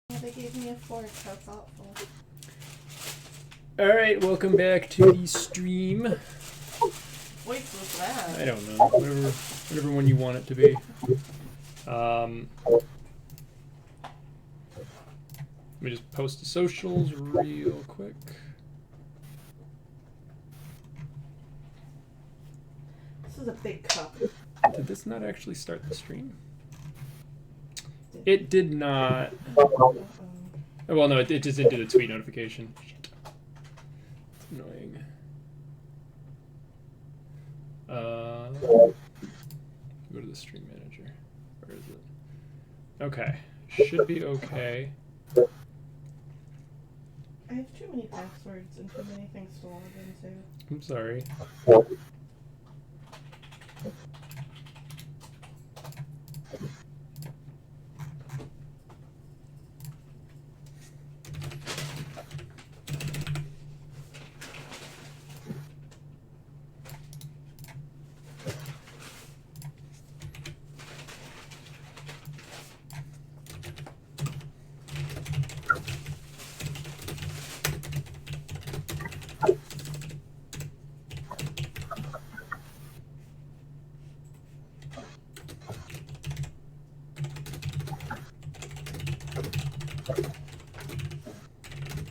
Yeah, they gave me a fork. How thoughtful. Alright, welcome back to the stream. What was that? I don't know. Whatever one you want it to be. Let me just post the socials real quick. This is a big cup. Did this not actually start the stream? It did not. Well, no, it just didn't do the tweet notification. Shit. It's annoying. Go to the stream manager. Where is it? Okay. Should be okay. I have too many passwords and too many things to log into. I'm sorry.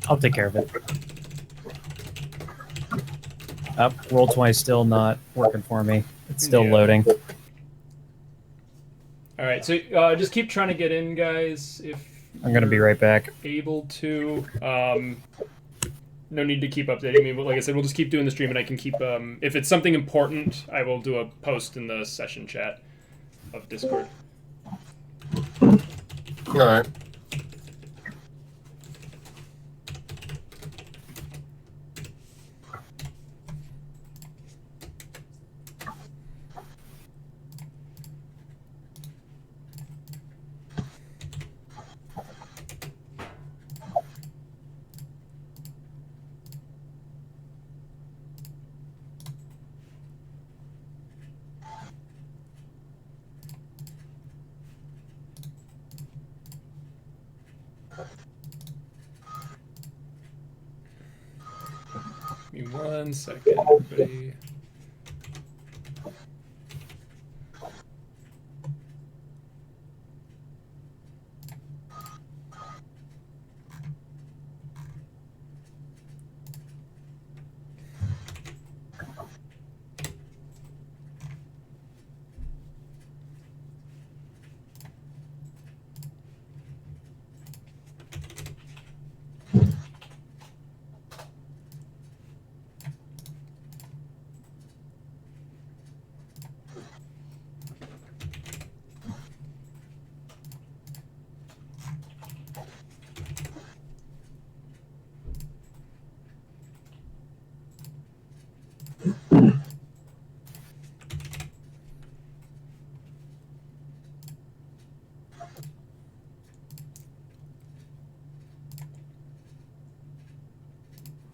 I'll take care of it. Roll20 is still not working for me. It's still loading. Alright, so just keep trying to get in, guys, if I'm going to be right back. able to. No need to keep updating me, but like I said, we'll just keep doing the stream, and I can keep, if it's something important, I will do a post in the session chat of Discord. Alright. Give me 1 second, everybody.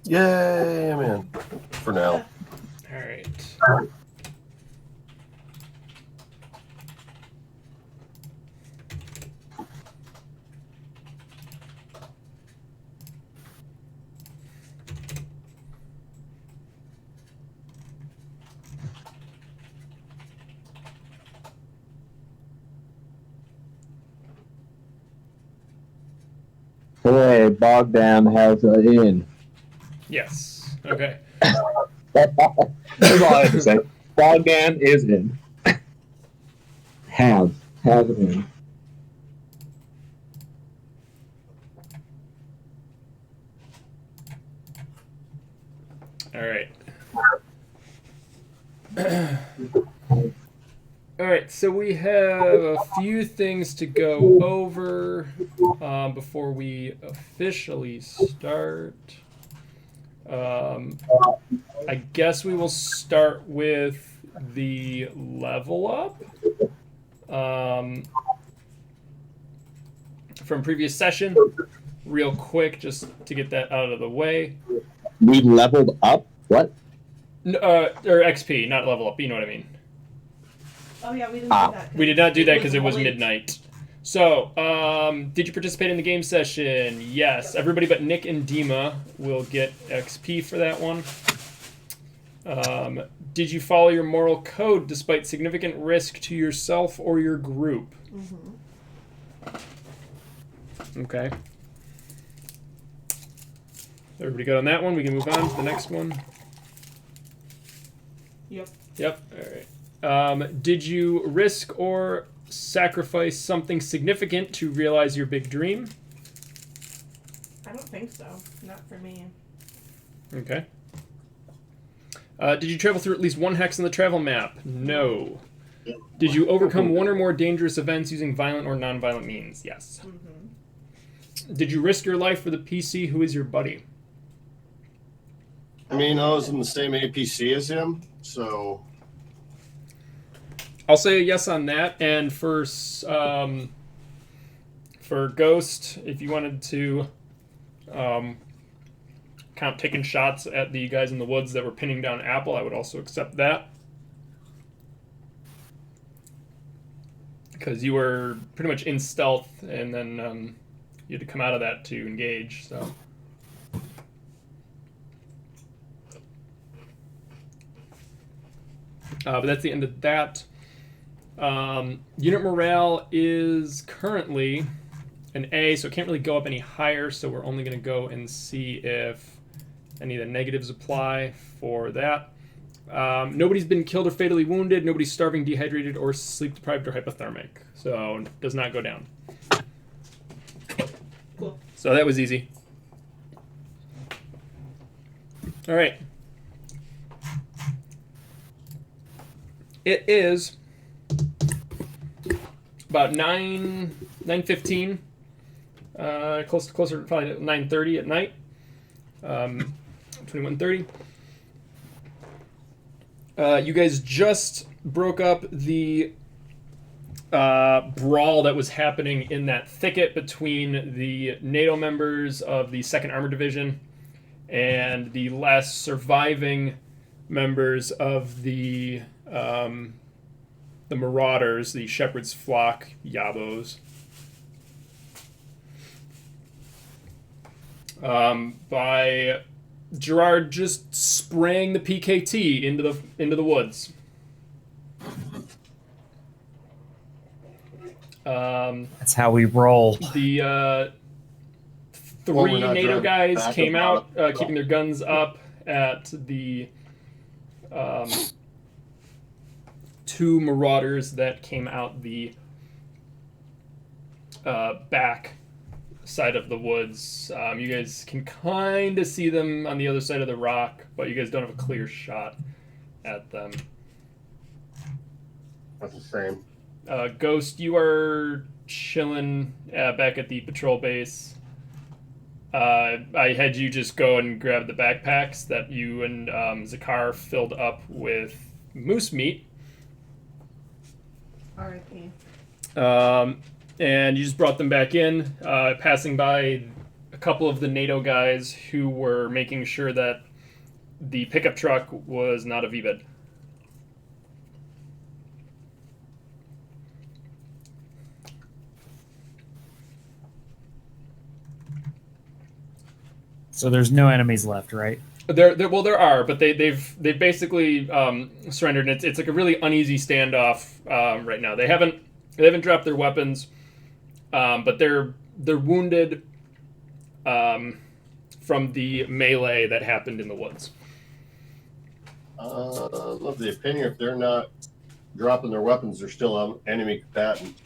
Yay, I'm in. For now. Alright. Hey, Bogdan has an in. Yes. Okay. That's all I have to say. Bogdan is in. Has in. Alright. Alright, so we have a few things to go over before we officially start. I guess we will start with the level up from previous session. Real quick, just to get that out of the way. We leveled up? What? Or XP, not level up, you know what I mean. Oh yeah, we didn't do that. We did not do that because was it was late. midnight. So, did you participate in the game session? Yes. Everybody but Nick and Dima will get XP for that one. Did you follow your moral code despite significant risk to yourself or your group? Okay. Everybody good on that one? We can move on to the next one. Yep. Yep. All right. Did you risk or sacrifice something significant to realize your big dream? I don't think so. Not for me. Okay. Did you travel through at least one hex on the travel map? No. Did you overcome one or more dangerous events using violent or non-violent means? Yes. Did you risk your life for the PC who is your buddy? I mean, I was in the same APC as him, so I'll say a yes on that. And for Ghost, if you wanted to count taking shots at the guys in the woods that were pinning down Apple, I would also accept that. Because you were pretty much in stealth, and then you had to come out of that to engage, so... but that's the end of that. Unit morale is currently an A, so it can't really go up any higher, so we're only going to go and see if any of the negatives apply for that. Nobody's been killed or fatally wounded. Nobody's starving, dehydrated, or sleep-deprived or hypothermic, so does not go down. Cool. So that was easy. All right. It is about 9:15, closer to probably 9:30 at night, 21:30. You guys just broke up the brawl that was happening in that thicket between the NATO members of the 2nd Armored Division and the last surviving members of the Marauders, the Shepherd's Flock Yabos. By Gerard just spraying the PKT into the woods. That's how we roll. The three Well, we're not NATO driving guys back came about out, it. keeping their guns up at the 2 Marauders that came out the back side of the woods. You guys can kind of see them on the other side of the rock, but you guys don't have a clear shot at them. that's the same. Ghost, you are chilling back at the patrol base. I had you just go and grab the backpacks that you and Zakar filled up with moose meat. R.I.P. And you just brought them back in, passing by a couple of the NATO guys who were making sure that the pickup truck was not a VBID. So there's no enemies left, right? There there are, but they've basically surrendered. And it's like a really uneasy standoff right now. They haven't dropped their weapons, but they're wounded from the melee that happened in the woods. Love the opinion. If they're not dropping their weapons, they're still an enemy combatant.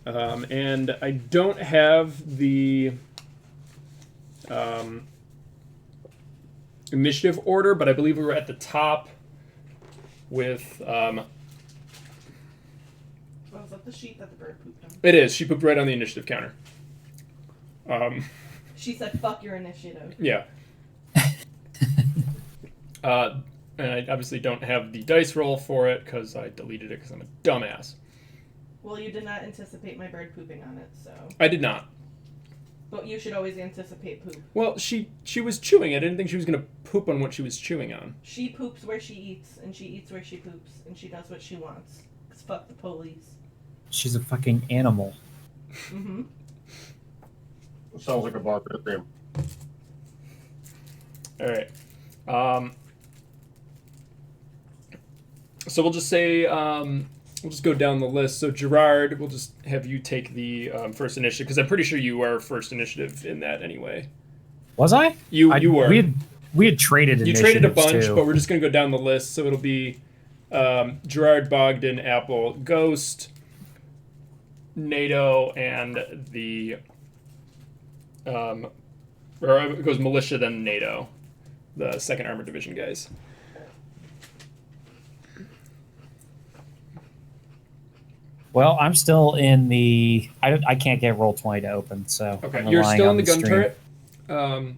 And I don't have the initiative order, but I believe we were at the top with... Oh, is that the sheet that the bird pooped on? It is. She pooped right on the initiative counter. She said, fuck your initiative. Yeah. And I obviously don't have the dice roll for it because I deleted it because I'm a dumbass. Well, you did not anticipate my bird pooping on it, so... I did not. But you should always anticipate poop. Well, she was chewing it. I didn't think she was going to poop on what she was chewing on. She poops where she eats, and she eats where she poops, and she does what she wants. 'Cause fuck the police. She's a fucking animal. Mm-hmm. Sounds like a barbarian. All right. So we'll just say, we'll just go down the list. So Gerard, we'll just have you take the first initiative, because I'm pretty sure you are first initiative in that anyway. Was I? You were. We had traded. You traded a initiatives, bunch, too. but we're just going to go down the list. So it'll be Gerard, Bogdan, Apple, Ghost, NATO, and the... or it goes Militia, then NATO, the 2nd Armored Division guys. Well, I'm still in the. I can't get Roll20 to open, so Okay, I'm you're relying still on in the gun stream. turret.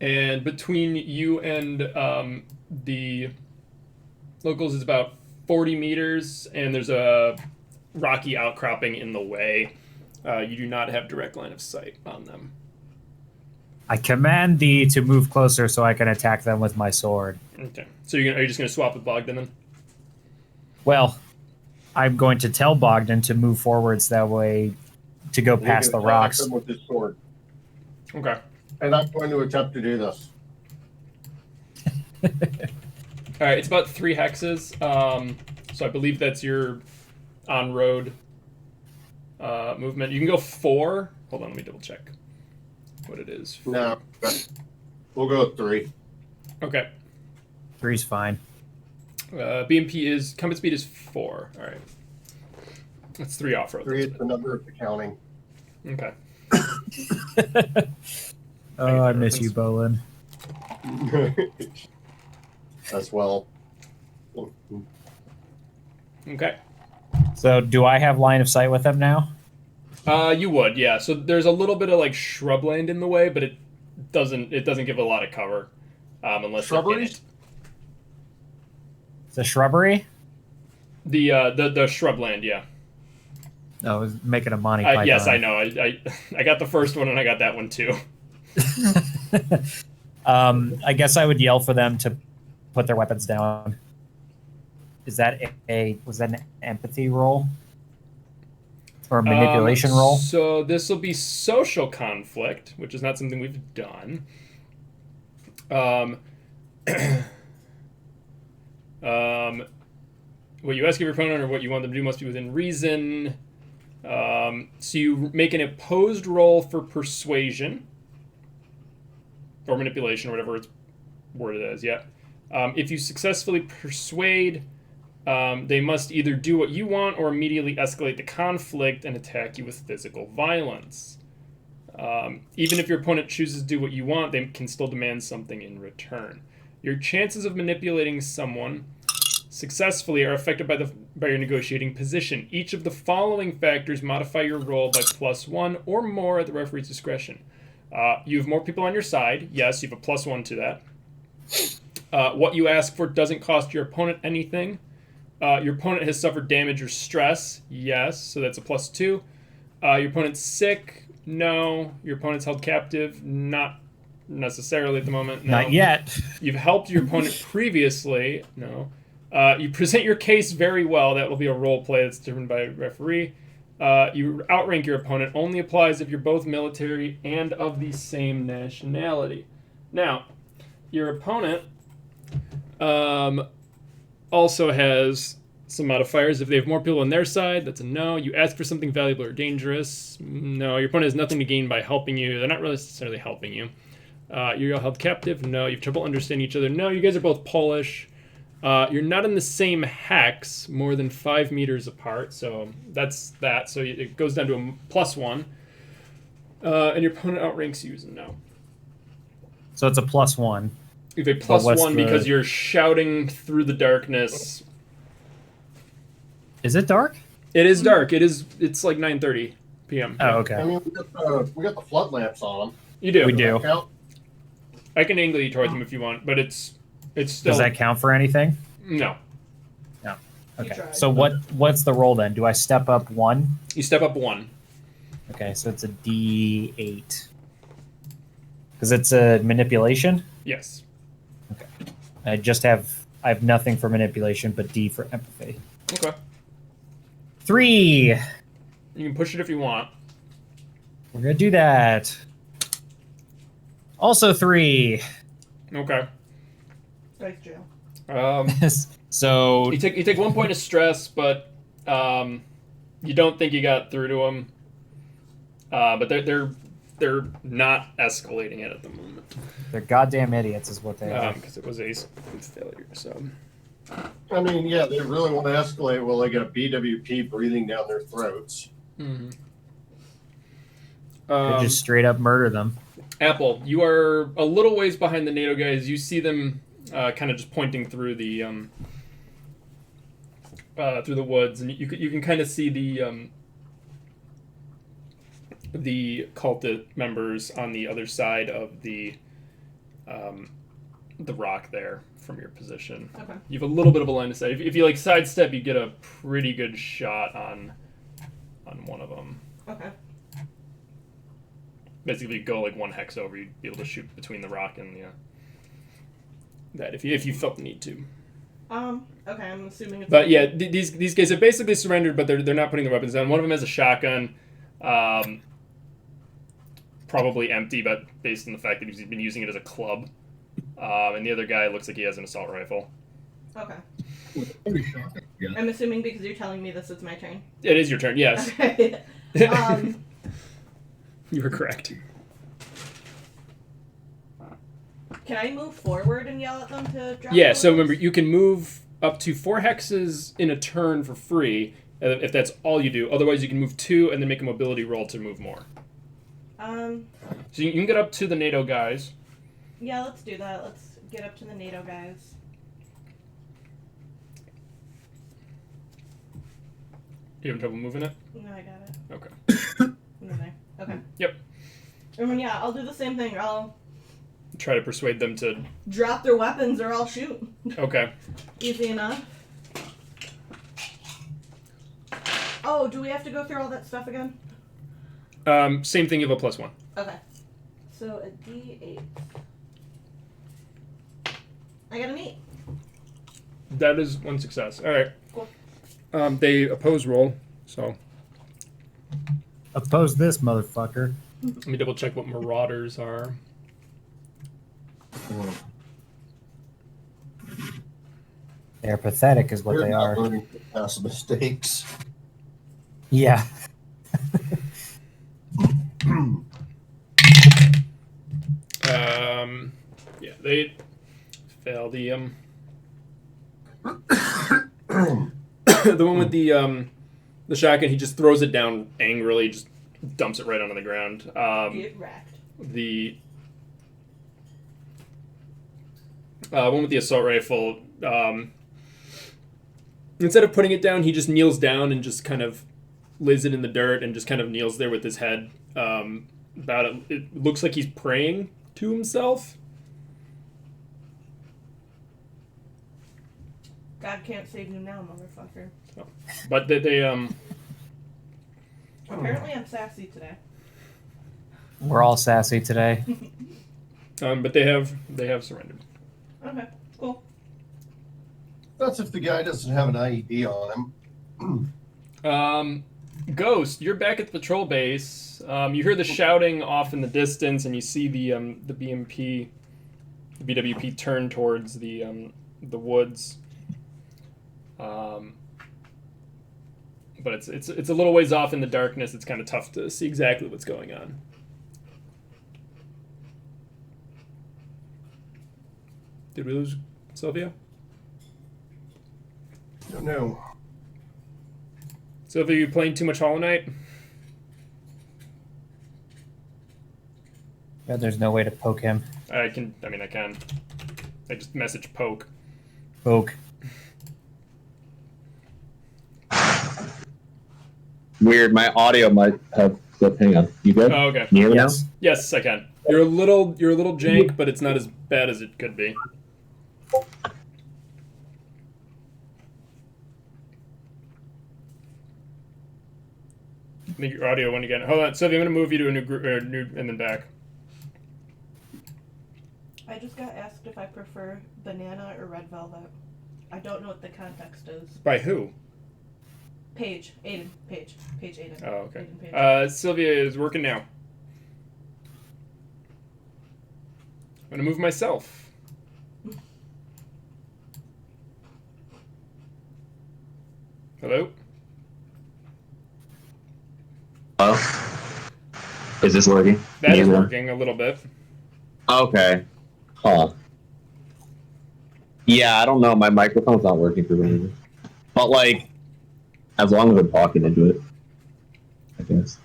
And between you and the locals is about 40 meters, and there's a rocky outcropping in the way. You do not have direct line of sight on them. I command thee to move closer so I can attack them with my sword. Okay. So are you just going to swap with Bogdan then? Well, I'm going to tell Bogdan to move forwards that way to go You past can the attack rocks. them with his sword. Okay. And I'm going to attempt to do this. All right. It's about 3 hexes. So I believe that's your on-road movement. You can go 4. Hold on. Let me double check what it is. No, we'll go with 3. Okay. 3's fine. BMP is combat speed is 4. All right, that's 3 off road. 3 is the number of the counting. Okay. Oh, I miss you, Bolin. As well. Okay. So, do I have line of sight with them now? You would, yeah. So there's a little bit of like shrubland in the way, but it doesn't give a lot of cover, unless you're in Shrubberies? it. The shrubbery? The shrubland, yeah. No, I was making a Monty Python. Yes, I know. I got the first one and I got that one too. I guess I would yell for them to put their weapons down. Is that was that an empathy roll? Or a manipulation roll? So this will be social conflict, which is not something we've done. What you ask of your opponent or what you want them to do must be within reason. So you make an opposed roll for persuasion or manipulation or whatever it's worded as. Yeah. If you successfully persuade, they must either do what you want or immediately escalate the conflict and attack you with physical violence. Even if your opponent chooses to do what you want, they can still demand something in return. Your chances of manipulating someone successfully are affected by your negotiating position. Each of the following factors modify your roll by +1 or more at the referee's discretion. You have more people on your side. Yes, you have a +1 to that. What you ask for doesn't cost your opponent anything. Your opponent has suffered damage or stress. Yes, so that's a +2. Your opponent's sick. No. Your opponent's held captive. Not necessarily at the moment. No. Not yet. You've helped your opponent previously. No. You present your case very well. That will be a role play that's determined by a referee. You outrank your opponent. Only applies if you're both military and of the same nationality. Now, your opponent also has some modifiers. If they have more people on their side, that's a no. You ask for something valuable or dangerous. No. Your opponent has nothing to gain by helping you. They're not really necessarily helping you. You're held captive. No. You have trouble understanding each other. No. You guys are both Polish. You're not in the same hex, more than 5 meters apart. So that's that. So it goes down to a +1. And your opponent outranks you is a no. So it's a +1. You have a +1 because you're shouting through the darkness. Is it dark? It is dark. It's like 9:30 p.m. Oh, okay. I mean, we got the flood lamps on them. You do. We do. Count? I can angle you towards them if you want, but it's still. Does that count for anything? No. No. You Okay. tried. So what's the roll then? Do I step up 1? You step up 1. Okay, so it's a D8. Because it's a manipulation. Yes. I have nothing for manipulation, but D for empathy. Okay. 3. You can push it if you want. We're gonna do that. Also 3. Okay. Like jail. So You take 1 point of stress, but you don't think you got through to them. But they're not escalating it at the moment. they're goddamn idiots, is what they are. Because it was a failure. So I mean, yeah, they really want to escalate. Well, they got a BWP breathing down their throats. mm-hmm. They just straight up murder them. Apple, you are a little ways behind the NATO guys. You see them kind of just pointing through the woods, and you can kind of see the cultist members on the other side of the rock there from your position. Okay. You have a little bit of a line of sight. If you like sidestep, you get a pretty good shot on one of them. Okay. Basically, if you go like 1 hex over, you'd be able to shoot between the rock and that if you felt the need to. Okay, I'm assuming it's... But yeah, these guys have basically surrendered, but they're not putting their weapons down. One of them has a shotgun, probably empty, but based on the fact that he's been using it as a club. And the other guy looks like he has an assault rifle. Okay. Pretty shocking. Yeah. I'm assuming because you're telling me this is my turn. It is your turn, yes. Okay. You were correct. Can I move forward and yell at them to drop? Yeah, so those? remember, you can move up to 4 hexes in a turn for free, if that's all you do. Otherwise, you can move 2 and then make a mobility roll to move more. So you can get up to the NATO guys. Yeah, let's do that. Let's get up to the NATO guys. You having trouble moving it? No, I got it. Okay. No, there. Okay. Yep. And then, yeah, I'll do the same thing. I'll Try to persuade them to... drop their weapons or I'll shoot. Okay. Easy enough. Oh, do we have to go through all that stuff again? Same thing, you have a +1. Okay. So a D8. I got an 8. That is 1 success. All right. Cool. They oppose roll, so Oppose this motherfucker. let me double check what marauders are. They're pathetic, is what They're they not are. learning from past mistakes. Yeah. Yeah, they fail the the one with the shotgun. He just throws it down angrily, just dumps it right onto the ground. Get wrecked. The one with the assault rifle, instead of putting it down, he just kneels down and just kind of lays it in the dirt and just kind of kneels there with his head about it. It looks like he's praying to himself. God can't save you now, motherfucker. But they Apparently I'm sassy today. We're all sassy today. but they have surrendered. Okay, cool. That's if the guy doesn't have an IED on him. Ghost, you're back at the patrol base. You hear the shouting off in the distance, and you see the BWP turn towards the woods. But it's a little ways off in the darkness. It's kind of tough to see exactly what's going on. Did we lose Sylvia? No. Sylvia, you playing too much Hollow Knight? Yeah, there's no way to poke him. I can. I just message poke. Poke. Weird. My audio might have slipped. Hang on. You good? Oh, okay. Can you hear me Yes. Yes, I can. You're a little jank, but it's not as bad as it could be. Make your audio one again. Hold on, Sylvia. I'm gonna move you to a new group, and then back. I just got asked if I prefer banana or red velvet. I don't know what the context is. By who? Paige. Aiden. Oh, okay. Aiden Page. Sylvia is working now. I'm gonna move myself. Hello? Oh, is this working? That is Yeah. working a little bit. Okay. Huh. Yeah, I don't know. My microphone's not working for me. But, like, as long as I'm talking into it, I guess.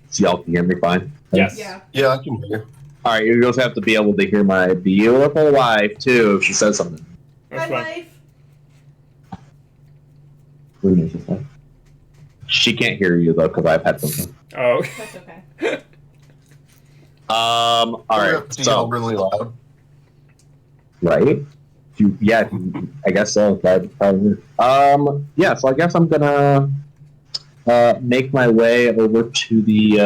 So y'all can hear me fine? Yes. Yeah. Yeah, I can hear. All right, you just have to be able to hear my beautiful wife, too, if she says something. That's Hi, fine. wife. Who knows what's that? She can't hear you, though, because I've had something. Oh. That's okay. All right, To yell so, really loud. right? I guess so. That'd probably. Yeah, so I guess I'm gonna make my way over to the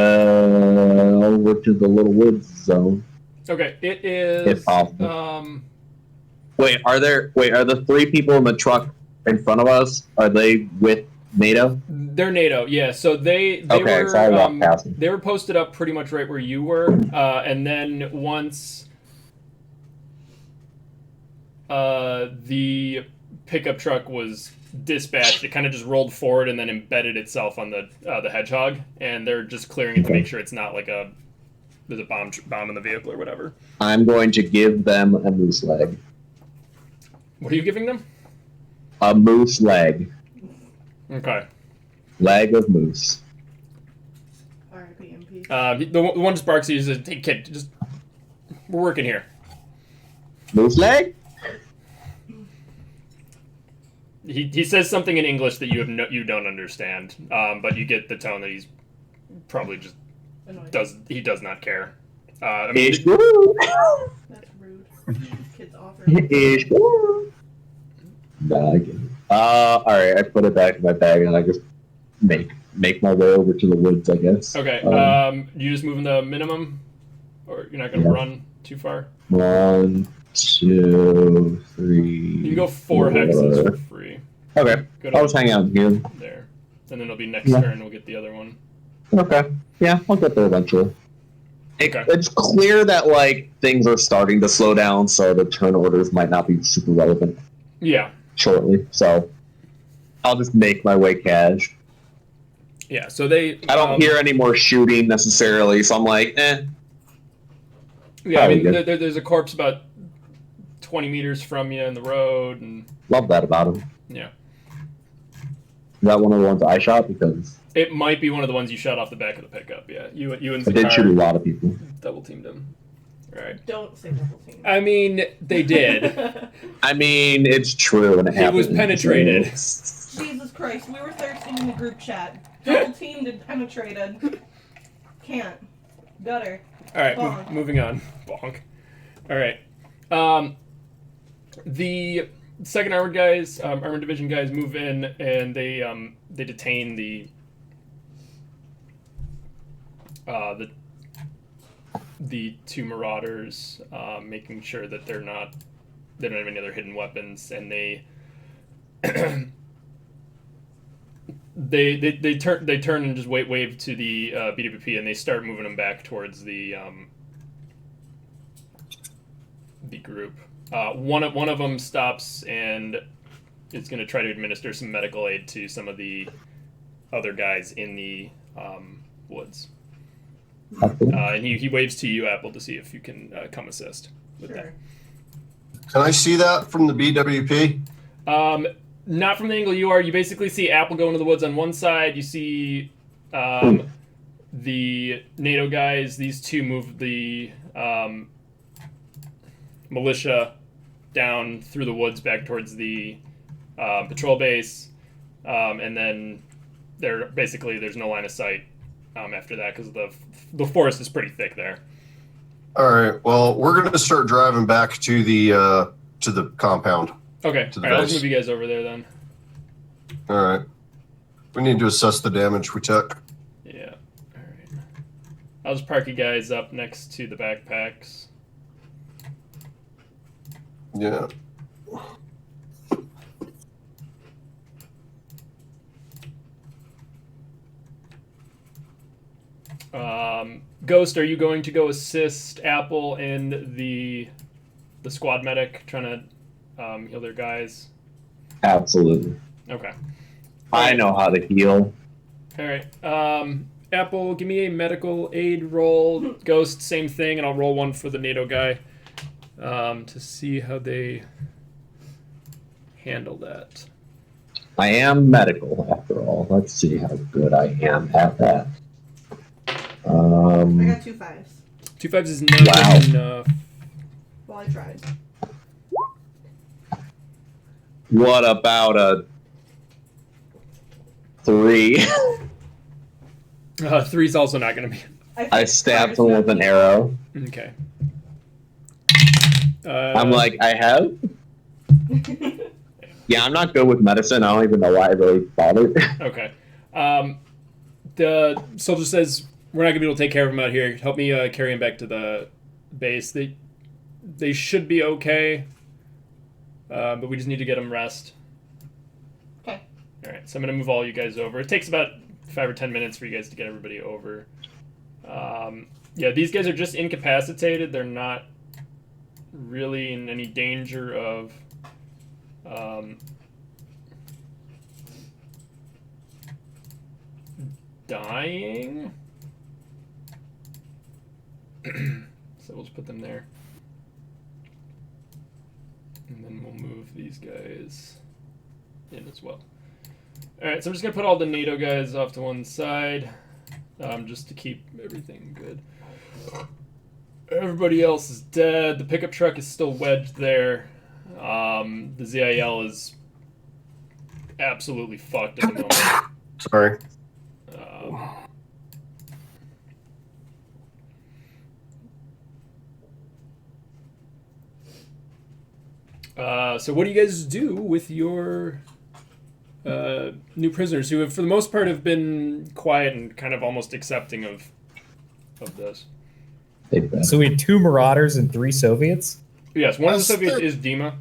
Little Woods zone. Okay, it is. If possible. Wait, are the three people in the truck in front of us? Are they with NATO? they're NATO, yeah. So they Okay, were so I'll walk past them. they were posted up pretty much right where you were, and then once the pickup truck was dispatched, it kind of just rolled forward and then embedded itself on the hedgehog, and they're just clearing it to make sure it's not like there's a bomb in the vehicle or whatever. I'm going to give them a moose leg. What are you giving them? A moose leg. Okay. Leg of moose. R.I.P. in peace. The one just barks. He says, "Hey kid, just we're working here." Moose leg? He says something in English that you don't understand, but you get the tone that he's probably just Annoying. does not care. I mean, Ish woo. That's rude. Kids offer. Ish woo. Nah, I get it. All right, I put it back in my bag and I just make my way over to the woods, I guess. okay. You just moving the minimum, or you're not gonna Yeah. run too far. 1, 2, 3. You can go 4 hexes for free. Okay, Go to I'll just hang out here. there, and then it'll be next Yeah. turn. We'll get the other one. Okay, yeah, I'll get there eventually. Okay. It's clear that like things are starting to slow down, so the turn orders might not be super relevant Yeah. shortly. So I'll just make my way cash. Yeah. So they. I don't hear any more shooting necessarily, so I'm like, eh. Yeah. I mean, Probably good. there's a corpse about 20 meters from you in the road, and Love that about him. yeah. Is that one of the ones I shot? Because It might be one of the ones you shot off the back of the pickup. Yeah. You and I did Zakar shoot a lot of people. double teamed him. All right. Don't say double team. I mean, they did. I mean, it's true, and it He happened. was penetrated. Jesus Christ, we were thirsting in the group chat. Double teamed and penetrated. Can't. Gutter. All right, Bonk. moving on. Bonk. All right. The second armored guys, armored division guys, move in and they detain the two marauders, making sure that they don't have any other hidden weapons, and they they turn and just wave to the BWP, and they start moving them back towards the group. One of them stops and is going to try to administer some medical aid to some of the other guys in the woods. And he waves to you, Apple, to see if you can come assist with Sure. Can I see that from the BWP? that. Not from the angle you are. You basically see Apple go into the woods on one side. You see the NATO guys. These two move the militia down through the woods back towards the patrol base, and then there's no line of sight after that because the forest is pretty thick there. All right. Well, we're going to start driving back to the compound. Okay, To all the right, let's base. move you guys over there then. All right. We need to assess the damage we took. Yeah. All right. I'll just park you guys up next to the backpacks. Yeah. Ghost, are you going to go assist Apple and the squad medic trying to heal their guys? Absolutely. Okay. I know how to heal. All right. Apple, give me a medical aid roll. Ghost, same thing, and I'll roll one for the NATO guy to see how they handle that. I am medical, after all. Let's see how good I am at that. I got 2 5s. 2 5s is not Wow. enough. Well, I tried. What about a 3? 3's also not going to be. I stabbed him with an arrow. Okay. I'm like, I have? Yeah, I'm not good with medicine. I don't even know why I really bothered. Okay. The soldier says, we're not going to be able to take care of him out here. Help me carry him back to the base. They should be okay, but we just need to get them rest. Okay. All right, so I'm going to move all you guys over. It takes about 5 or 10 minutes for you guys to get everybody over. Yeah, these guys are just incapacitated. They're not really in any danger of dying. So we'll just put them there. And then we'll move these guys in as well. Alright, so I'm just going to put all the NATO guys off to one side, just to keep everything good. Everybody else is dead. The pickup truck is still wedged there. The ZIL is absolutely fucked at the moment. Sorry. So what do you guys do with your new prisoners who have, for the most part, have been quiet and kind of almost accepting of this? So we had 2 Marauders and 3 Soviets? Yes, one of the Soviets is Dima.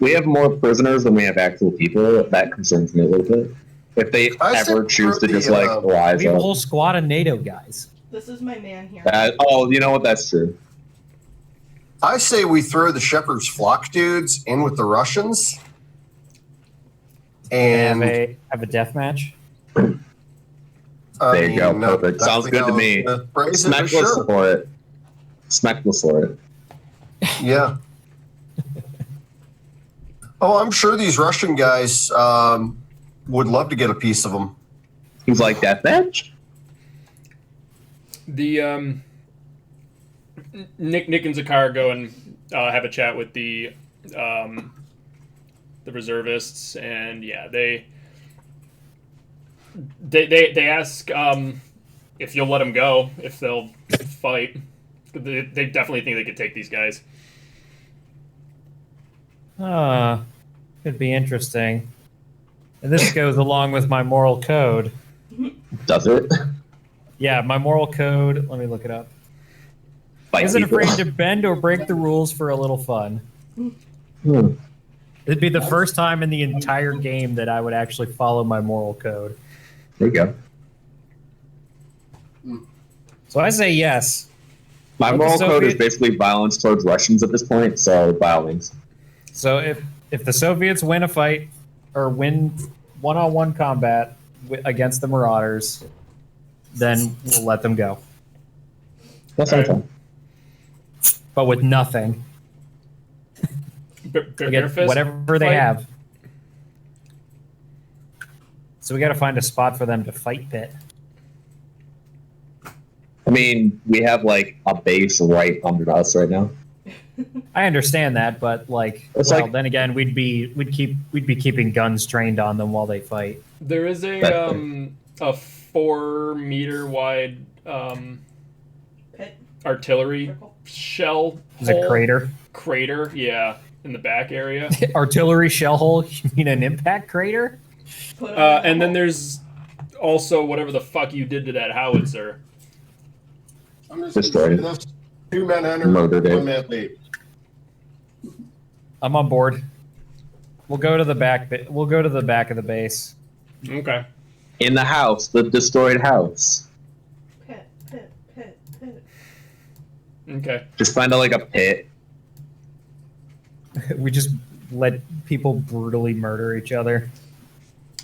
We have more prisoners than we have actual people. That concerns me a little bit. If they ever choose to just rise We have a up. whole squad of NATO guys. This is my man here. Oh, you know what? That's true. I say we throw the Shepherd's Flock dudes in with the Russians. And have a death match. There you go. Perfect. Sounds good to me. Smeckless for it. Smeckless for it. Yeah. Oh, I'm sure these Russian guys would love to get a piece of them. He's like, death match? The Nick and Zakar go and have a chat with the reservists, and yeah, they ask if you'll let them go, if they'll fight. They definitely think they could take these guys. Could be interesting. And this goes along with my moral code. Does it? Yeah, my moral code. Let me look it up. Fight Isn't people. afraid to bend or break the rules for a little fun. Hmm. It'd be the first time in the entire game that I would actually follow my moral code. There you go. So I say yes. My But the moral code is Soviet- basically violence towards Russians at this point, so by all means. So if the Soviets win a fight or win one-on-one combat against the Marauders, then we'll let them go. That's All not right. fun. But with nothing. We get whatever they have. So we got to find a spot for them to fight pit. I mean, we have like a base right under us right now. I understand that, but It's like- then again, we'd be keeping guns trained on them while they fight. There is a 4-meter wide Pit. artillery Circle. shell There's a hole. crater. Yeah, in the back area. Artillery shell hole? You mean an impact crater? Put 'em in the And then hole. there's also whatever the fuck you did to that howitzer. I'm just Destroyed. gonna say this. 2 men enter, Murdered it. 1 man leave. I'm on board. We'll go to the back. We'll go to the back of the base. Okay. In the house, the destroyed house. Pit. Okay. Just find like a pit. We just let people brutally murder each other.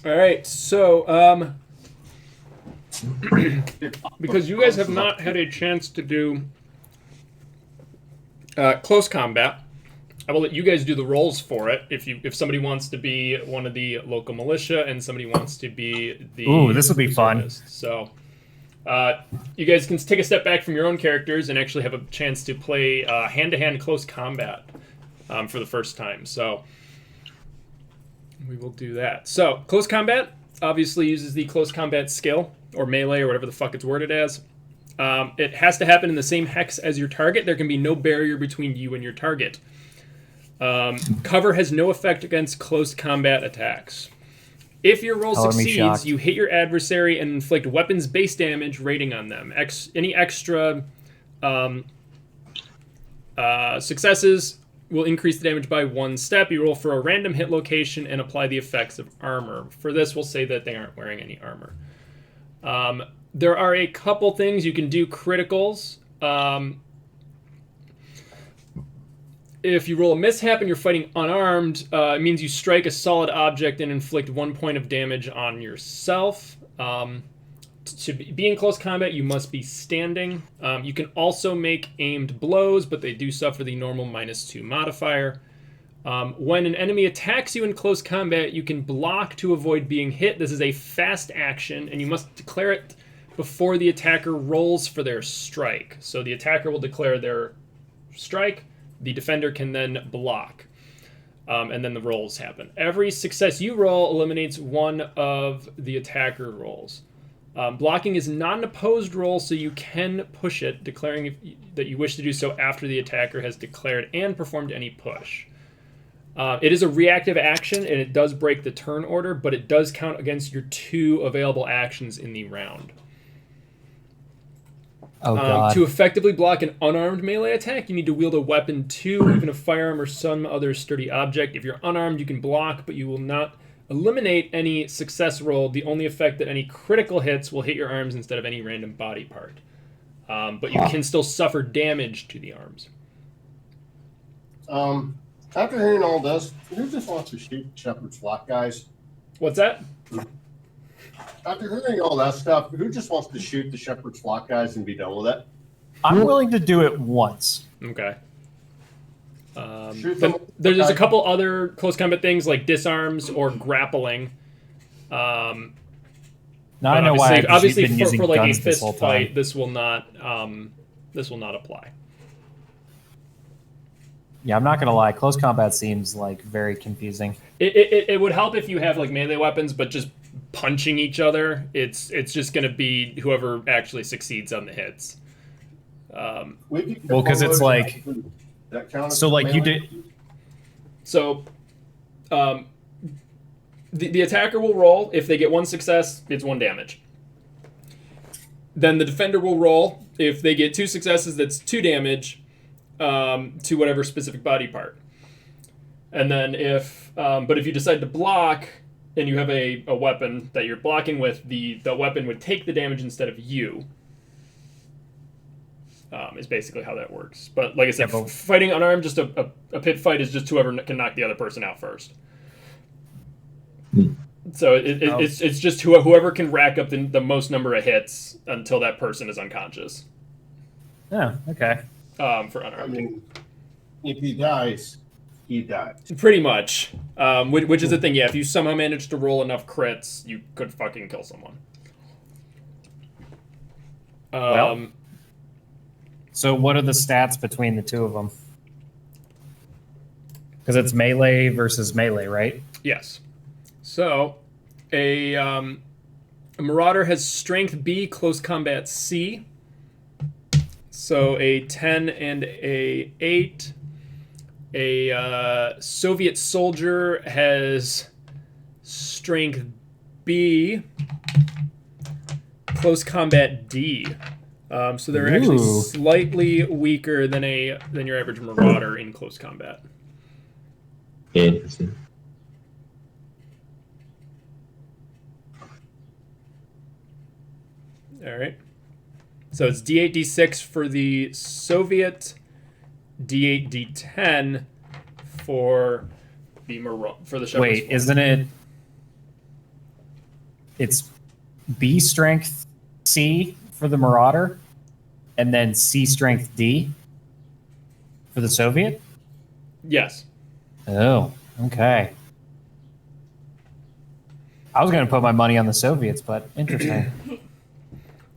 All right. So, because you guys have not had a chance to do close combat, I will let you guys do the roles for it. If somebody wants to be one of the local militia and somebody wants to be the Ooh, this will be fun. reservist. So you guys can take a step back from your own characters and actually have a chance to play hand-to-hand close combat for the first time. So we will do that. So close combat obviously uses the close combat skill, or melee, or whatever the fuck it's worded as. It has to happen in the same hex as your target. There can be no barrier between you and your target. Cover has no effect against close combat attacks. If your roll Color me succeeds, shocked. you hit your adversary and inflict weapons base damage rating on them. Any extra successes will increase the damage by 1 step. You roll for a random hit location and apply the effects of armor. For this, we'll say that they aren't wearing any armor. There are a couple things you can do criticals. If you roll a mishap and you're fighting unarmed, it means you strike a solid object and inflict 1 point of damage on yourself. To be in close combat, you must be standing. You can also make aimed blows, but they do suffer the normal -2 modifier. When an enemy attacks you in close combat, you can block to avoid being hit. This is a fast action, and you must declare it before the attacker rolls for their strike. So the attacker will declare their strike. The defender can then block, and then the rolls happen. Every success you roll eliminates one of the attacker rolls. Blocking is not an opposed roll, so you can push it, declaring that you wish to do so after the attacker has declared and performed any push. It is a reactive action, and it does break the turn order, but it does count against your 2 available actions in the round. Oh god. To effectively block an unarmed melee attack, you need to wield a weapon 2, even a firearm or some other sturdy object. If you're unarmed, you can block, but you will not eliminate any success roll. The only effect that any critical hits will hit your arms instead of any random body part. But you can still suffer damage to the arms. After hearing all this, who just wants to shoot Shepherd's Flock, guys? What's that? After hearing all that stuff, who just wants to shoot the Shepherd's Flock guys and be done with it? I'm willing to do it once. Okay. Shoot Then them. there's a Okay. couple other close combat things like disarms or grappling. Now I know why I've obviously been using for like a guns this fist whole time. fight, this will not apply. Yeah, I'm not gonna lie. Close combat seems like very confusing. It would help if you have like melee weapons, but just punching each other, it's just gonna be whoever actually succeeds on the hits. Well, 'cause it's like- That count as So, like, you melee? did. So, the attacker will roll. If they get 1 success, it's 1 damage. Then the defender will roll. If they get 2 successes, that's 2 damage to whatever specific body part. And then but if you decide to block and you have a weapon that you're blocking with, the weapon would take the damage instead of you. Is basically how that works. But like I said, Yeah, but- fighting unarmed, just a pit fight is just whoever can knock the other person out first. So it's just whoever can rack up the most number of hits until that person is unconscious. Yeah. Okay. For I unarmed. mean, if he dies, he dies. Pretty much. Which is the thing, yeah, if you somehow manage to roll enough crits, you could fucking kill someone. Well. So what are the stats between the two of them? Because it's melee versus melee, right? Yes. So, a Marauder has Strength B, Close Combat C. So a 10 and a 8. A Soviet soldier has strength B, close combat D. So they're actually Ooh. slightly weaker than your average marauder in close combat. Interesting. All right. So it's D8, D6 for the Soviet, D8, D10 for the Shepherd's Wait, Flock. isn't it? It's B strength C for the Marauder, and then C strength D for the Soviet? Yes. Oh, okay. I was going to put my money on the Soviets, but interesting.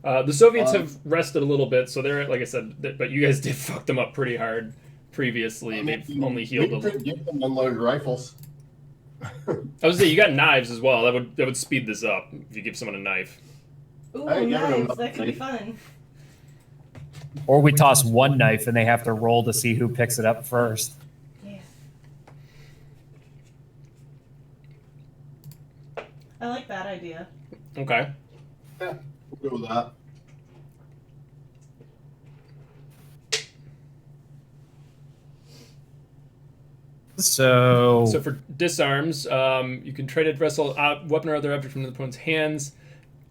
The Soviets have rested a little bit, so they're, like I said, but you guys did fuck them up pretty hard previously. They've only healed a We could little. give them unloaded rifles. I was saying, you got knives as well. That would speed this up if you give someone a knife. Ooh, I ain't giving them knives. That could be nothing. fun. Or we toss one knife and they have to roll to see who picks it up first. Yeah. I like that idea. Okay. Yeah, we'll go with that. So, So for disarms, you can try to wrestle a weapon or other object from the opponent's hands.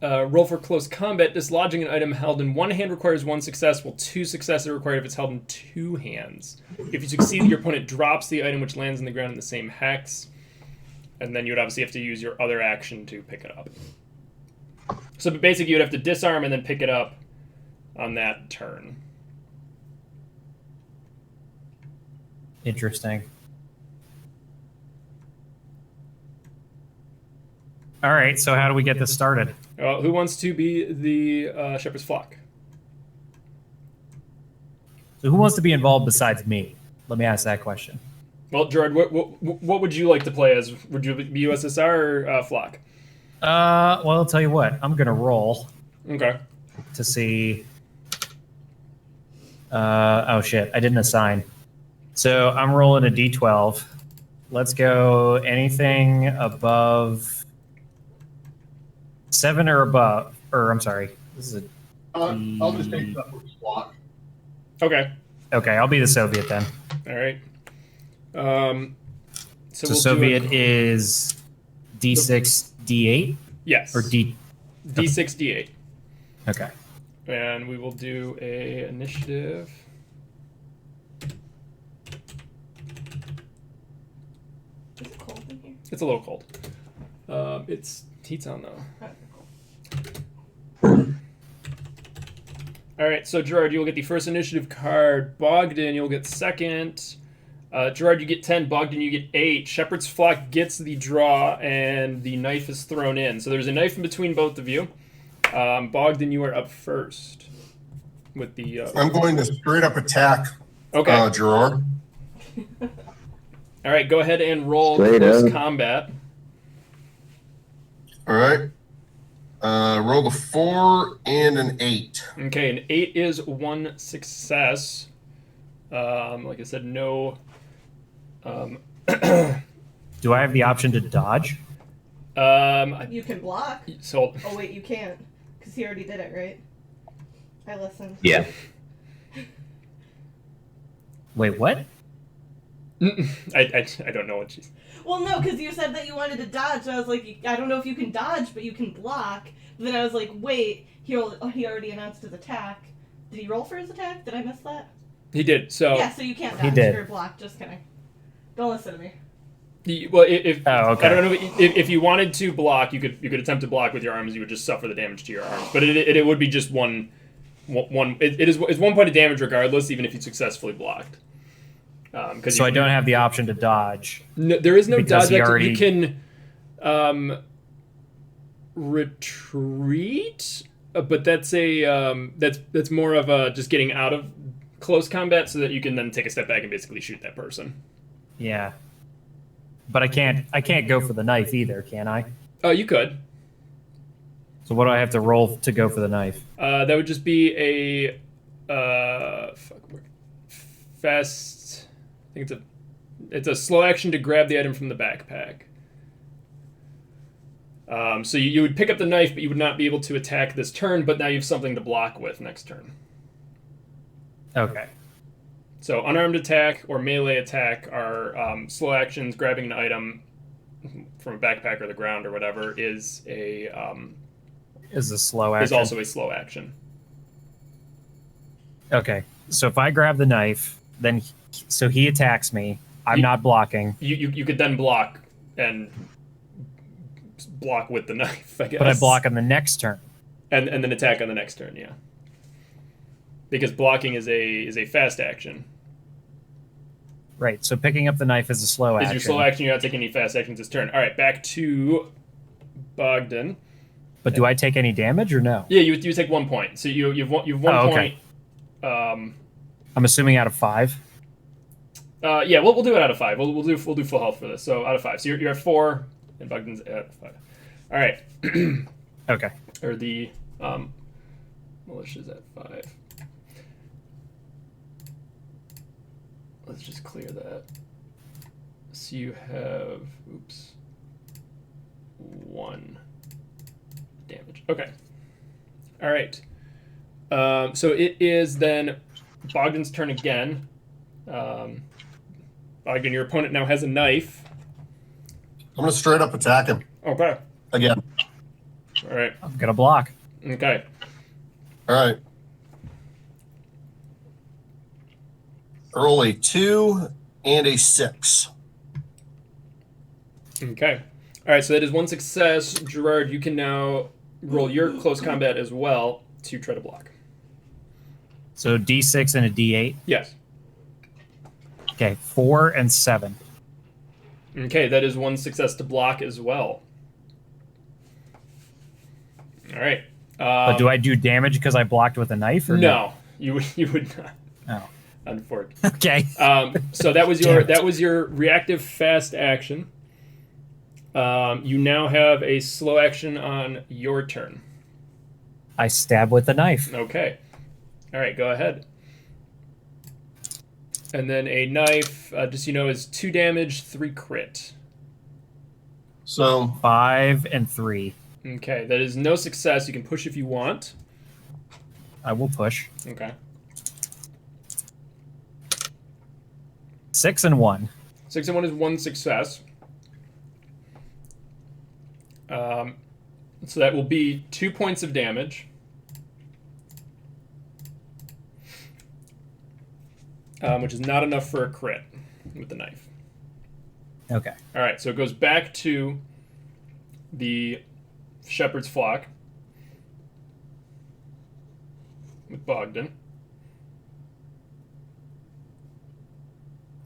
Roll for close combat. Dislodging an item held in one hand requires one success, while two successes are required if it's held in two hands. If you succeed, your opponent drops the item which lands on the ground in the same hex. And then you would obviously have to use your other action to pick it up. So basically, you would have to disarm and then pick it up on that turn. interesting. All right, so how do we get this started? Who wants to be the Shepherd's Flock? So who wants to be involved besides me? Let me ask that question. Well, Gerard, what would you like to play as? Would you be USSR or Flock? Well, I'll tell you what. I'm gonna roll Okay. to see. Oh shit! I didn't assign. So I'm rolling a d12. Let's go anything above 7 or above. Or I'm sorry. This is a. I'll just take that for block. Okay. Okay, I'll be the Soviet then. All right. So we'll Soviet do is D6, D8, yes. or D. D6, D8. Okay. And we will do a initiative. Is it cold in here? It's a little cold. It's heat's on though. Okay, cool. All right, so Gerard, you'll get the first initiative card. Bogdan, you'll get second. Gerard, you get 10. Bogdan, you get 8. Shepherd's Flock gets the draw, and the knife is thrown in. So there's a knife in between both of you. Bogdan, you are up first with the. I'm going to straight up attack Okay. Gerard. All right, go ahead and roll Straight close up. combat. All right. Roll a 4 and an 8. Okay, an 8 is one success. Like I said, no. Do I have the option to dodge? You can block. So Oh wait, you can't, because he already did it, right? I listened. Yeah. Wait, what? I don't know what she's. Well, no, because you said that you wanted to dodge. I was like, I don't know if you can dodge, but you can block. But then I was like, wait, he already announced his attack. Did he roll for his attack? Did I miss that? He did. So Yeah, so you can't He dodge did. or block. Just kidding. Don't listen to me. Well, if Oh, okay. I don't know if you wanted to block, you could attempt to block with your arms. You would just suffer the damage to your arms, but it would be just one. It's 1 point of damage regardless, even if you successfully blocked. So I don't have the option to dodge. No, there is no Because dodge he action. already- You can retreat, but that's that's more of a just getting out of close combat so that you can then take a step back and basically shoot that person. Yeah. But I can't go for the knife either, can I? Oh, you could. So what do I have to roll to go for the knife? That would just be a fast. I think it's a slow action to grab the item from the backpack. So you would pick up the knife, but you would not be able to attack this turn, but now you have something to block with next turn. Okay. So unarmed attack or melee attack are slow actions. Grabbing an item from a backpack or the ground or whatever is a slow action. is also a slow action. Okay. So if I grab the knife, then so he attacks me. I'm not blocking. You could then block and block with the knife, I guess. But I block on the next turn. And then attack on the next turn, yeah. Because blocking is a fast action. Right. So picking up the knife is a slow action. Is your slow action? You're not taking any fast actions this turn. All right, back to Bogdan. But do I take any damage or no? Yeah, you take 1 point. So you've one point. I'm assuming out of 5. Yeah, we'll do it out of 5. We'll do full health for this. So out of 5. So you're at 4, and Bogdan's at 5. All right. Okay. Or the militia's at 5. Let's just clear that. So you have 1 damage. Okay. All right. So it is then Bogdan's turn again. Bogdan, your opponent now has a knife. I'm going to straight up attack him. Okay. Again. All right. I'm going to block. Okay. All right. Roll a 2 and a 6. Okay. All right, so that is 1 success. Gerard, you can now roll your close combat as well to try to block. So D6 and a D8. Yes. Okay, 4 and 7. Okay, that is 1 success to block as well. All right. But do I do damage because I blocked with a knife? Or no, you would not. Oh. Unfortunately. Okay. So that was your reactive fast action. You now have a slow action on your turn. I stab with the knife. Okay. All right, go ahead. And then a knife, just so you know, is 2 damage, 3 crit. So 5 and 3. Okay, that is no success. You can push if you want. I will push. Okay. 6 and 1. 6 and 1 is 1 success. So that will be 2 points of damage. Which is not enough for a crit with the knife. Okay. All right, so it goes back to the shepherd's flock with Bogdan.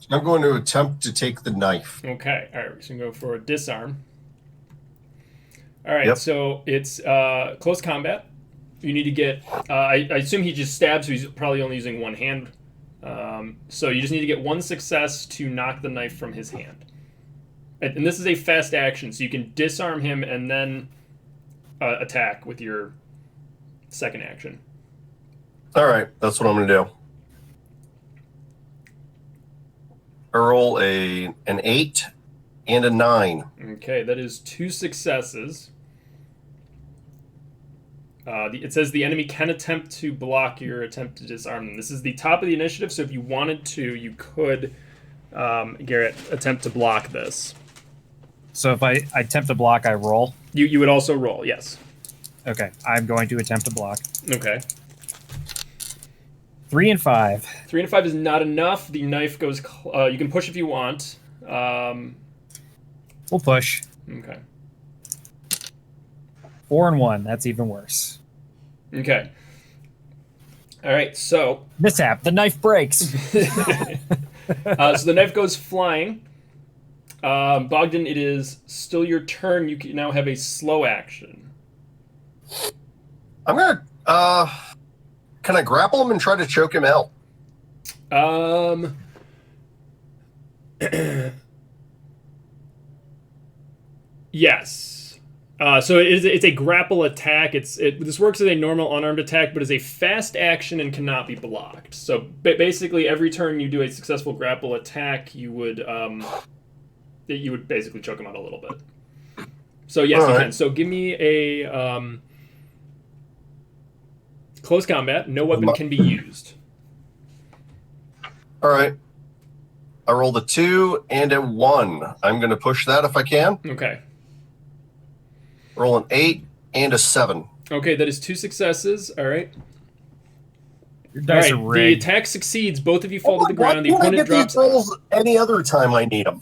I'm going to attempt to take the knife. Okay, all right, we're just going to go for a disarm. All right, Yep. So it's close combat. You need to get, I assume he just stabs, so he's probably only using one hand. So you just need to get 1 success to knock the knife from his hand. And this is a fast action, so you can disarm him and then attack with your second action. All right, that's what I'm going to do. I roll an 8 and a 9. Okay, that is 2 successes. It says the enemy can attempt to block your attempt to disarm them. This is the top of the initiative, so if you wanted to, you could, Garrett, attempt to block this. So if I attempt to block, I roll? You would also roll, yes. Okay, I'm going to attempt to block. Okay. 3 and 5. 3 and 5 is not enough. The knife goes... you can push if you want. We'll push. Okay. 4 and 1. That's even worse. Okay. All right, so... Mishap. The knife breaks. So the knife goes flying. Bogdan, it is still your turn. You can now have a slow action. I'm going to... can I grapple him and try to choke him out? Yes. So it's a grapple attack. This works as a normal unarmed attack, but is a fast action and cannot be blocked. So basically, every turn you do a successful grapple attack, you would basically choke him out a little bit. So yes, All you right. can. So give me a close combat. No weapon can be used. All right. I rolled a 2 and a 1. I'm going to push that if I can. Okay. Roll an 8 and a 7. Okay, that is 2 successes. All right. Your All dice right. are The rigged. attack succeeds. Both of you fall to the Why ground. The can't I opponent get drops. these rolls any other time I need them?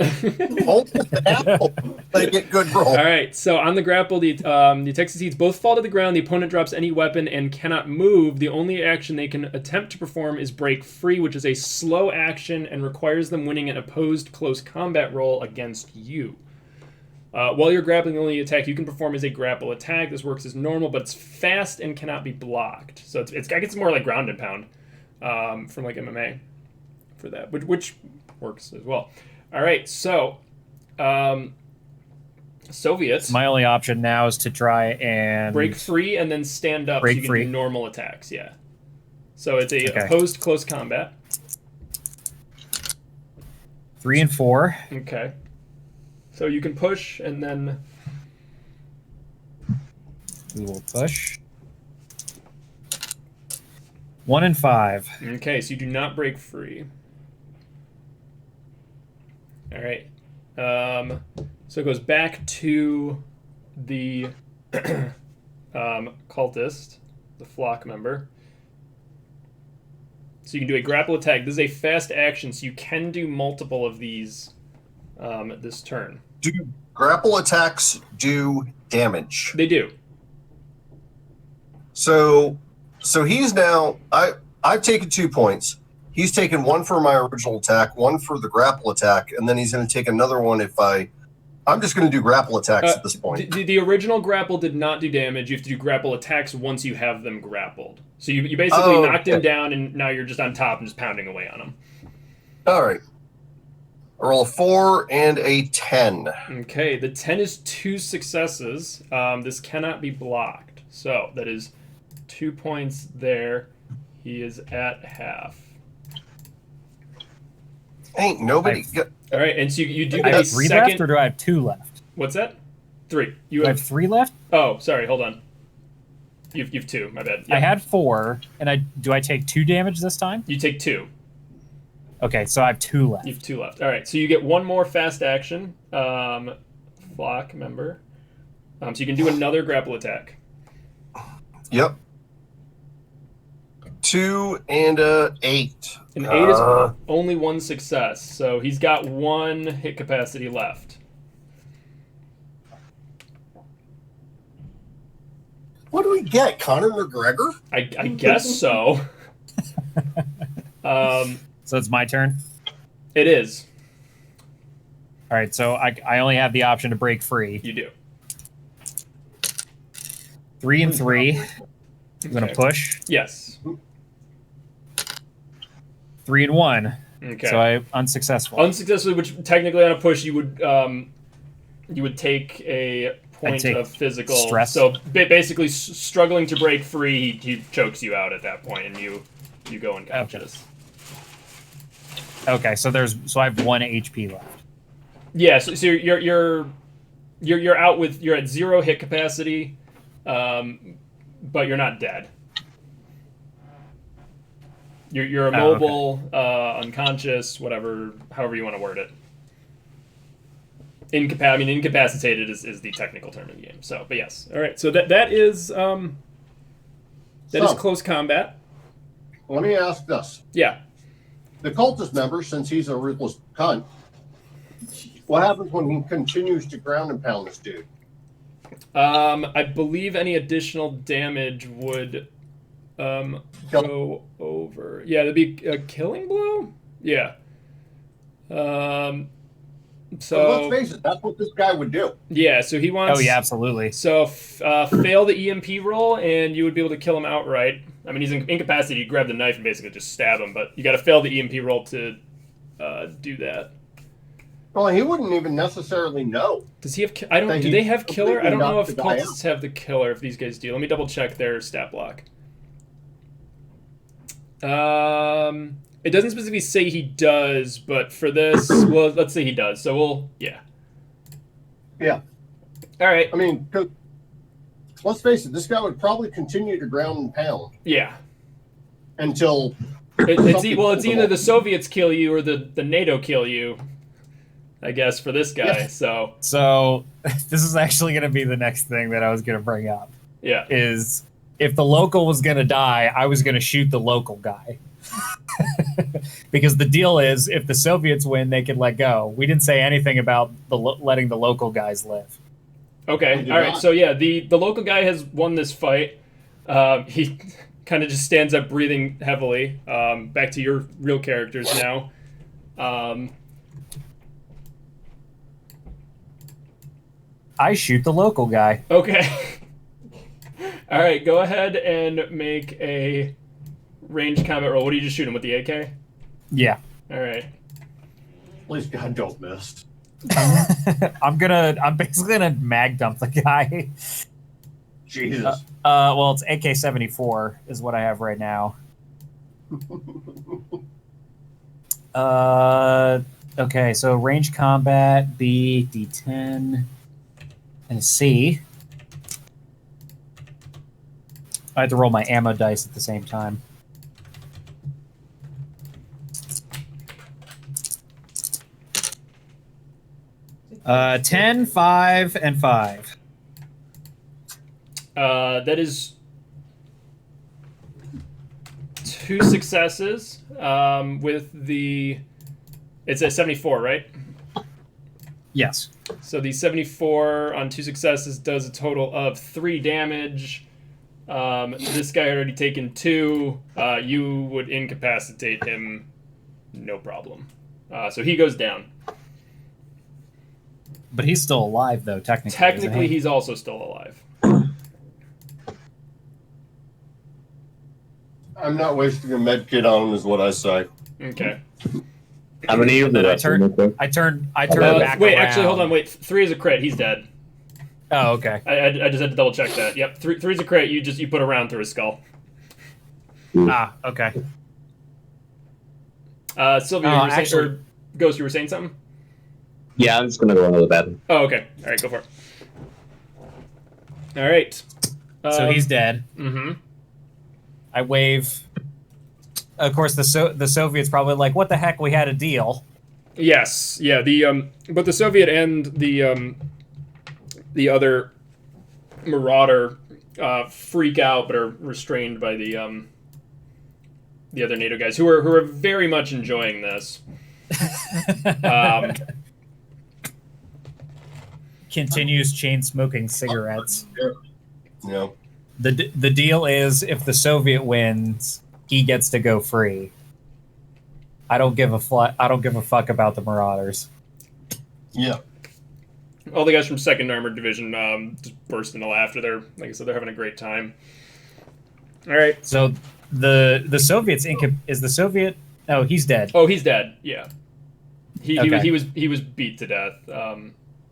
Hold the apple. I get good rolls. All right. So on the grapple, the attack succeeds. Both fall to the ground. The opponent drops any weapon and cannot move. The only action they can attempt to perform is break free, which is a slow action and requires them winning an opposed close combat roll against you. While you're grappling, the only attack you can perform is a grapple attack. This works as normal, but it's fast and cannot be blocked. So I guess more like ground and pound from like MMA for that, which works as well. All right, so Soviets My only option now is to try and break free and then stand up so Break you can free. do normal attacks. Yeah. So it's a Okay. opposed close combat. 3 and 4. Okay. So you can push and then We will push. 1 and 5. okay, so you do not break free. All right. So it goes back to the cultist, the flock member. So you can do a grapple attack. This is a fast action, so you can do multiple of these this turn. Do grapple attacks do damage? They do. So he's now I've taken 2 points. He's taken 1 for my original attack, 1 for the grapple attack, and then he's going to take another one if I'm just going to do grapple attacks at this point. The original grapple did not do damage. You have to do grapple attacks once you have them grappled. So you basically knocked him down, and now you're just on top and just pounding away on him. All right. I roll a 4 and a 10. Okay, the 10 is 2 successes. This cannot be blocked. So that is 2 points there. He is at half. Ain't nobody. All right, and so you do I get a have 3 second. left, or do I have 2 left? What's that? 3. You Do I have. have 3 left? Oh, sorry. Hold on. You've 2. My bad. I Yeah. had 4, and do I take 2 damage this time? You take 2. Okay, so I have 2 left. You've 2 left. All right, so you get 1 more fast action. Flock member. So you can do another grapple attack. Yep. 2 and a 8. An 8 is only 1 success, so he's got 1 hit capacity left. What do we get? Conor McGregor? I guess so. So it's my turn? It is. All right, so I only have the option to break free. You do. 3 and 3. I'm going to Okay. push. Yes. 3 and 1. Okay. So I unsuccessful. Unsuccessfully, which technically on a push you would take a point take of physical stress. So basically, struggling to break free, he chokes you out at that point, and you go unconscious. Okay, so I have 1 HP left. Yeah, so you're out with you're at 0 hit capacity, but you're not dead. You're immobile, unconscious, whatever, however you want to word it. Incapacitated is the technical term in the game. So, but yes, all right. So that is close combat. Let me ask this. Yeah. The cultist member, since he's a ruthless cunt, what happens when he continues to ground and pound this dude? I believe any additional damage would go over. Yeah, that'd be a killing blow. Yeah. So let's face it, that's what this guy would do. Yeah, so he wants. Oh, yeah, absolutely. So fail the EMP roll, and you would be able to kill him outright. I mean, he's incapacitated. You grab the knife and basically just stab him, but you got to fail the EMP roll to do that. Well, he wouldn't even necessarily know. Does he have? I don't. That Do he they have killer? I don't know if completely knocked the guy cultists have the killer. If these guys do, let me double check their stat block. It doesn't specifically say he does, but for this, well, let's say he does. So yeah. Yeah. All right. I mean, 'cause let's face it, this guy would probably continue to ground and pound Yeah. until It's either the Soviets kill you or the NATO kill you. I guess for this guy. Yeah. So this is actually going to be the next thing that I was going to bring up. yeah. Is if the local was going to die, I was going to shoot the local guy. Because the deal is, if the Soviets win, they could let go. We didn't say anything about letting the local guys live. Okay. All right. So yeah, the local guy has won this fight. He kind of just stands up, breathing heavily. Back to your real characters now. I shoot the local guy. Okay. All right. Go ahead and make a ranged combat roll. What are you just shooting with the AK? Yeah. All right. please God don't miss. I'm basically gonna mag dump the guy. Jesus. Well, it's AK-74 is what I have right now. Okay, so range combat, B, D10, and C. I have to roll my ammo dice at the same time. 10, 5, and 5. That is 2 successes. With the, it's at 74, right? Yes. So the 74 on 2 successes does a total of 3 damage. This guy had already taken 2. You would incapacitate him, no problem. So he goes down. But he's still alive, though, technically. Technically, he's also still alive. I'm not wasting a med kit on him, is what I say. Okay. How many of Then the I rest of them? turn back Wait, around. actually, hold on. Wait, 3 is a crit. He's dead. Oh, okay. I just had to double check that. Yep, 3 is a crit. You put a round through his skull. Ah, okay. Sylvia, Oh, you were saying, actually- or Ghost, you were saying something? Yeah, I'm just gonna go into the bed. Oh, okay. All right, go for it. All right. So he's dead. Mm-hmm. I wave. Of course, the Soviets probably like, what the heck? We had a deal. Yes. Yeah. But the Soviet and the other Marauder freak out, but are restrained by the other NATO guys who are very much enjoying this. Continues chain smoking cigarettes. You know, The deal is, if the Soviet wins, he gets to go free. I don't give a fuck about the Marauders. yeah. All the guys from 2nd Armored Division just burst into laughter. They're, like I said, they're having a great time. All right. So the Soviets is the Soviet? Oh, he's dead. Oh, he's dead. Yeah. Okay. He was beat to death.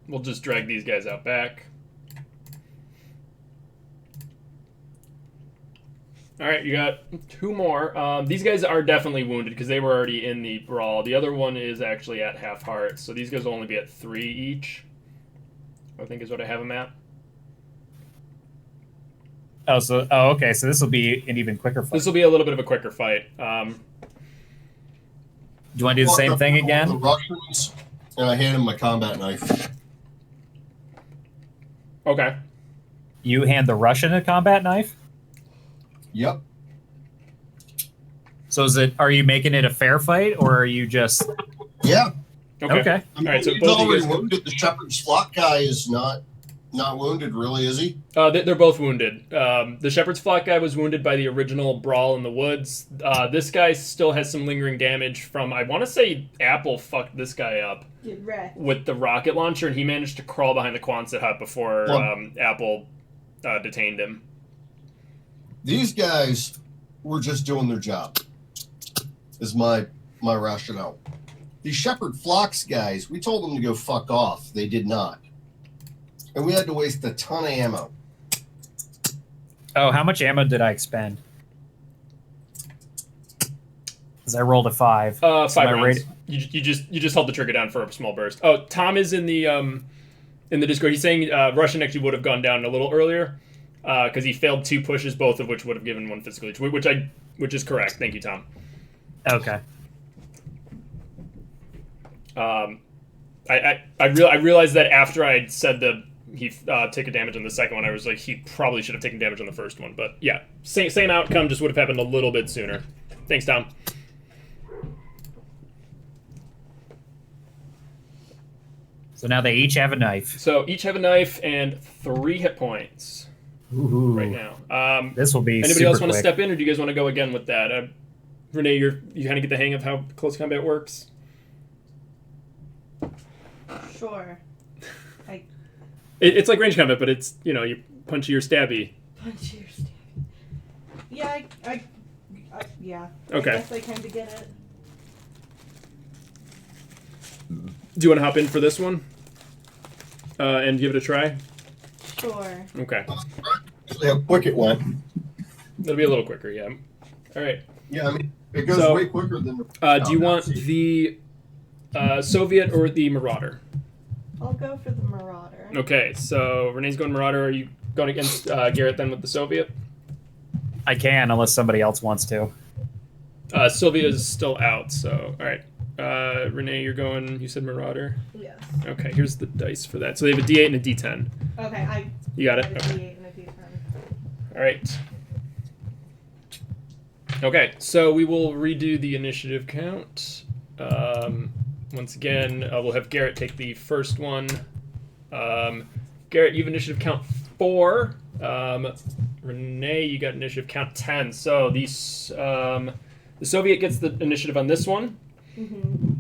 We'll just drag these guys out back. All right, you got 2 more. These guys are definitely wounded because they were already in the brawl. The other one is actually at half heart, so these guys will only be at 3 each. I think is what I have them at. Oh, okay. So this will be an even quicker fight. This will be a little bit of a quicker fight. Do you want to do the same thing The again? Russians, and I hand him my combat knife. Okay. You hand the Russian a combat knife? Yep. So are you making it a fair fight, or are you just Yeah. Okay. I mean, All right, so he's both of you already guys- wounded. The shepherd's flock guy is not wounded, really, is he? They're both wounded. The Shepherd's Flock guy was wounded by the original brawl in the woods. This guy still has some lingering damage from, I want to say Apple fucked this guy up Get wrecked. with the rocket launcher, and he managed to crawl behind the Quonset hut before Apple detained him. These guys were just doing their job. Is my rationale. These Shepherd Flocks guys, we told them to go fuck off. They did not. And we had to waste a ton of ammo. Oh, how much ammo did I expend? Because I rolled a 5. 5 my rounds. rate- You just held the trigger down for a small burst. Oh, Tom is in the in the Discord. He's saying Russian actually would have gone down a little earlier because he failed 2 pushes, both of which would have given 1 physical each, which is correct. Thank you, Tom. Okay. I realized that after I said that he take a damage on the second one, I was like, he probably should have taken damage on the first one. But yeah, same outcome, just would have happened a little bit sooner. Thanks, Tom. So now they each have a knife. So each have a knife and 3 hit points right now. This will be anybody super else want to quick. step in, or do you guys want to go again with that? Renee, you kind of get the hang of how close combat works? Sure. It's like range combat, but it's, you punchy or stabby. Punchy or stabby. Yeah, yeah. Okay. I guess I kind of get it. Do you want to hop in for this one? And give it a try? Sure. Okay. See how quick it went. It'll be a little quicker, yeah. All right. Yeah, I mean, it goes So, way quicker than the. Do you want the Soviet or the Marauder? I'll go for the Marauder. Okay, so Renee's going Marauder. Are you going against Garrett then with the Soviet? I can, unless somebody else wants to. Sylvia is still out, so all right. Renee, you're going. You said Marauder. Yes. Okay, here's the dice for that. So they have a D8 and a D10. Okay, You got it. I have a Okay. D8 and a D10. All right. Okay, so we will redo the initiative count. Once again, we'll have Garrett take the first one. Garrett, you have initiative count 4. Renee, you got initiative count 10. So the Soviet gets the initiative on this one. Mm-hmm.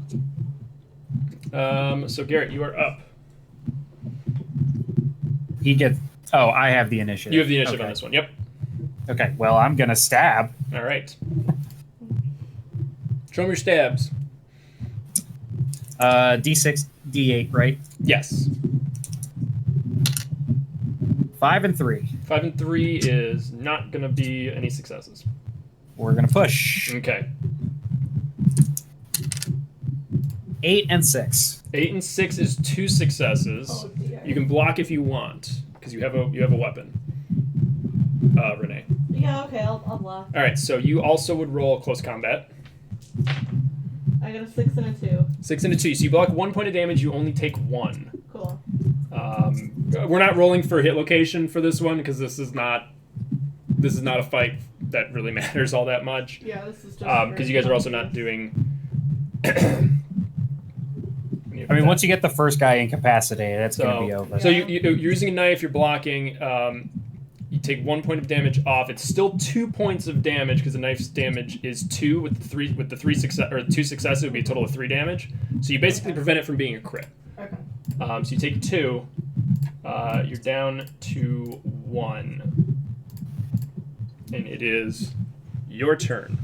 So Garrett, you are up. He gets. Oh, I have the initiative. You have the initiative Okay. on this one. Yep. Okay. Well, I'm gonna stab. All right. Show me your stabs. D6, D8, right? Yes. 5 and 3. 5 and 3 is not going to be any successes. We're gonna push. Okay. 8 and 6. 8 and 6 is 2 successes. Oh dear. You can block if you want because you have a weapon. Renee. Yeah, okay, I'll block. All right. So you also would roll close combat. I got a 6 and a 2. 6 and a 2. So you block 1 point of damage. You only take 1. Cool. We're not rolling for hit location for this one because this is not a fight that really matters all that much. Yeah, this is just Because you guys are also not doing. I mean, once you get the first guy incapacitated, that's gonna be over. So you're using a knife. You're blocking. You take 1 point of damage off. It's still 2 points of damage because the knife's damage is 2 with the 2 successes. It would be a total of 3 damage. So you basically prevent it from being a crit. Okay. So you take 2. You're down to 1, and it is your turn.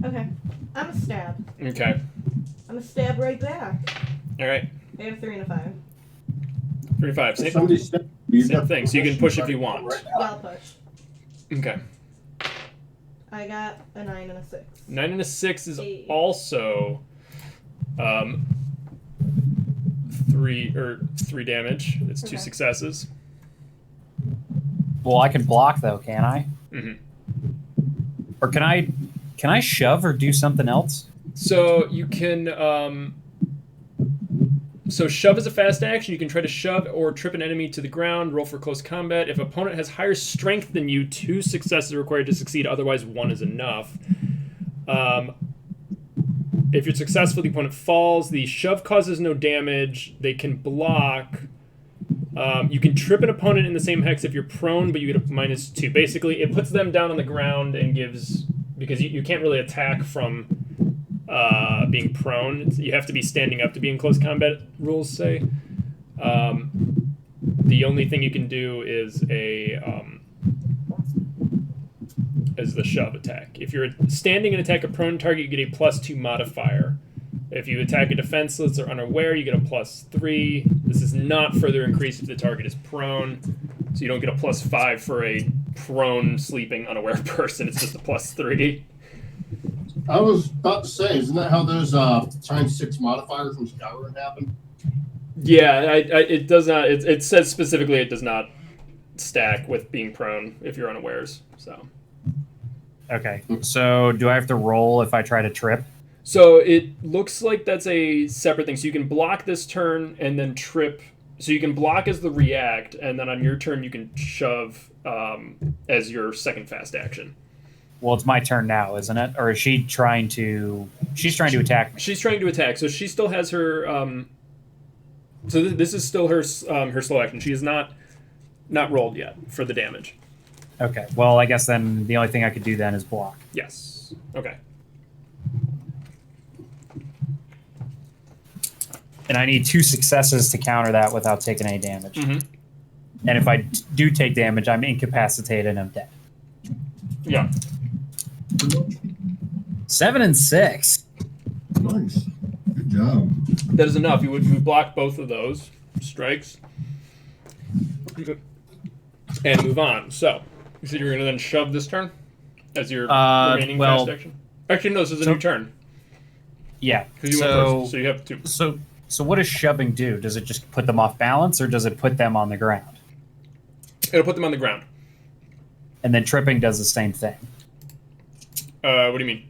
Okay. I'm a stab. Okay. I'm a stab right back. All right. I have a 3 and a 5. 3 and 5. Same, Somebody step. you same got thing. So you can push if you right want. now. I'll push. Okay. I got a 9 and a 6. 9 and a 6 is Eight. also 3 damage. It's 2 Okay. successes. Well, I can block though, can I? Mhm. Or can I shove or do something else? So you can. So shove is a fast action. You can try to shove or trip an enemy to the ground. Roll for close combat. If opponent has higher strength than you, 2 successes are required to succeed. Otherwise, 1 is enough. If you're successful, the opponent falls. The shove causes no damage. They can block. You can trip an opponent in the same hex if you're prone, but you get a -2. Basically, it puts them down on the ground and gives... Because you can't really attack from being prone. You have to be standing up to be in close combat, rules say. The only thing you can do is the shove attack. If you're standing and attack a prone target, you get a +2 modifier. If you attack a defenseless or unaware, you get a +3. This is not further increased if the target is prone, so you don't get a +5 for a prone, sleeping, unaware person. It's just a +3. I was about to say, isn't that how those times 6 modifiers from Skyrim happen? Yeah, it does not. It says specifically it does not stack with being prone if you're unawares. So. Okay. So do I have to roll if I try to trip? So it looks like that's a separate thing. So you can block this turn and then trip. So you can block as the react, and then on your turn you can shove as your second fast action. Well, it's my turn now, isn't it? Or is she trying to? She's trying to attack me. She's trying to attack. So she still has her. So this is still her her slow action. She has not rolled yet for the damage. Okay. Well, I guess then the only thing I could do then is block. Yes. Okay. And I need 2 successes to counter that without taking any damage. Mm-hmm. And if I do take damage, I'm incapacitated and I'm dead. Yeah. 7 and 6. Nice. Good job. That is enough. You would block both of those strikes and move on. So you said you're going to then shove this turn as your remaining fast action. Actually, no. This is a new turn. Yeah. Because you went first, so you have 2. So what does shoving do? Does it just put them off balance, or does it put them on the ground? It'll put them on the ground. And then tripping does the same thing. What do you mean?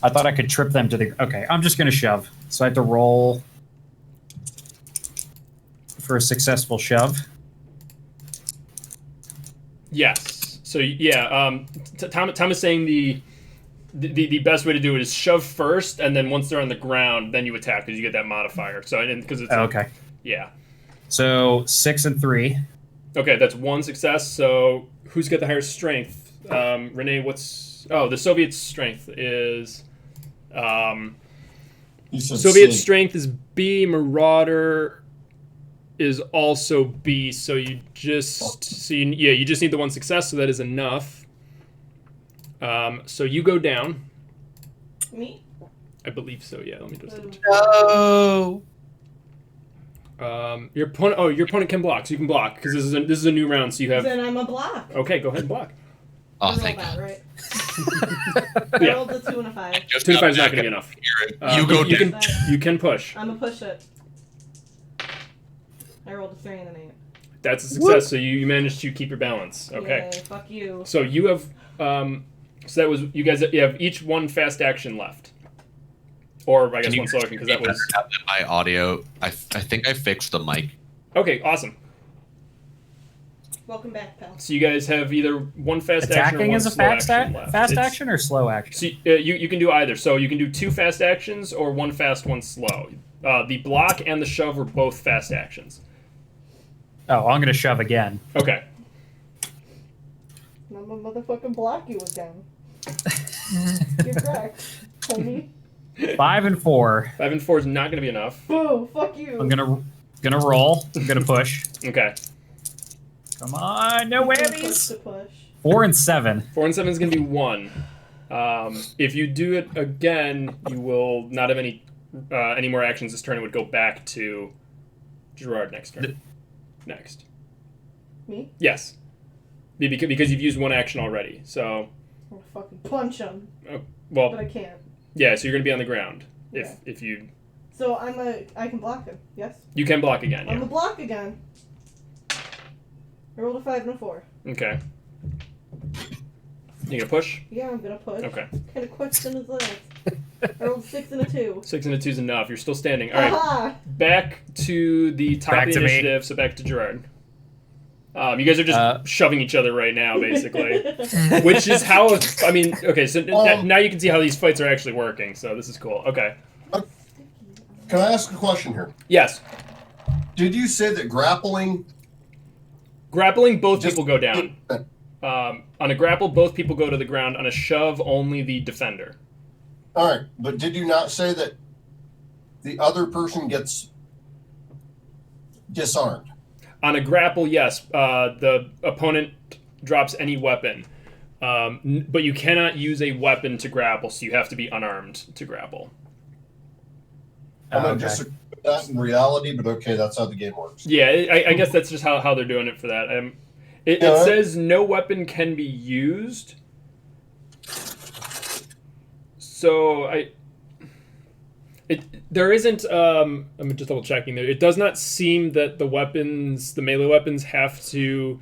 I thought I could trip them to the... Okay, I'm just going to shove. So I have to roll for a successful shove. Yes. So yeah, Tom is saying the best way to do it is shove first, and then once they're on the ground, then you attack because you get that modifier. So because it's okay. Yeah. So 6 and 3. Okay, that's 1 success. So who's got the higher strength? Renee, what's... Oh, the Soviet strength is... Soviet strength is B. Marauder is also B. So you just... you just need the 1 success, so that is enough. So you go down. Me? I believe so, yeah. Let me just... No! Your opponent can block, so you can block, because this is a new round, so you have... Then I'm a block. Okay, go ahead and block. Oh, I thank rolled you. that, right? I Yeah. rolled a 2 and a 5. 2 to 5 is not going to be enough. You go you down. you can push. I'm gonna push it. I rolled a 3 and an 8. That's a success, so you managed to keep your balance. Okay. Yay, fuck you. So you have... so that was... You guys you have each 1 fast action left. Or, I guess, 1 slow action, because that was... My audio. I think I fixed the mic. Okay, awesome. Welcome back, pal. So you guys have either 1 fast action or Attacking 1 is a slow action left. fast It's- action or slow action? So you can do either. So you can do 2 fast actions or 1 fast, 1 slow. The block and the shove are both fast actions. Oh, I'm going to shove again. Okay. I'm gonna motherfucking block you again. You're correct, Tony. 5 and 4. 5 and 4 is not going to be enough. Boo, fuck you. I'm gonna roll. I'm gonna push. Okay. Come on, no Push whammies. to push. 4 and 7. 4 and 7 is going to be 1. If you do it again, you will not have any more actions this turn. It would go back to Gerard next turn. Next. Me? Yes. Because you've used 1 action already. So, I'm gonna fucking punch him, well, but I can't. yeah. So you're going to be on the ground Okay. if you So I can block him. Yes. you can block again. I'm Yeah. a block again. I rolled a 5 and a 4. Okay. You gonna push? Yeah, I'm gonna push. Okay. What kind of question is that? I rolled a 6 and a 2. 6 and a 2 is enough. You're still standing. All right. Aha! Back to the top Back of the to me. initiative. So back to Gerard. You guys are just shoving each other right now, basically. Which is how... I mean, okay, so now you can see how these fights are actually working. So this is cool. Okay. Can I ask a question here? Yes. Did you say that grappling? Grappling, both people go down. On a grapple, both people go to the ground. On a shove, only the defender. All right, but did you not say that the other person gets disarmed? On a grapple, yes. The opponent drops any weapon. But you cannot use a weapon to grapple, so you have to be unarmed to grapple. I'm going to disagree with that in reality, but okay, that's how the game works. Yeah, I guess that's just how they're doing it for that. It says no weapon can be used. So There isn't. I'm just double checking there. It does not seem that the melee weapons, have to.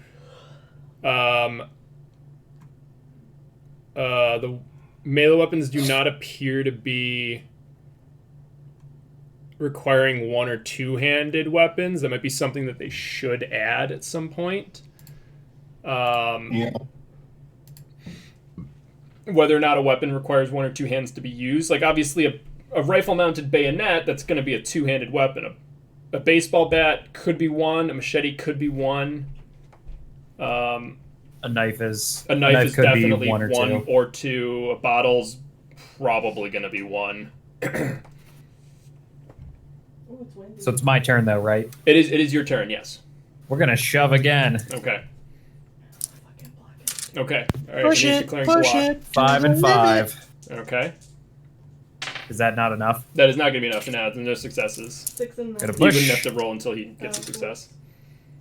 The melee weapons do not appear to be requiring one or two-handed weapons. That might be something that they should add at some point. Yeah. Whether or not a weapon requires one or two hands to be used. Like, obviously, a rifle-mounted bayonet, that's going to be a two-handed weapon. A baseball bat could be one. A machete could be one. A knife is is could definitely be one or two. A bottle's probably going to be one. Oh, it's windy. So it's my turn though, right? It is your turn, yes. We're gonna shove again. Okay. Fucking block it. Okay. All right. Push Denise it, declaring push block. it. 5 and 5. Okay. Is that not enough? That is not going to be enough. No, there's no successes. 6 and 9. Gotta You push. wouldn't have to roll until he gets a success.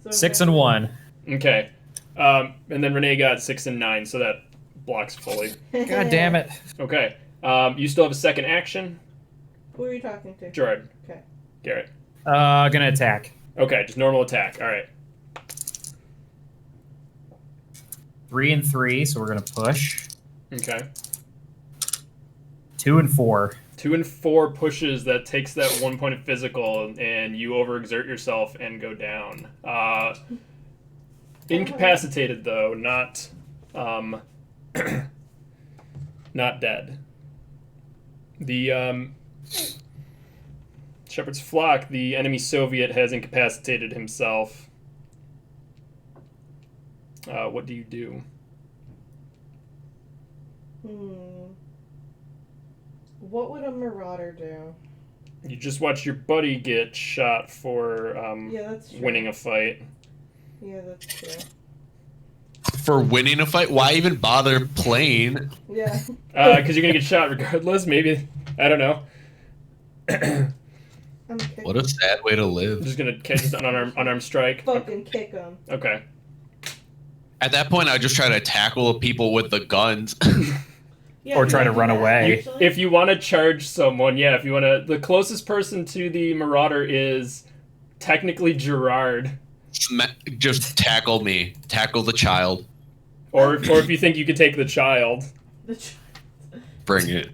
So 6 and 1. Okay. And then Renee got 6 and 9, so that blocks fully. God damn it. Okay. You still have a second action, Who are you talking to? Gerard. Okay. Garrett. Gonna attack. Okay, just normal attack. All right. 3 and 3, so we're gonna push. Okay. 2 and 4. 2 and 4 pushes. That takes that 1 point of physical, and you overexert yourself and go down. Incapacitated though, not not dead. The Shepherd's Flock, the enemy Soviet, has incapacitated himself. What do you do? What would a marauder do? You just watch your buddy get shot for Yeah, that's true. winning a fight. Yeah, that's true. For winning a fight? Why even bother playing? Yeah. Because you're gonna get shot regardless. Maybe, I don't know. I'm kicking. What a sad way to I'm live. just gonna catch an unarmed strike. Fucking kick him. Okay. At that point, I would just try to tackle people with the guns. Yeah, Or try to run yeah, away. actually. If you want to charge someone, yeah. If you want to, the closest person to the Marauder is technically Gerard. Just tackle me. Tackle the child. Or if you think you could take the child. Bring it.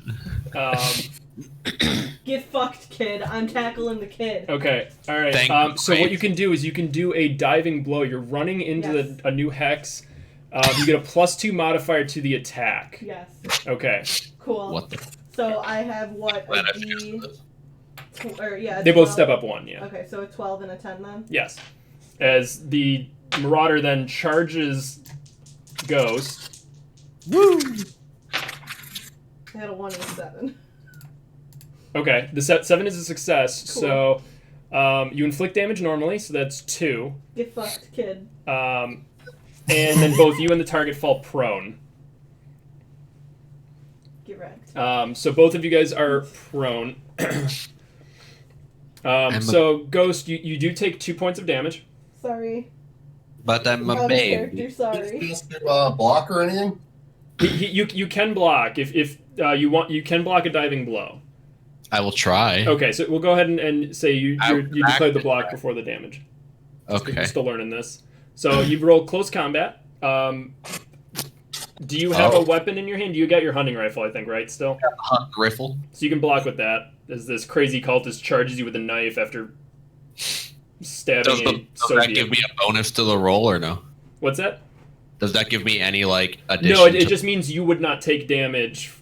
Get fucked, kid. I'm tackling the kid. Okay, all right. Thank So you. what you can do is you can do a diving blow. You're running into Yes. a new hex. You get a +2 modifier to the attack. Yes. Okay. Cool. What the? So I have what? Glad I A figured D. this. Or yeah. a They both 12. step up 1, yeah. Okay, so a 12 and a 10 then. Yes. As the Marauder then charges Ghost. Woo! I had a 1 and a 7. Okay, the 7 is a success, Cool. so you inflict damage normally, so that's 2. Get fucked, kid. And then both you and the target fall prone. Get wrecked. So both of you guys are prone. So Ghost, you do take 2 points of damage. Sorry. But I'm a Out of baby. character, sorry. Block or anything? You can block if you want. You can block a diving blow. I will try. Okay, so we'll go ahead and say you declared the block practiced. before the damage. Okay. You're still learning this. So you've rolled close combat. Do you have a weapon in your hand? You got your hunting rifle, I think, right? Still. Hunt rifle. So you can block with that. As this crazy cultist charges you with a knife after stabbing Does a that Soviet. give me a bonus to the roll or no? What's that? Does that give me any addition? No, it to just means you would not take damage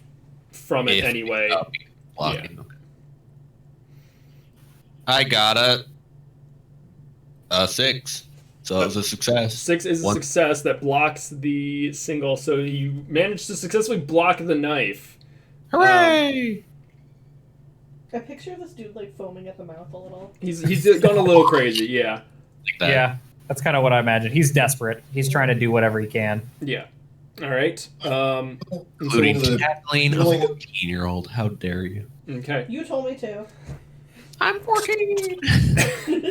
from it if- anyway. blocking? Okay. I got a 6, so it was a success. 6 is a One. success that blocks the single, so you managed to successfully block the knife. Hooray! I picture this dude like foaming at the mouth a little. He's gone a little crazy, yeah. Like that. Yeah, that's kind of what I imagine. He's desperate. He's trying to do whatever he can. Yeah. All right. Including So- tackling a Really- 14-year-old. How dare you? Okay. You told me to. I'm 14.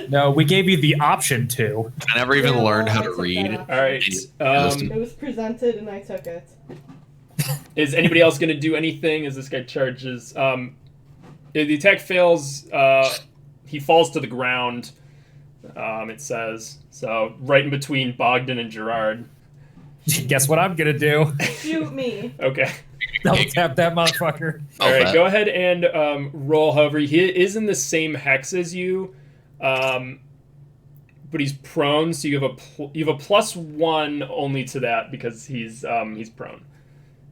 No, we gave you the option to. I never even Yeah, learned how I to took that read. option. All right. It was presented and I took it. Is anybody else going to do anything as this guy charges? The attack fails. He falls to the ground. It says so, right in between Bogdan and Gerard. Guess what I'm gonna do? Shoot me. Okay. Double tap that motherfucker. All right. bet. Go ahead and roll. However, he is in the same hex as you, but he's prone. So you have a +1 only to that because he's prone.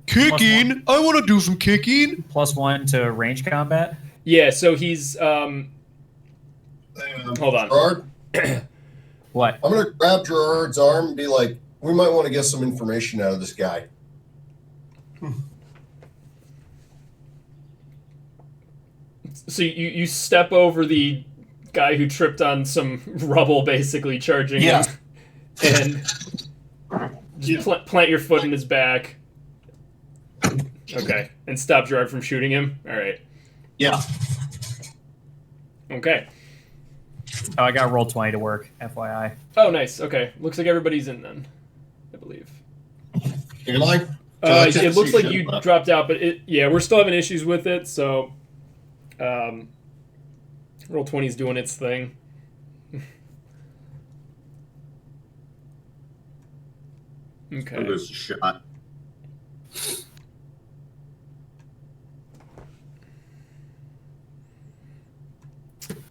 Kicking. I want to do some kicking. +1 to range combat. Yeah. So he's hold on. Gerard, What? I'm gonna grab Gerard's arm and be like, we might want to get some information out of this guy. So you step over the guy who tripped on some rubble, basically charging Yeah. him, and just plant your foot in his back. Okay, and stop Gerard from shooting him. All right. Yeah. Okay. Oh, I got roll 20 to work. FYI. Oh, nice. Okay, looks like everybody's in then, I believe. Am I? It looks like you dropped out, but we're still having issues with it. So, roll 20's doing its thing. Okay. There's a shot.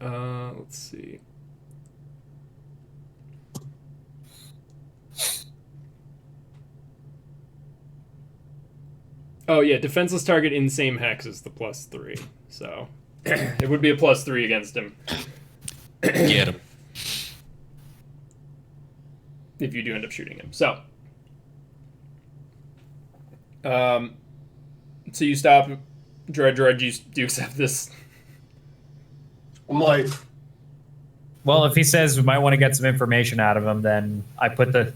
Let's see. Oh yeah, defenseless target in same hex is the +3, so it would be a +3 against him Get him. if you do end up shooting him. So, so you stop, Gerard. Do you accept this? I'm like, Well, if he says we might want to get some information out of him, then I put the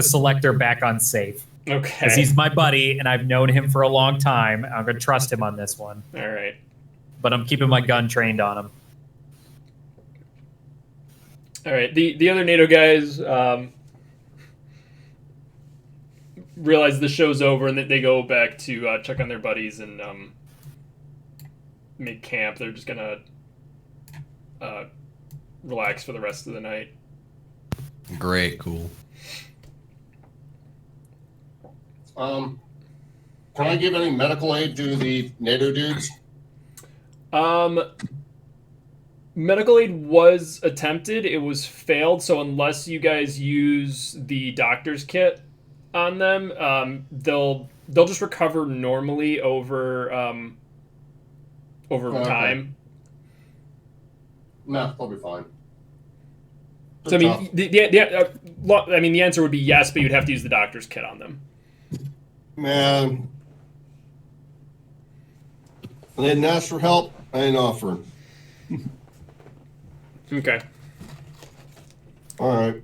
selector back on safe. Okay. Because he's my buddy, and I've known him for a long time. I'm going to trust him on this one. All right. But I'm keeping my gun trained on him. All right. The other NATO guys realize the show's over and that they go back to check on their buddies and make camp. They're just gonna relax for the rest of the night. Great, cool. can I give any medical aid to the NATO dudes? Medical aid was attempted. It was failed. So unless you guys use the doctor's kit on them, they'll just recover normally over Okay. time. No, they'll be fine. So I mean, the answer would be yes, but you'd have to use the doctor's kit on them. Man, they didn't ask for help. I ain't offering. Okay. All right.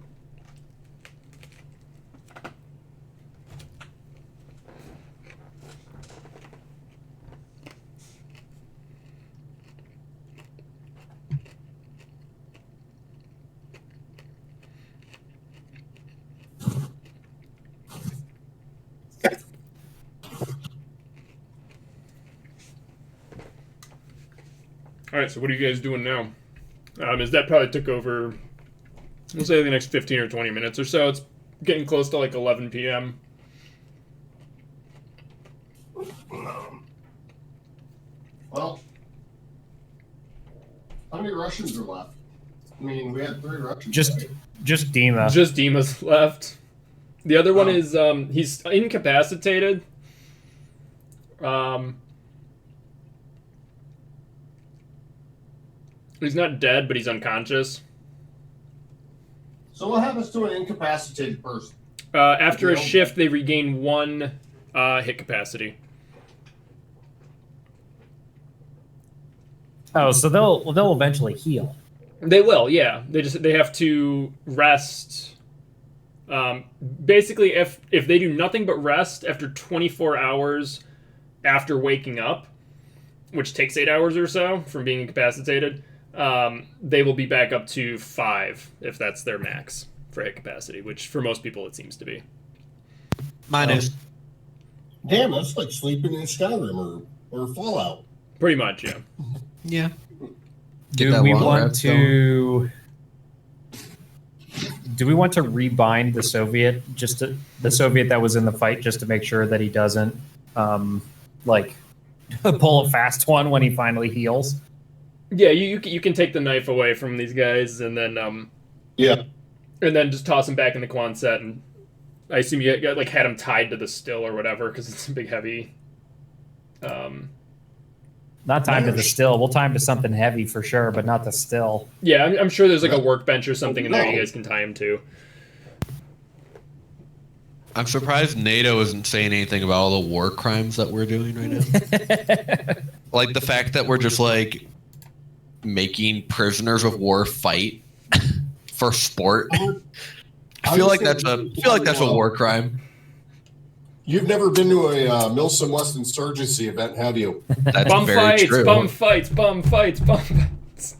All right. So what are you guys doing now? As that probably took over, we'll say the next 15 or 20 minutes or so. It's getting close to like 11 p.m. Well, how many Russians are left? I mean, we had 3 Russians. Just Dima. Just Dima's left. The other one is he's incapacitated. He's not dead, but he's unconscious. So what happens to an incapacitated person? After a shift, they regain 1 hit capacity. Oh, so they'll eventually heal. They will, yeah. They have to rest. Basically, if they do nothing but rest after 24 hours after waking up, which takes 8 hours or so from being incapacitated, they will be back up to 5 if that's their max for hit capacity, which for most people it seems to be. Mine is. Damn, that's like sleeping in Skyrim or Fallout. Pretty much, yeah. Yeah. Do we want to? Do we want to rebind the Soviet, the Soviet that was in the fight, just to make sure that he doesn't, like, pull a fast one when he finally heals? Yeah, you can take the knife away from these guys, and then Yeah. and then just toss him back in the Quonset, and I assume you like had him tied to the still or whatever because it's a big heavy. Not tied to the still. We'll tie him to something heavy for sure, but not the still. Yeah, I'm sure there's like a workbench or something in there you guys can tie him to. I'm surprised NATO isn't saying anything about all the war crimes that we're doing right now. Like the fact that we're just like making prisoners of war fight for sport. I feel like that's a war crime. You've never been to a Milsom West insurgency event, have you? That's Bum very fights, true. bum fights, bum fights, bum fights.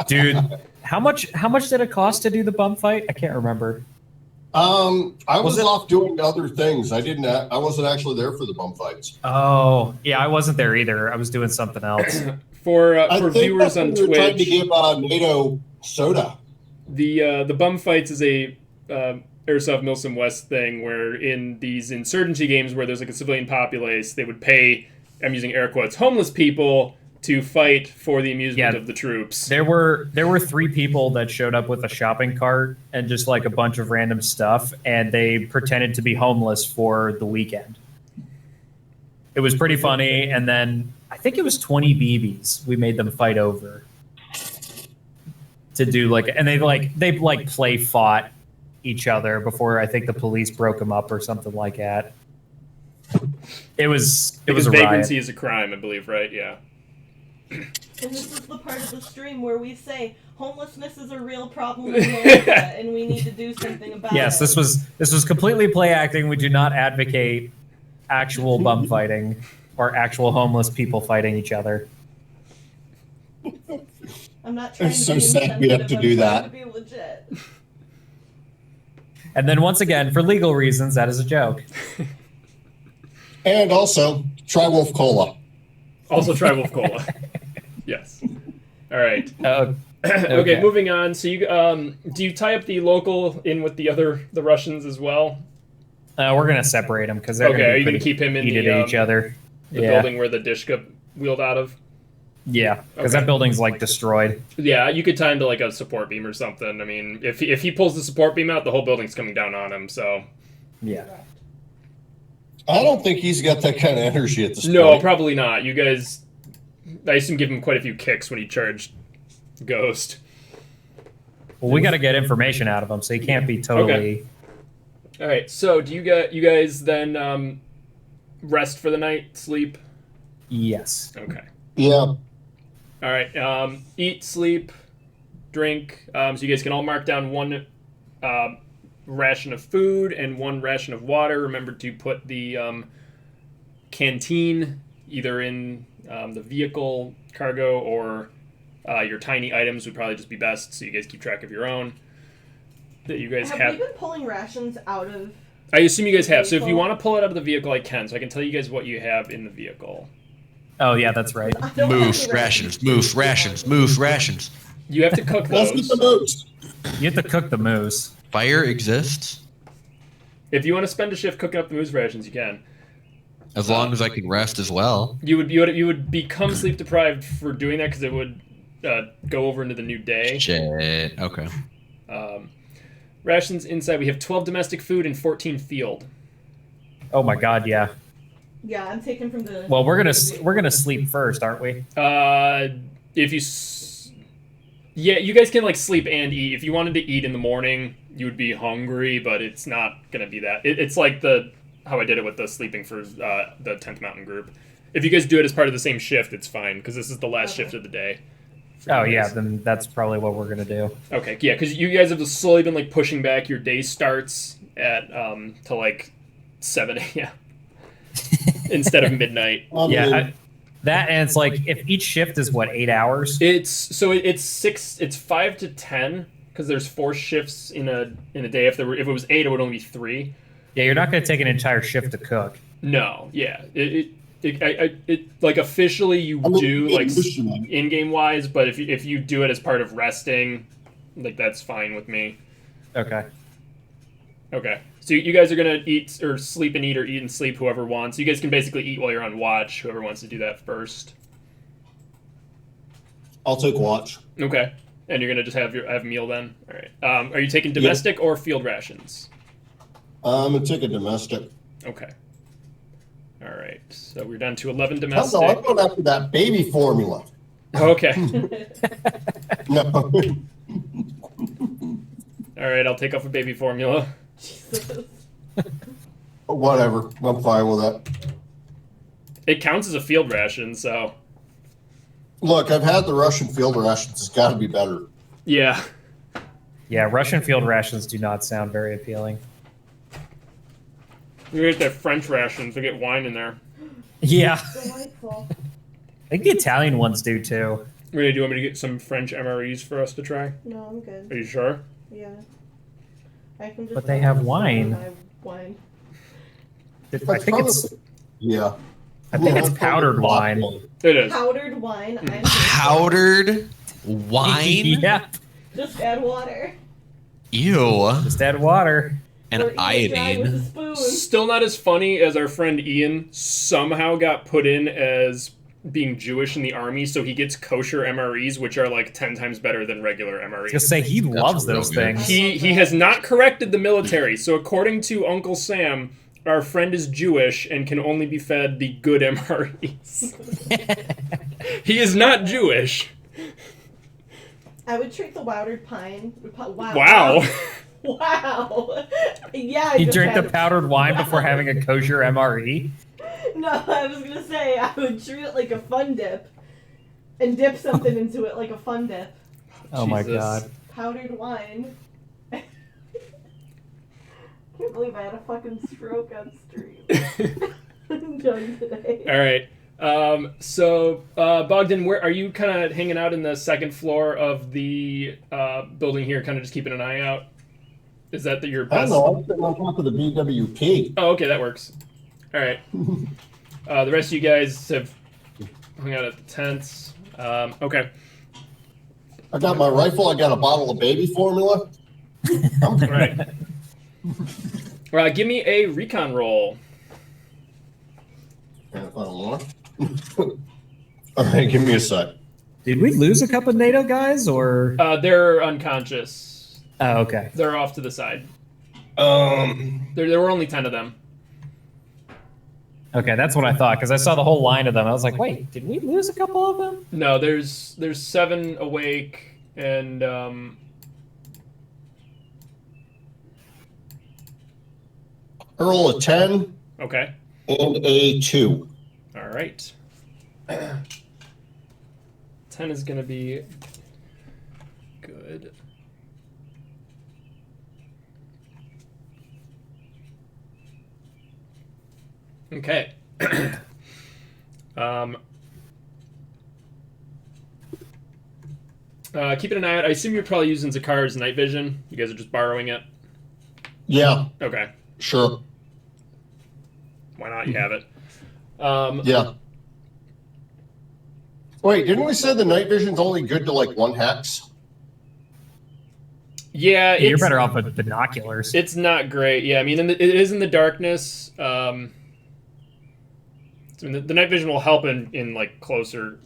Dude, how much did it cost to do the bum fight? I can't remember. I was off doing other things. I wasn't actually there for the bum fights. Oh, yeah, I wasn't there either. I was doing something else. For I think viewers that's on when we were trying to Twitch, give NATO soda. the bum fights is a Airsoft Milsom West thing where in these insurgency games where there's like a civilian populace, they would pay, I'm using air quotes, homeless people to fight for the amusement of the troops. There were 3 people that showed up with a shopping cart and just like a bunch of random stuff, and they pretended to be homeless for the weekend. It was pretty funny, and then I think it was 20 BBs we made them fight over to do like, and they play fought each other before I think the police broke them up or something like that. It was a vagrancy riot. is a crime, I believe, right? Yeah. And this is the part of the stream where we say homelessness is a real problem in America and we need to do something about it. Yes, this was completely play acting. We do not advocate actual bum fighting or actual homeless people fighting each other. I'm not trying It's to be so sad we have to insensitive, do I'm that. trying to be legit. And then once again, for legal reasons, that is a joke. And also, try Wolf Cola. Also try Wolf Cola. Yes. All right. Okay. Okay, moving on. So you do you tie up the local in with the Russians as well? We're gonna separate them because they're Okay, are you gonna gonna keep him in heated at each other. the building where the dish got wheeled out of? Yeah, because Okay. that building's like destroyed. Yeah, you could tie him to like a support beam or something. I mean, if he pulls the support beam out, the whole building's coming down on him. So Yeah. I don't think he's got that kind of energy at this no, point. probably not. You guys, I assume, give him quite a few kicks when he charged Ghost. Well, we got to get information out of him, so he can't be totally. All right. So do you guys then rest for the night, sleep? Yes. Okay. Yeah. All right. Eat, sleep, drink. So you guys can all mark down one ration of food and one ration of water. Remember to put the canteen either in the vehicle cargo or your tiny items would probably just be best. So you guys keep track of your own. That you guys Have we been pulling rations out of... I assume you guys have. So if you vehicle? want to pull it out of the vehicle, I can. So I can tell you guys what you have in the vehicle. Oh yeah, that's right. I don't have Moose any rations, moose rations, moose rations. You have to cook Let's get those. the moose. You have to cook the moose. Fire exists If you want to spend a shift cooking up the moose rations, you can. as long as I can rest as well. You would become sleep deprived for doing that because it would go over into the new day. Shit. Okay. Rations inside, we have 12 domestic food and 14 field. Oh my god, yeah. Yeah, I'm taking from the... Well, we're gonna sleep first, aren't we? If you, yeah, you guys can like sleep and eat. If you wanted to eat in the morning, you would be hungry, but it's not gonna be that. It's like how I did it with the sleeping for the 10th Mountain Group. If you guys do it as part of the same shift, it's fine because this is the last shift of the day. Oh yeah, then that's probably what we're gonna do. Okay, yeah, because you guys have just slowly been like pushing back. Your day starts at to like 7 a.m. instead of midnight. Yeah, that and it's like if each shift is what 8 hours. It's 5 to 10 because there's 4 shifts in a day. If it was 8, it would only be 3. Yeah, you're not gonna take an entire shift to cook. No, yeah, like officially you do like initially. in-game wise, but if you do it as part of resting, like that's fine with me. Okay. Okay. So you guys are gonna eat or sleep and eat, or eat and sleep, whoever wants. You guys can basically eat while you're on watch. Whoever wants to do that first. I'll take watch. Okay. And you're gonna just have a meal then. All right. Are you taking domestic or field rations? I'm gonna take a domestic. Okay. All right. So we're down to 11 Oh, domestic. no, I'm going after that baby formula. Okay. No. All right. I'll take off a baby formula. Jesus. Whatever. I'm fine with that. It counts as a field ration, so Look, I've had the Russian field rations. It's got to be better. yeah. Yeah, Russian field rations do not sound very appealing. You get that French rations. They get wine in there. Yeah. Delightful. I think the Italian ones do too. Really, do you want me to get some French MREs for us to try? No, I'm good. Are you sure? Yeah. I can just. But they have wine. My wine. I think it's Yeah. powdered wine. It is. Powdered wine. I'm Powdered wine? Yeah. Just add water. Ew. Just add water. And Or eat it dry with a iodine. spoon. Still not as funny as our friend Ian somehow got put in as being Jewish in the army, so he gets kosher MREs, which are like 10 times better than regular MREs. Just say he loves real those good. things. He has not corrected the military, so according to Uncle Sam, our friend is Jewish and can only be fed the good MREs. He is not Jewish. I would treat the powdered pine. Wow. Wow. Yeah. I You just drink the had- powdered wine before having a kosher MRE? No, I was gonna say I would treat it like a fun dip, and dip something into it like a fun dip. Oh my Jesus. god. Powdered wine. Can't believe I had a fucking stroke on stream. I'm done today. All right. So Bogdan, where are you? Kind of hanging out in the second floor of the building here, kind of just keeping an eye out. Is that your I best? don't know. I'm sitting on top of the BWP. Oh, okay, that works. All right. The rest of you guys have hung out at the tents. Okay. I got my rifle. I got a bottle of baby formula. All right. Give me a recon roll. And if I don't want. All right, give me a sec. Did we lose a couple NATO guys or? They're unconscious. Oh, okay. They're off to the side. There were only 10 of them. Okay, that's what I thought because I saw the whole line of them. I was like, wait, did we lose a couple of them? No, there's 7 awake and I roll a 10 okay. and a 2. All right. 10 is going to be good. Okay. Keeping an eye out. I assume you're probably using Zakara's night vision. You guys are just borrowing it. Yeah, Okay. sure. Why not? You have it. Yeah. Wait, didn't we say the night vision's only good to like 1 hex? Yeah, You're it's- better off with binoculars. It's not great. Yeah, I mean, it is in the darkness. So the night vision will help in like closer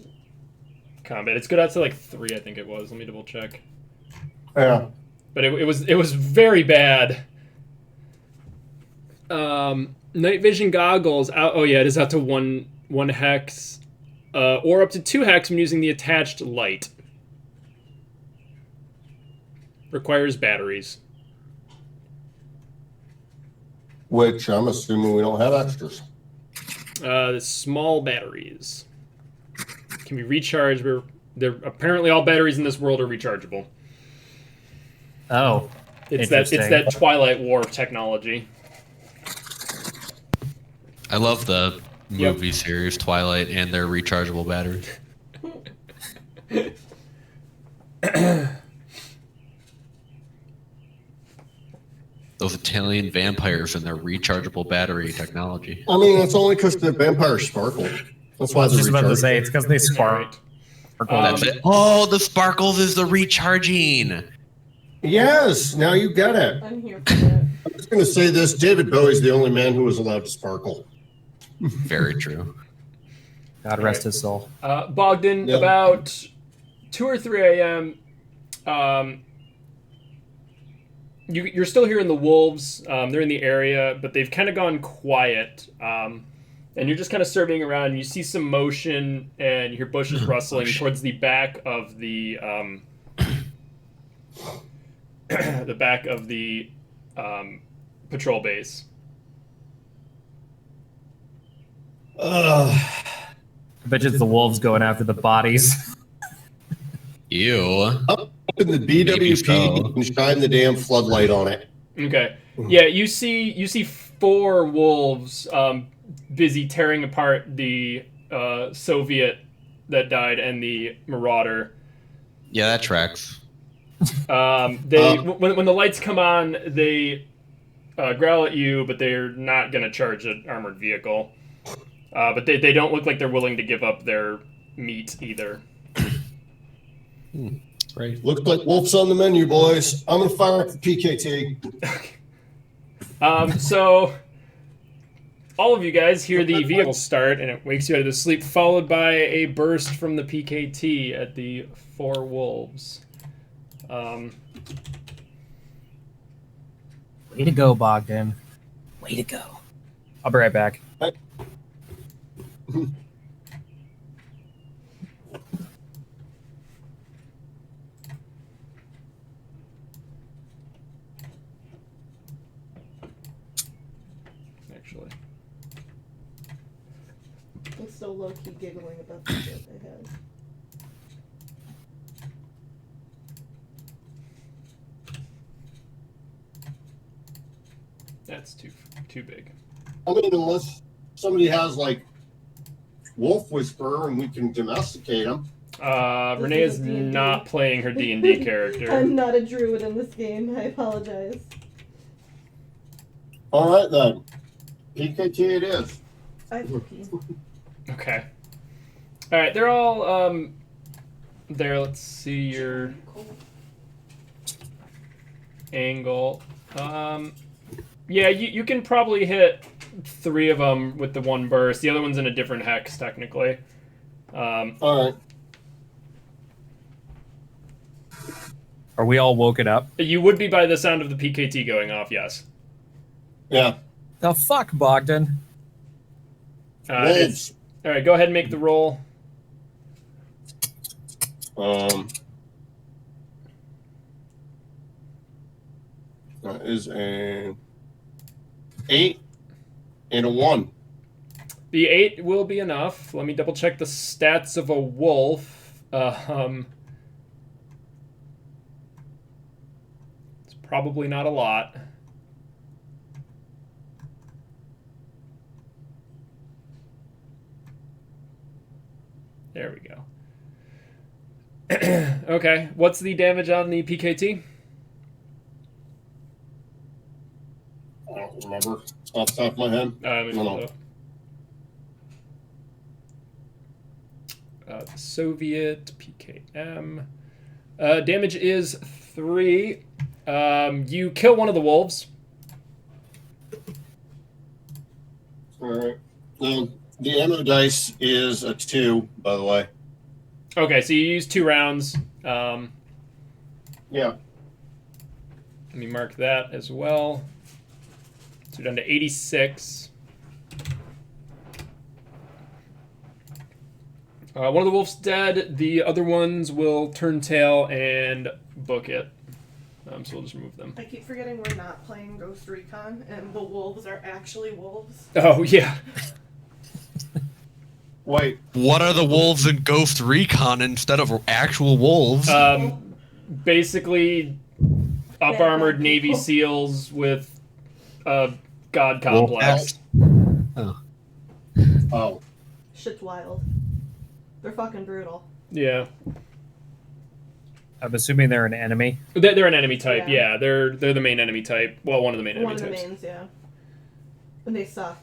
combat. It's good out to like 3, I think it was. Let me double check. Yeah. But it was very bad. Night vision goggles out. Oh yeah, it is out to one hex, or up to 2 hex when using the attached light. Requires batteries. Which I'm assuming we don't have extras. The small batteries can be recharged. They're apparently all batteries in this world are rechargeable. Oh, It's interesting. that Twilight War technology. I love the movie series Twilight and their rechargeable batteries. Those Italian vampires and their rechargeable battery technology. I mean, that's only because the vampires sparkle. That's why I was they're just about to rechargeable. say it's because they spark. That's it. Oh, the sparkles is the recharging. Yes, now you get it. I'm here for that. I'm just going to say this: David Bowie's the only man who was allowed to sparkle. Very true. God rest his soul. Bogdan, Yeah. about 2 or 3 a.m. You're still hearing the wolves. They're in the area, but they've kind of gone quiet. And you're just kind of surveying around. And you see some motion, and you hear bushes rustling towards the back of the the back of the patrol base. I bet you it's the wolves going after the bodies. Ew. Up in the BWP so. and shine the damn floodlight on it. Okay. Yeah, you see 4 wolves busy tearing apart the Soviet that died and the Marauder. Yeah, that tracks. When the lights come on, they growl at you, but they're not going to charge an armored vehicle. But they don't look like they're willing to give up their meat either. Right. Looks like wolves on the menu, boys. I'm going to fire up the PKT. So all of you guys hear the vehicle start, and it wakes you out of the sleep, followed by a burst from the PKT at the 4 wolves. Way to go, Bogdan. Way to go. I'll be right back. Actually, I'm still low-key giggling about the shit I had. that's too big. I mean, unless somebody has, like, Wolf Whisperer and we can domesticate them. Renee is not playing her D&D character. I'm not a druid in this game. I apologize. All right, then. PKT it is. I pee. Okay. All right, they're all there. Let's see your angle. Yeah, you can probably hit 3 of them with the 1 burst. The other one's in a different hex, technically. All right. Are we all woken up? You would be by the sound of the PKT going off, yes. Yeah. The fuck, Bogdan? Wolves. All right, go ahead and make the roll. That is an 8 and a 1. The 8 will be enough. Let me double check the stats of a wolf. It's probably not a lot. There we go. Okay, what's the damage on the PKT? I don't remember off the top of my head. Let me No, pull no. it up. The Soviet PKM. Damage is 3. You kill one of the wolves. All right. The ammo dice is a 2, by the way. Okay, so you use 2 rounds. Yeah. Let me mark that as well. So you're down to 86. One of the wolves dead. The other ones will turn tail and book it. So we'll just remove them. I keep forgetting we're not playing Ghost Recon, and the wolves are actually wolves. Oh, yeah. Wait. What are the wolves in Ghost Recon instead of actual wolves? Basically, up-armored Navy SEALs with a god complex. Oh. Shit's wild. They're fucking brutal. Yeah. I'm assuming they're an enemy. They're an enemy type. Yeah. Yeah, they're the main enemy type. Well, one of the main One enemy of the types. mains, yeah. And they suck.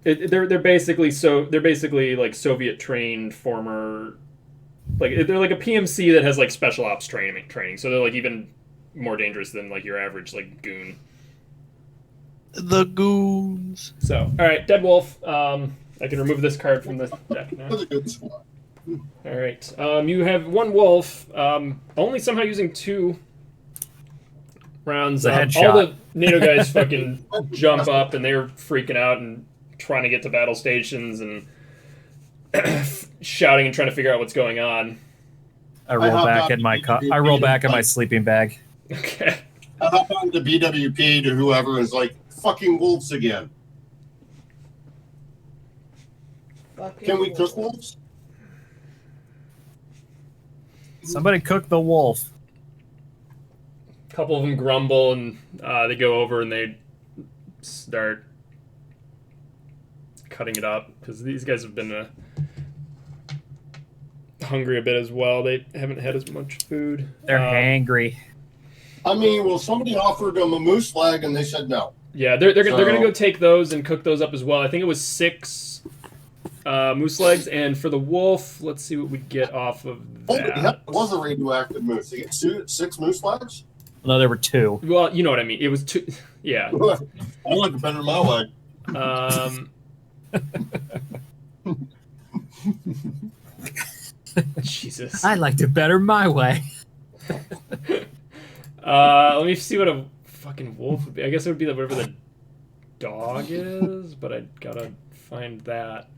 They're basically like Soviet trained former, like they're like a PMC that has like special ops training. So they're like even more dangerous than like your average like goon. The goons. So all right, Dead Wolf. I can remove this card from the deck now. That's a good squad. All right. You have one wolf. Only somehow using 2 rounds. The All headshot. the NATO guys fucking jump up and they're freaking out and trying to get to battle stations and shouting and trying to figure out what's going on. I roll hop back out in my to I roll back in my sleeping bag. Okay. I hop on the BWP to whoever is like, fucking wolves again. Fucking Can we wolves. cook wolves? Somebody cook the wolf. A couple of them grumble and they go over and they start cutting it up because these guys have been hungry a bit as well. They haven't had as much food. They're hangry. I mean, well, somebody offered them a moose leg and they said no. Yeah, they're gonna go take those and cook those up as well. I think it was 6 moose legs, and for the wolf, let's see what we get off of Holy hell, that. it was a radioactive moose. They get 6 moose legs? No, there were 2. Well, you know what I mean. It was 2. Yeah. I like it better than my leg. Jesus. I liked it better my way. Let me see what a fucking wolf would be. I guess it would be whatever the dog is, but I gotta find that.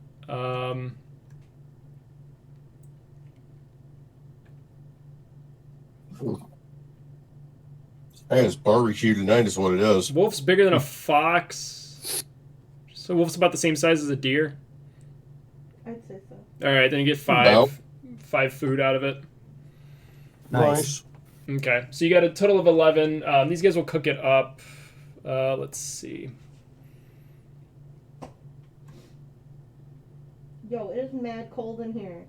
Hey, it's barbecue tonight is what it is. Wolf's bigger than a fox. So wolf's about the same size as a deer. I'd say so. All right, then you get About. 5 food out of it. Nice. Okay, so you got a total of 11. These guys will cook it up. Let's see. Yo, it is mad cold in here.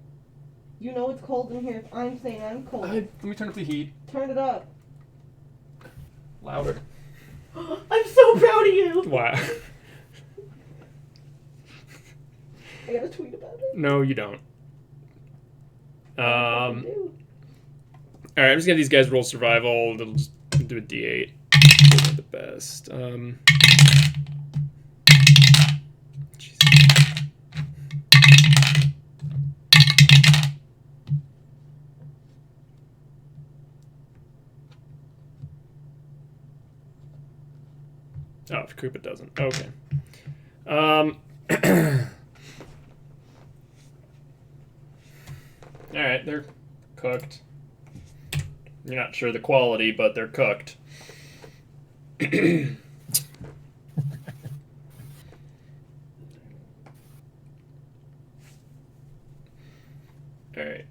You know it's cold in here if I'm saying I'm cold. Let me turn up the heat. Turn it up. Louder. I'm so proud of you! Wow. I gotta tweet about it. No, you don't. I All do. right, I'm just gonna have these guys roll survival. They'll just do a D8. They're the best. Jesus. Oh, if Koopa doesn't. Okay. All right, they're cooked. You're not sure the quality, but they're cooked. All right.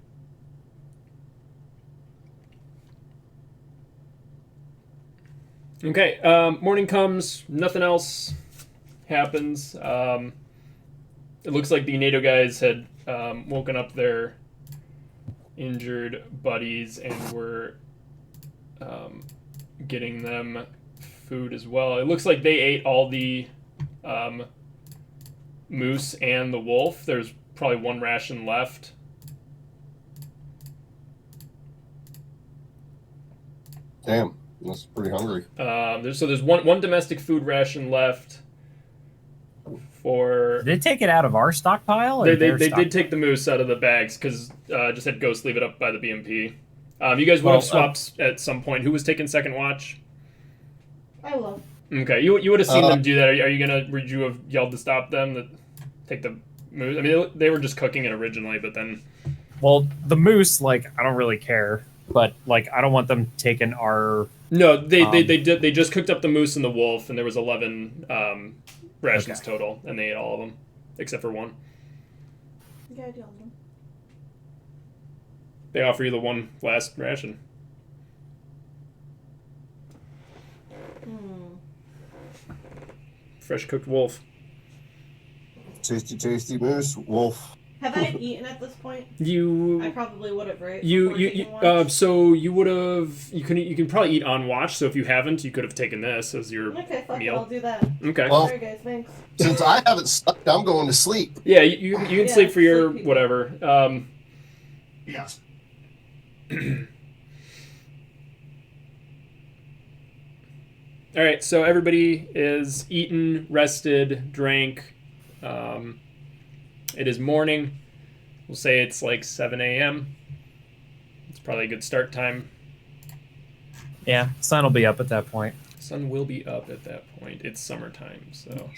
Okay, morning comes, nothing else happens. It looks like the NATO guys had woken up their injured buddies and were getting them food as well. It looks like they ate all the moose and the wolf. There's probably 1 ration left. Damn, that's pretty hungry. There's one domestic food ration left. For Did they take it out of our stockpile? Or they their did stockpile? take the moose out of the bags because just had Ghost leave it up by the BMP. You guys would Well, have swapped at some point. Who was taking second watch? I love. Okay, you would have seen them do that. Would you have yelled to stop them to take the moose? I mean, they were just cooking it originally, but then Well, the moose, like, I don't really care, but like, I don't want them taking our. no, they just cooked up the moose and the wolf, and there was 11 rations Okay. total, and they ate all of them except for 1. Yeah, I do love them. They offer you the 1 last ration. Fresh cooked wolf. Tasty, tasty moose, wolf. Have I eaten at this point? I You probably would have, right? you Before you, taking you watch? so you would have you can probably eat on watch. So if you haven't, you could have taken this as your Okay, fuck it, meal. I'll do that. Okay. Well- Sorry, guys, thanks. Since I haven't slept, I'm going to sleep. Yeah, you can Yeah, sleep for your sleep people. whatever. Yes. All right, so everybody is eaten, rested, drank. It is morning. We'll say it's like 7 a.m. It's probably a good start time. Yeah, sun will be up at that point. Sun will be up at that point. It's summertime, so.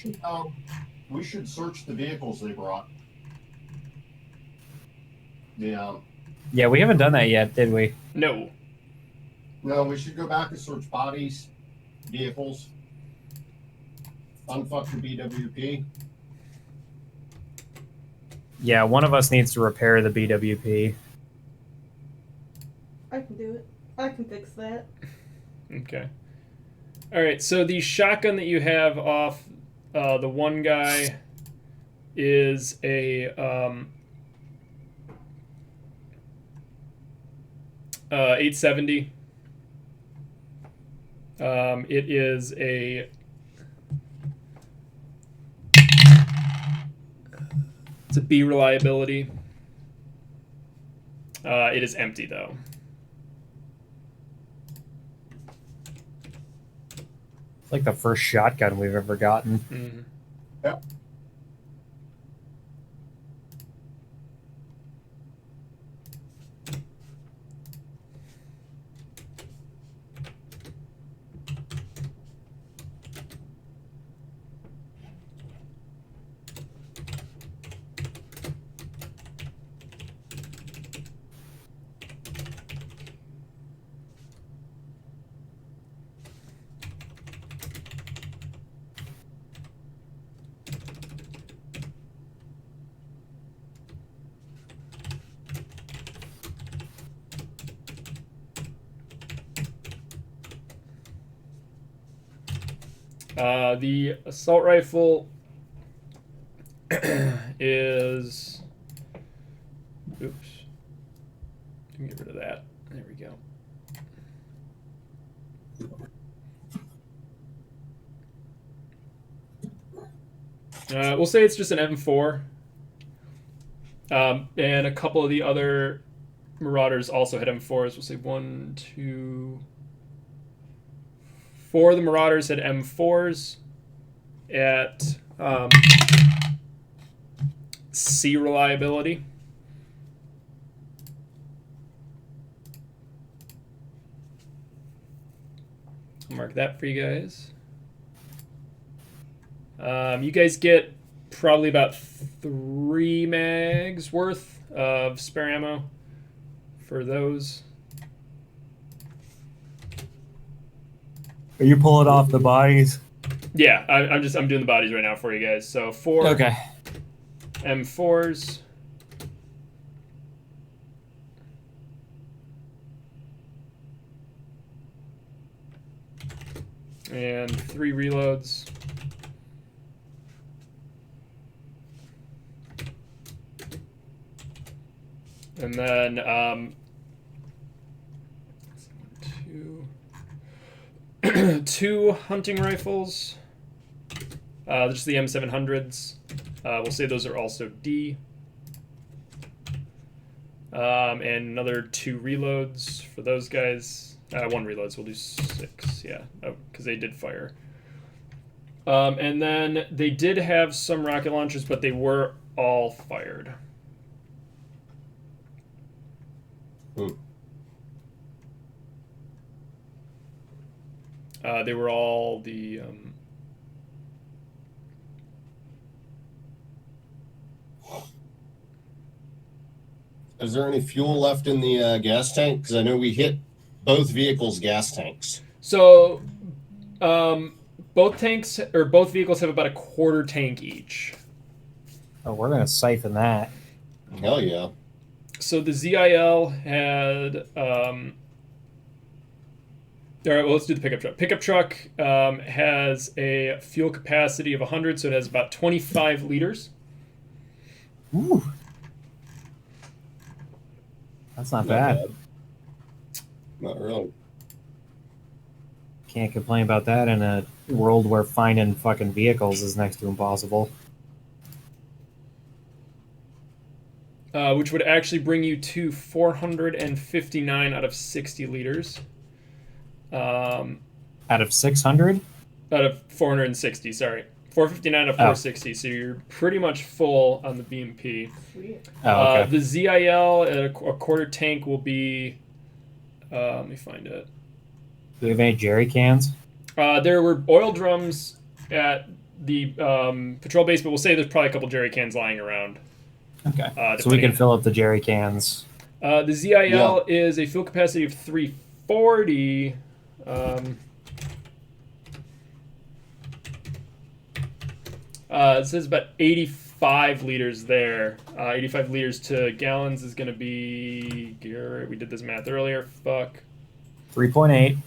We should search the vehicles they brought. Yeah. Yeah, we haven't done that yet, did we? No. No, we should go back and search bodies, vehicles, unfuck the BWP. Yeah, one of us needs to repair the BWP. I can do it. I can fix that. Okay. All right, so the shotgun that you have off the one guy is a 870. It is a it's a B reliability. It is empty though. It's like the first shotgun we've ever gotten. Mhm. Yep. The assault rifle is. Oops. Get rid of that. There we go. We'll say it's just an M4. And a couple of the other Marauders also had M4s. We'll say 1, 2. 4 of the Marauders had M4s at C reliability. I'll mark that for you guys. You guys get probably about 3 mags worth of spare ammo for those. Are you pulling off the bodies? Yeah, I'm doing the bodies right now for you guys. So 4 Okay. M4s. And 3 reloads. And then 2 hunting rifles. Just the M700s. We'll say those are also D. And another 2 reloads for those guys. 1 reload, so we'll do 6. Yeah, because they did fire. And then they did have some rocket launchers, but they were all fired. They were all the Is there any fuel left in the gas tank? Because I know we hit both vehicles' gas tanks. So, both vehicles have about a quarter tank each. Oh, we're gonna siphon that. Hell yeah. So the ZIL had. All right, well, let's do the pickup truck. Pickup truck has a fuel capacity of 100, so it has about 25 liters. Ooh. That's not bad. Not really. Can't complain about that in a world where finding fucking vehicles is next to impossible. Which would actually bring you to 459 out of 60 liters. Out of 600? Out of 460, sorry. 459 out of 460, so you're pretty much full on the BMP. Sweet. Oh, okay. The ZIL at a quarter tank will be... let me find it. Do we have any jerry cans? There were oil drums at the patrol base, but we'll say there's probably a couple jerry cans lying around. Okay. So we can fill up the jerry cans. The ZIL is a fuel capacity of 340. It says about 85 liters there. 85 liters to gallons is going to be... We did this math earlier. Fuck. 3.8.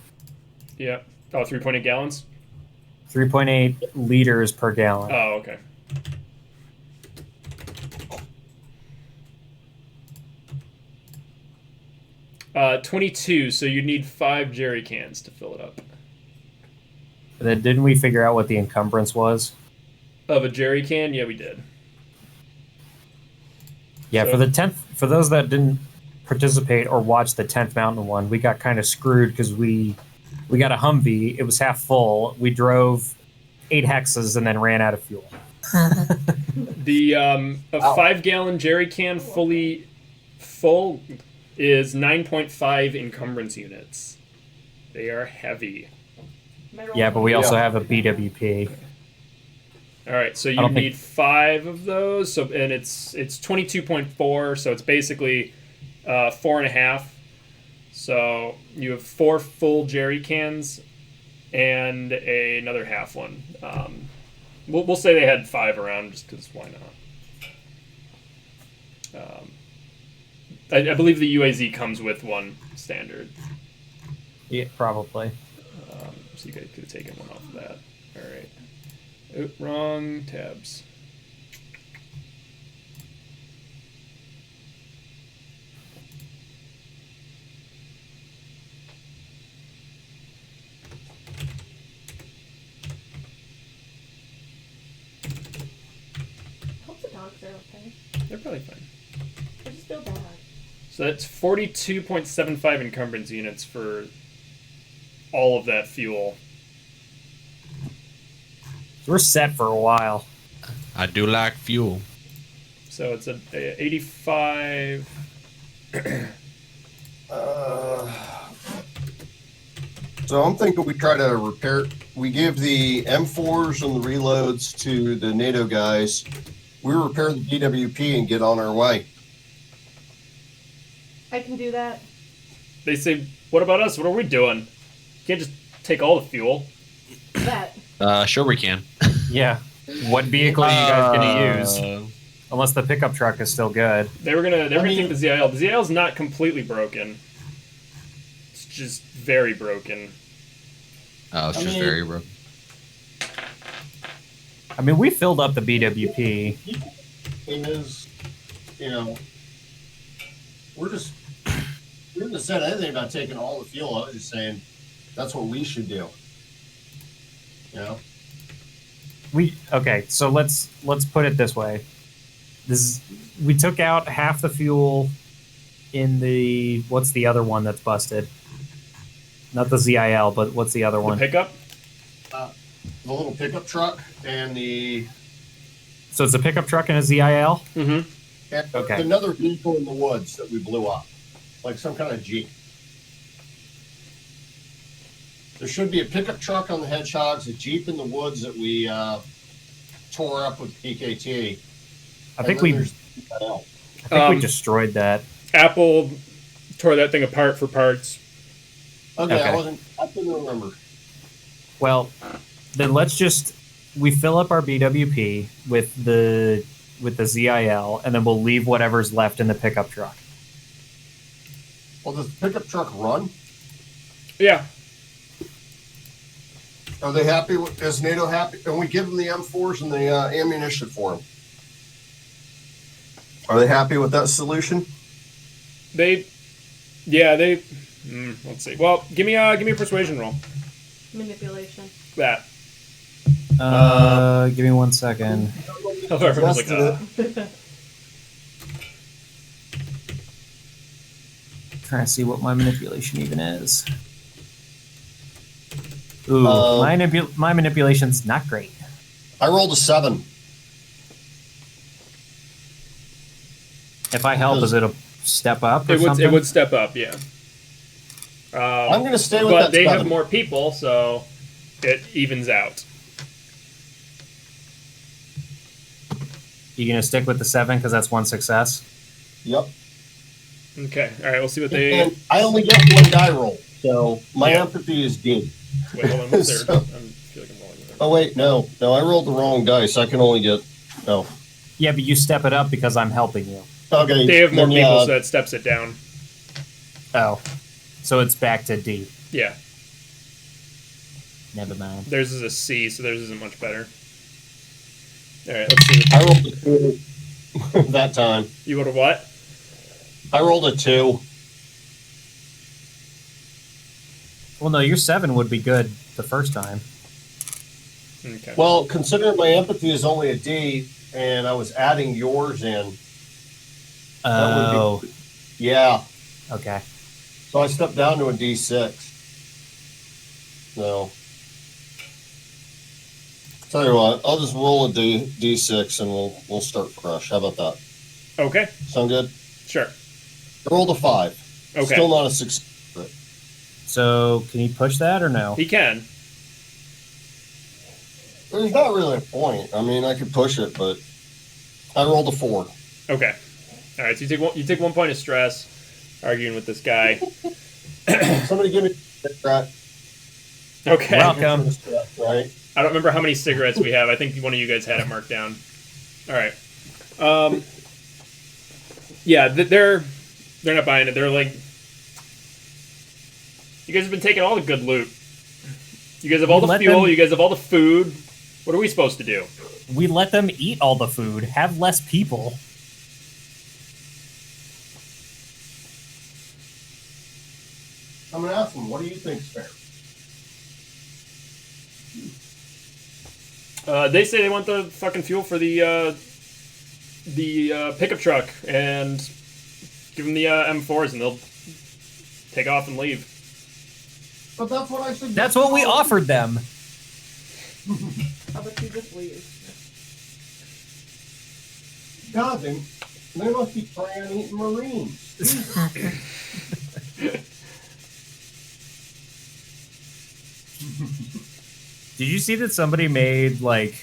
Yeah. Oh, 3.8 gallons? 3.8 liters per gallon. Oh, okay. Uh, 22, so you need 5 jerry cans to fill it up. And then didn't we figure out what the encumbrance was? Of a jerry can? Yeah, we did. Yeah, So- for the 10th, for those that didn't participate or watch the 10th Mountain one, we got kind of screwed because we got a Humvee. It was half full. We drove 8 hexes and then ran out of fuel. The a 5-gallon jerry can fully full is 9.5 encumbrance units. They are heavy. Yeah, but we also have a BWP. All right, so you don't need 5 of those. So and it's 22.4, so it's basically 4.5. So you have 4 full jerry cans and another half one. We'll say they had 5 around just because why not? I believe the UAZ comes with one standard. Yeah, probably. So you guys could have taken one off of that. All right. Oh, wrong tabs. I hope the dogs are okay. They're probably fine. I just feel bad. So that's 42.75 encumbrance units for all of that fuel. We're set for a while. I do like fuel. So it's a 85. So I'm thinking we try to repair. We give the M4s and the reloads to the NATO guys. We repair the DWP and get on our way. I can do that. They say, what about us? What are we doing? You can't just take all the fuel. That. Sure we can. Yeah. What vehicle are you guys gonna use? Unless the pickup truck is still good. They were gonna take the ZIL. The ZIL is not completely broken. It's just very broken. Oh, it's just very broken. I mean, we filled up the BWP. Thing is, we didn't said anything about taking all the fuel. I was just saying that's what we should do. Okay, so let's put it this way. We took out half the fuel in the what's the other one that's busted? Not the ZIL, but what's the other one? The pickup? The little pickup truck and the So it's a pickup truck and a ZIL? Mm-hmm. and Okay. another vehicle in the woods that we blew up, like some kind of Jeep. There should be a pickup truck on the Hedgehogs, a Jeep in the woods that we tore up with PKT. I think we destroyed that. Apple tore that thing apart for parts. Okay, Okay. I couldn't remember. Well, then we fill up our BWP with the ZIL, and then we'll leave whatever's left in the pickup truck. Well, does the pickup truck run? Yeah. Are they happy with? Is NATO happy? And we give them the M4s and the ammunition for them. Are they happy with that solution? They Yeah, they. Let's see. Well, give me a persuasion roll. Manipulation. That. Give me 1 second. Everyone's like, Trying to see what my manipulation even is. Ooh, my manipulation's not great. I rolled a 7. If I help, is it a step up or it would something? it would step up, yeah. I'm going to stay with But that they 7. have more people, so it evens out. You gonna stick with the 7 because that's 1 success? Yep. Okay. All right. We'll see what they. And I only get 1 die roll, so my empathy is D. Wait, hold on. What's there? So- I feel like I'm rolling there. Oh wait, no, I rolled the wrong dice. I can only get. No. Yeah, but you step it up because I'm helping you. Okay. They have more then, people, yeah, so that steps it down. Oh, so it's back to D. Yeah. Never mind. Theirs is a C, so theirs isn't much better. All right. Let's see. I rolled a 2 that time. You would have what? I rolled a 2. Well, no, your 7 would be good the first time. Okay. Well, considering my empathy is only a D, and I was adding yours in. That would Oh, Yeah. okay. So I stepped down to a D6. No. Tell you what, I'll just roll a D6 and we'll start fresh. How about that? Okay. Sound good? Sure. I rolled a 5. Okay. Still not a 6. So can you push that or no? He can. There's not really a point. I mean, I could push it, but I rolled a 4. Okay. All right. So you take 1 point of stress, arguing with this guy. Somebody give me a cigarette. Okay. Welcome. Right? I don't remember how many cigarettes we have. I think one of you guys had it marked down. All right. Yeah, they're not buying it. They're like, you guys have been taking all the good loot. You guys have all the fuel. You guys have all the food. What are we supposed to do? We let them eat all the food. Have less people. I'm going to ask them, what do you think's fair? They say they want the fucking fuel for the pickup truck, and give them the M4s, and they'll take off and leave. But that's what I said. That's what we offered them. How about you just leave? God, they must be trying to eat Marines. Did you see that somebody made like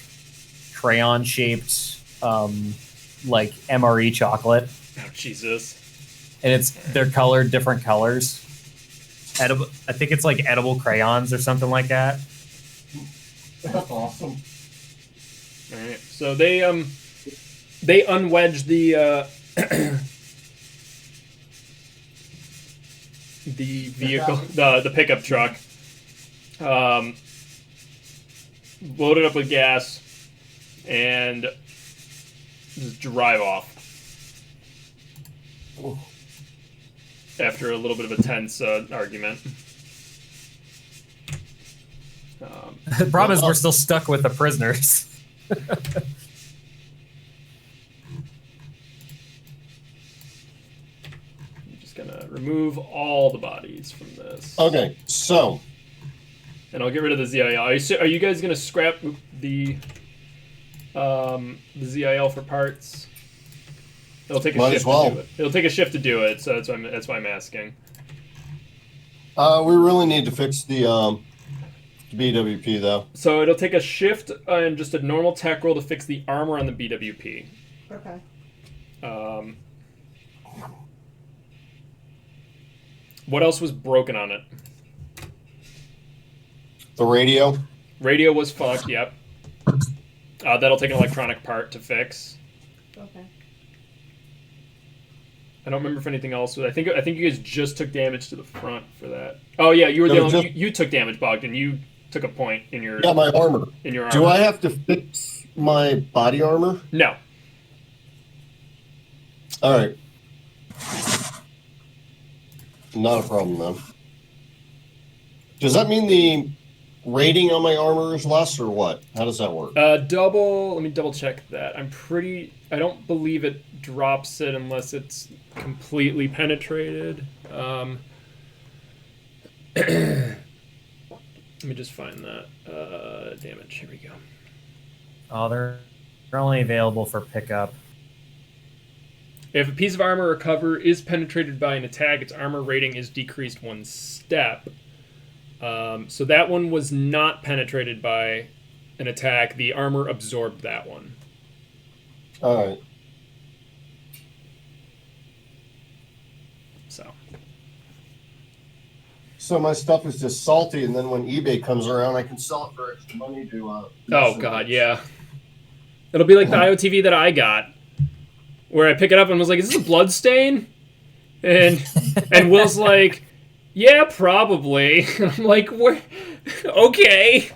crayon shaped like MRE chocolate? Oh, Jesus. And they're colored different colors. Edible, I think it's like edible crayons or something like that. That's awesome. All right. So they unwedge the the vehicle, the pickup truck. Load it up with gas and just drive off. After a little bit of a tense argument. The problem is we're still stuck with the prisoners. I'm just gonna remove all the bodies from this. Okay, so And I'll get rid of the ZIL. Are you guys gonna scrap the ZIL for parts? It'll take a Might shift as well. to do it. It'll take a shift to do it, so that's why I'm asking. we really need to fix the BWP though. So it'll take a shift and just a normal tech roll to fix the armor on the BWP. Okay. What else was broken on it? The radio. Radio was fucked. Yep. That'll take an electronic part to fix. Okay. I don't remember if anything else was. I think you guys just took damage to the front for that. Oh yeah, you were the only, you took damage, Bogdan. You took a point in your Yeah, my armor. in your armor. Do I have to fix my body armor? No. All right. Not a problem then. Does that mean the rating on my armor is less or what? How does that work? Let me double check that. I don't believe it drops it unless it's completely penetrated. Let me just find that. Damage, here we go. Oh, they're only available for pickup. If a piece of armor or cover is penetrated by an attack, its armor rating is decreased 1 step. So that one was not penetrated by an attack. The armor absorbed that one. All right. So my stuff is just salty, and then when eBay comes around, I can sell it for extra money to. Oh God, yeah. It'll be like the IOTV that I got, where I pick it up and was like, "Is this a blood stain?" And Will's like, "Yeah, probably." I'm like, "Where? Okay."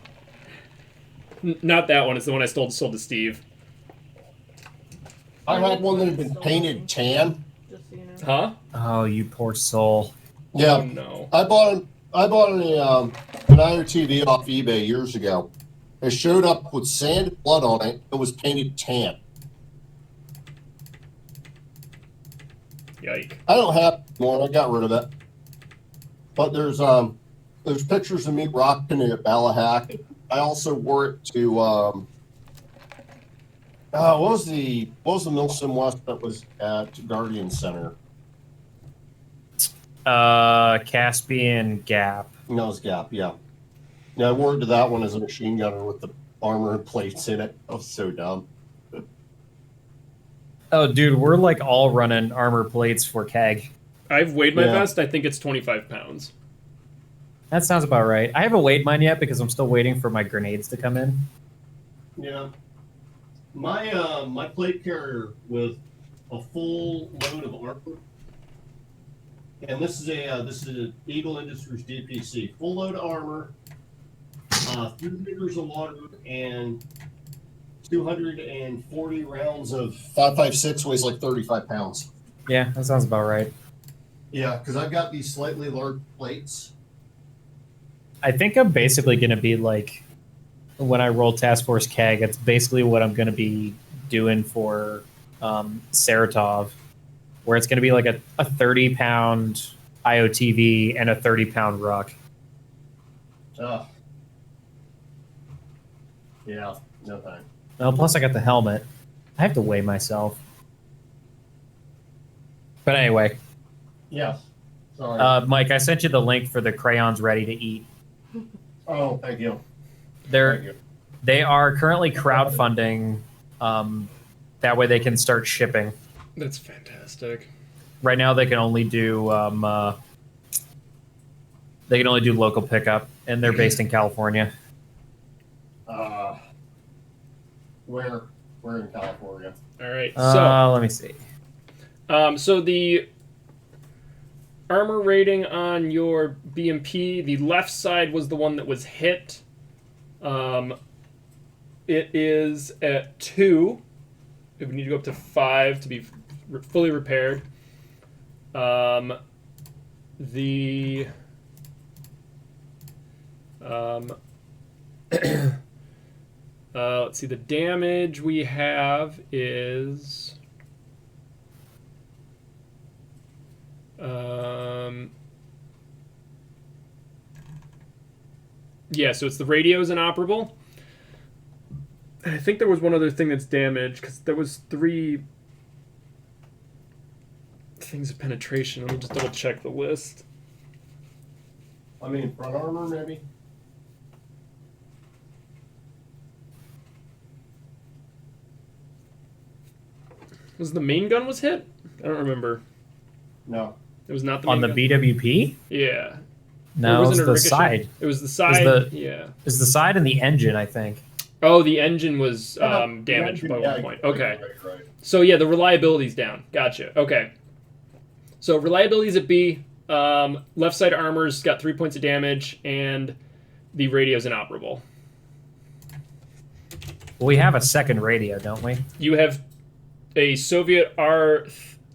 Not that one. It's the one I sold to Steve. I had one that had been painted tan. Just so you know. Huh? Oh, you poor soul. Yeah. Oh, no. I bought an IOTV off eBay years ago. It showed up with sand blood on it. It was painted tan. Yike. I don't have one. I got rid of it. But there's pictures of me rocking it at Ballahack. I also wore it to what was the Milsim West that was at Guardian Center? Caspian Gap. No, it's Gap. Yeah. Yeah, I wore it to that one as a machine gunner with the armor and plates in it. I was so dumb. Oh, dude, we're like all running armor plates for keg. I've weighed my Yeah. vest. I think it's 25 pounds. That sounds about right. I haven't weighed mine yet because I'm still waiting for my grenades to come in. Yeah. My plate carrier with a full load of armor. And this is a Eagle Industries DPC. Full load of armor, 3 liters of water, and 240 rounds of 5.56 weighs like 35 pounds. Yeah, that sounds about right. Yeah, because I've got these slightly large plates. I think I'm basically going to be like, when I roll Task Force Keg, it's basically what I'm going to be doing for Saratov, where it's going to be like a 30-pound IOTV and a 30-pound ruck. Oh. Yeah, no thanks. Well, plus I got the helmet. I have to weigh myself. But anyway, Yeah. Sorry. Mike, I sent you the link for the crayons ready to eat. Oh, thank you. They are currently crowdfunding. That way they can start shipping. That's fantastic. Right now they can only do local pickup, and they're based in California. Where in California? All right. So, Let me see. so the armor rating on your BMP, the left side was the one that was hit. It is at 2. It would need to go up to 5 to be fully repaired. Let's see. The damage we have is. Yeah, so it's the radio is inoperable. I think there was one other thing that's damaged because there was 3 things of penetration. Let me just double check the list. I mean, front armor, maybe? Was the main gun was hit? I don't remember. No. It was not the On main the gun. BWP? Yeah. No, Or it was was it a the ricochet? side. It was the side. Yeah. It's the side and the engine, I think. Oh, the engine was damaged by 1 point. Okay. Right. So yeah, the reliability's down. Gotcha. Okay. So reliability's at B. Left side armor's got 3 points of damage, and the radio's inoperable. Well, we have a second radio, don't we? You have a Soviet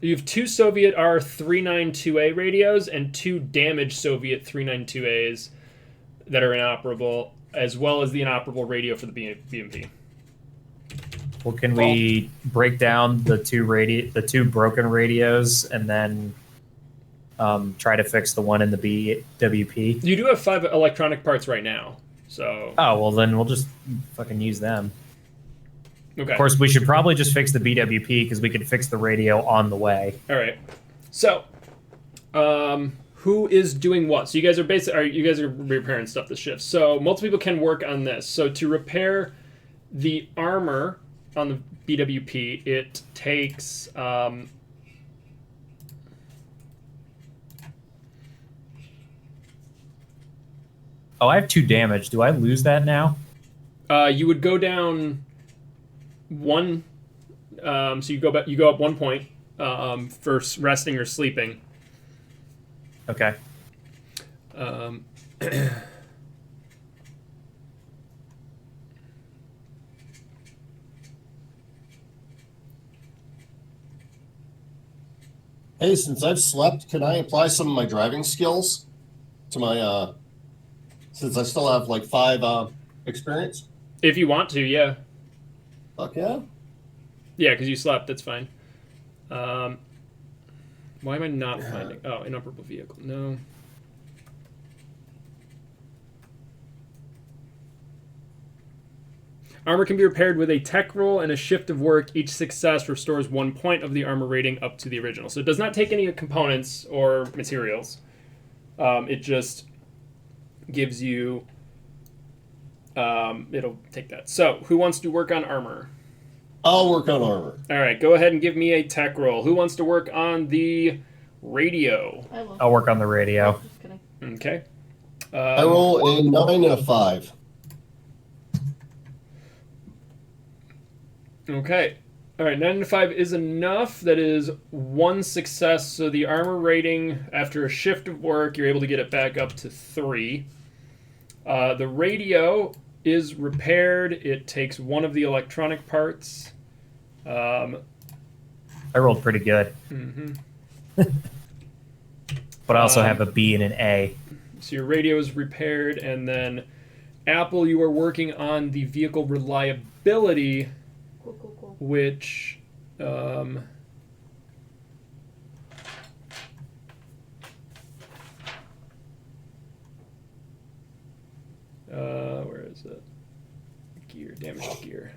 You have 2 Soviet R392A radios and 2 damaged Soviet 392As that are inoperable, as well as the inoperable radio for the BMP. Well, can we break down the two broken radios and then try to fix the one in the BWP? You do have 5 electronic parts right now, so... Oh, well, then we'll just fucking use them. Okay. Of course, we should probably just fix the BWP because we could fix the radio on the way. All right. So, who is doing what? So you guys are repairing stuff this shift. So multiple people can work on this. So to repair the armor on the BWP, it takes oh, I have 2 damage. Do I lose that now? You would go down 1. So you go up 1 point for resting or sleeping. Okay. Hey, since I've slept, can I apply some of my driving skills to my since I still have like 5 experience? If you want to, yeah. Fuck yeah. Yeah, because you slept. That's fine. Why am I not finding... Oh, inoperable vehicle. No. Armor can be repaired with a tech roll and a shift of work. Each success restores 1 point of the armor rating up to the original. So it does not take any components or materials. It just gives you... it'll take that. So, who wants to work on armor? I'll work on armor. All right, go ahead and give me a tech roll. Who wants to work on the radio? I will. I'll work on the radio. Just kidding. Okay. I roll a 9 and a 5. Okay. All right, 9 and 5 is enough. That is 1 success. So the armor rating, after a shift of work, you're able to get it back up to 3. The radio is repaired. It takes 1 of the electronic parts. I rolled pretty good. Mm-hmm. But I also have a B and an A. So your radio is repaired, and then Apple, you are working on the vehicle reliability, Cool. which where is it? Gear, damaged gear.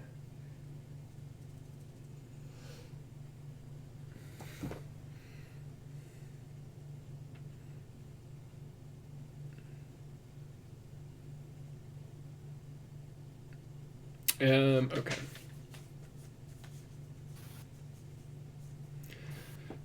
Okay.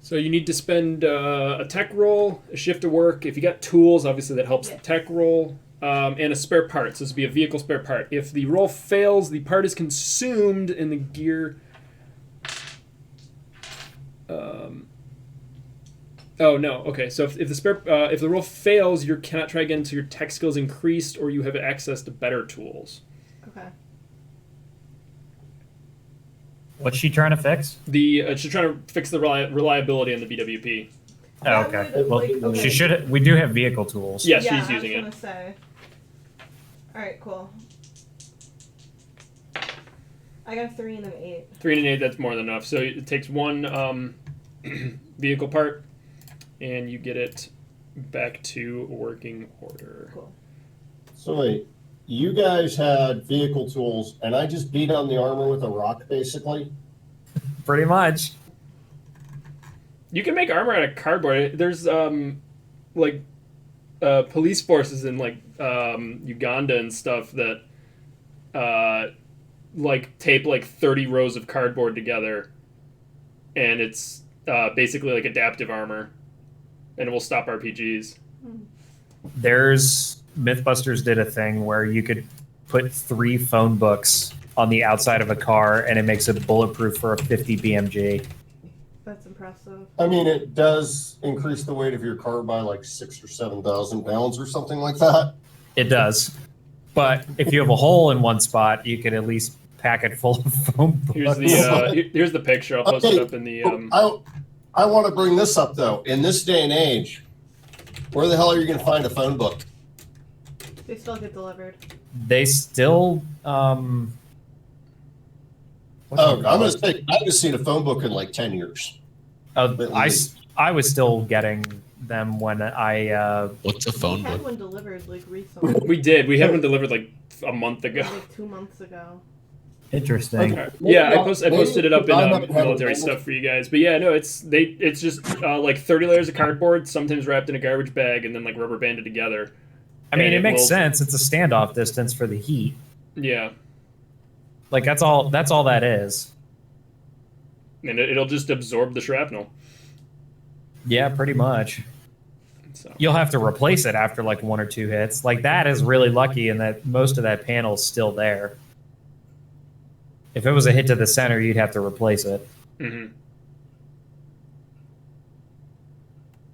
So you need to spend a tech roll, a shift of work. If you got tools, obviously that helps the tech roll, and a spare part. So this would be a vehicle spare part. If the roll fails, the part is consumed in the gear. Oh no. Okay. So if the roll fails, you cannot try again until your tech skills increased or you have access to better tools. Okay. What's she trying to fix? She's trying to fix the reliability on the BWP. Oh, okay. Well, okay. she should. We do have vehicle tools. Yeah, Yeah, she's using I was it. gonna say. All right, cool. I got a 3 and an 8. 3 and an 8, that's more than enough. So it takes 1 vehicle part, and you get it back to working order. Cool. So wait, you guys had vehicle tools, and I just beat on the armor with a rock, basically? Pretty much. You can make armor out of cardboard. There's police forces in Uganda and stuff that tape 30 rows of cardboard together, and it's basically like adaptive armor, and it will stop RPGs. There's Mythbusters did a thing where you could put 3 phone books on the outside of a car, and it makes it bulletproof for a 50 BMG. That's impressive. I mean, it does increase the weight of your car by 6,000 or 7,000 pounds or something like that. It does. But if you have a hole in one spot, you could at least pack it full of phone books. Here's the picture. I'll post it up in the. I want to bring this up though. In this day and age, where the hell are you going to find a phone book? They still get delivered. They still. I'm going to say I haven't seen a phone book in like 10 years. I was still getting them when I. What's a We phone had book? one delivered like recently, We did. We had one delivered like a month ago. like 2 months ago. Interesting. Alright. Yeah, I posted it up in I'm not having military a- stuff for you guys. But yeah, no, it's just like 30 layers of cardboard, sometimes wrapped in a garbage bag, and then like rubber banded together. I mean, And it makes will- sense. It's a standoff distance for the heat. Yeah, Like that's all that is. and it'll just absorb the shrapnel. Yeah, pretty much. So You'll have to replace it after like 1 or 2 hits. Like that is really lucky in that most of that panel's still there. If it was a hit to the center, you'd have to replace it. mm-hmm.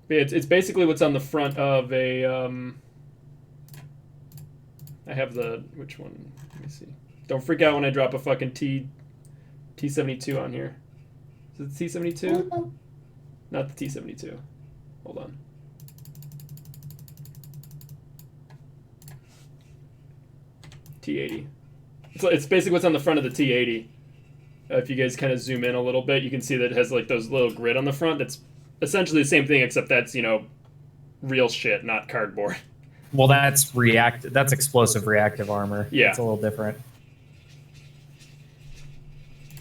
It's basically what's on the front of a. I have the which one? Let me see. Don't freak out when I drop a fucking T72 on here. Is it T72? Not the T72. Hold on. T80. It's basically what's on the front of the T80. If you guys kind of zoom in a little bit, you can see that it has like those little grid on the front. That's essentially the same thing, except that's real shit, not cardboard. Well, that's That's explosive reactive armor. Yeah. It's a little different.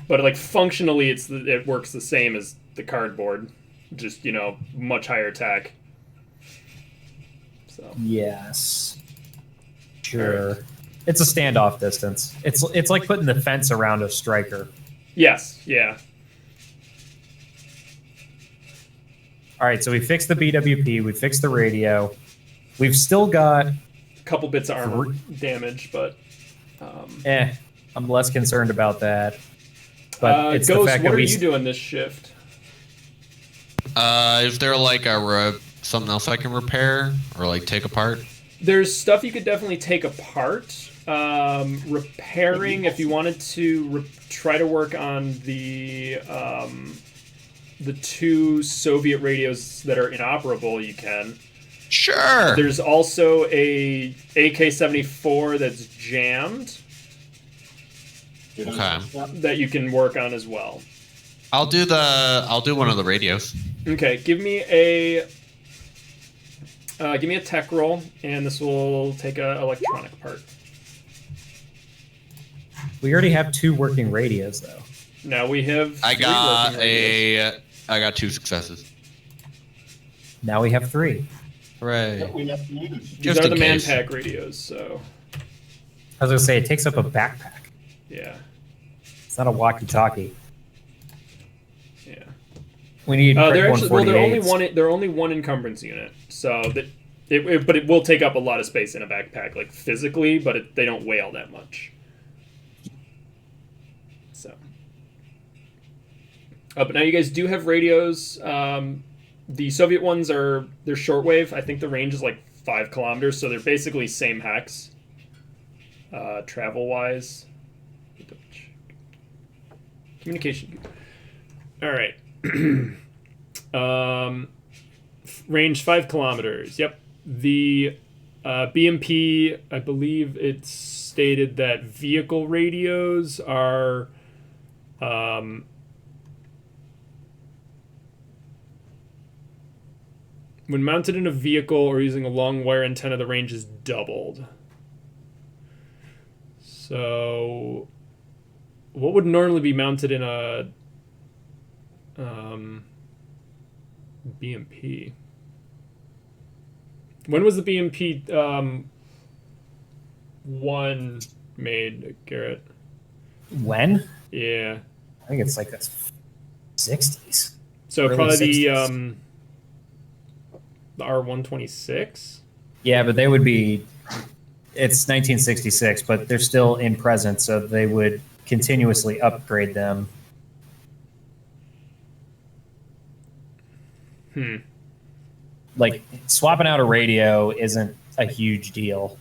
But like functionally, it works the same as the cardboard, just much higher attack. So Yes. Sure. It's a standoff distance. It's like putting the fence around a striker. yes, yeah. All right, so we fixed the BWP, we fixed the radio. We've still got A couple bits of armor damage, but I'm less concerned about that. But it's the Ghost, fact what that are we you doing this shift? Is there like something else I can repair or like take apart? There's stuff you could definitely take apart. Repairing, if you wanted to try to work on the 2 Soviet radios that are inoperable, you can. Sure. There's also a AK-74 that's jammed Okay. that you can work on as well. I'll do one of the radios. Okay, give me a tech roll, and this will take a electronic part. we already have 2 working radios though. Now we have. I 3 got working radios. I got 2 successes. Now we have 3. Hooray. We have to use. These Just are in the case. Manpack radios, so I was gonna say it takes up a backpack. yeah, It's not a walkie-talkie. yeah. We need They're actually they're only 148s. they're only one encumbrance unit, so that but it will take up a lot of space in a backpack, like physically, but they don't weigh all that much. So, but now you guys do have radios. The Soviet ones they're shortwave. I think the range is like 5 kilometers, so they're basically same hex. Travel wise, communication. All right. Range 5 kilometers. Yep. The BMP, I believe it's stated that vehicle radios are when mounted in a vehicle or using a long wire antenna, the range is doubled. So what would normally be mounted in a BMP? When was the BMP 1 made, Garrett? When? Yeah. I think it's like the 60s. So Early probably 60s. the R126? Yeah, but they would be. It's 1966, but they're still in present, so they would continuously upgrade them. Like swapping out a radio isn't a huge deal.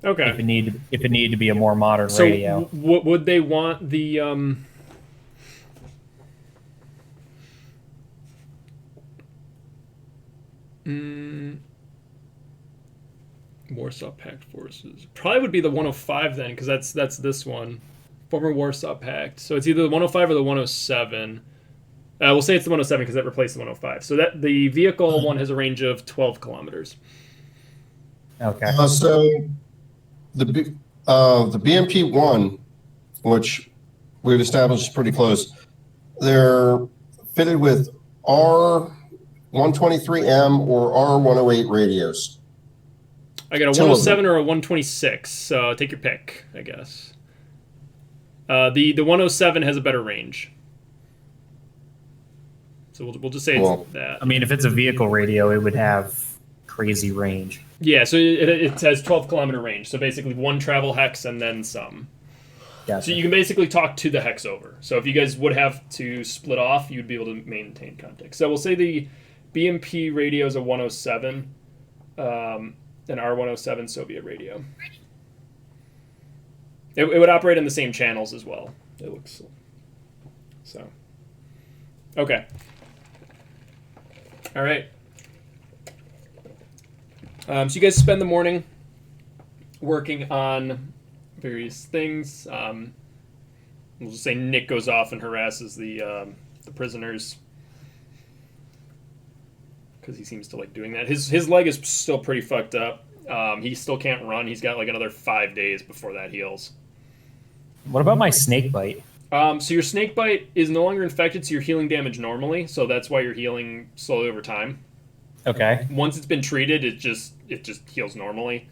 Okay. If it needed to be a more modern So radio. would they want the Warsaw Pact forces probably would be the 105 then, because that's this one, former Warsaw Pact. So it's either the 105 or the 107. We'll say it's the 107 because that replaced the 105. So that the vehicle one has a range of 12 kilometers. Okay. So the BMP one, which we've established is pretty close, they're fitted with R123M or R108 radios. I got a 107 or a 126. Take your pick, I guess. The 107 has a better range. So we'll just say it's that. I mean, if it's a vehicle radio, it would have crazy range. Yeah, so it has 12-kilometer range. So basically one travel hex and then some. Gotcha. So you can basically talk to the hex over. So if you guys would have to split off, you'd be able to maintain contact. So we'll say the BMP radio is a 107, an R107 Soviet radio. It would operate in the same channels as well. It looks so. Okay. All right. So you guys spend the morning working on various things. We'll just say Nick goes off and harasses the prisoners because he seems to like doing that. His leg is still pretty fucked up. He still can't run. He's got like another 5 days before that heals. What about my snake bite? So your snake bite is no longer infected, so you're healing damage normally. So that's why you're healing slowly over time. Okay. Once it's been treated, it just heals normally.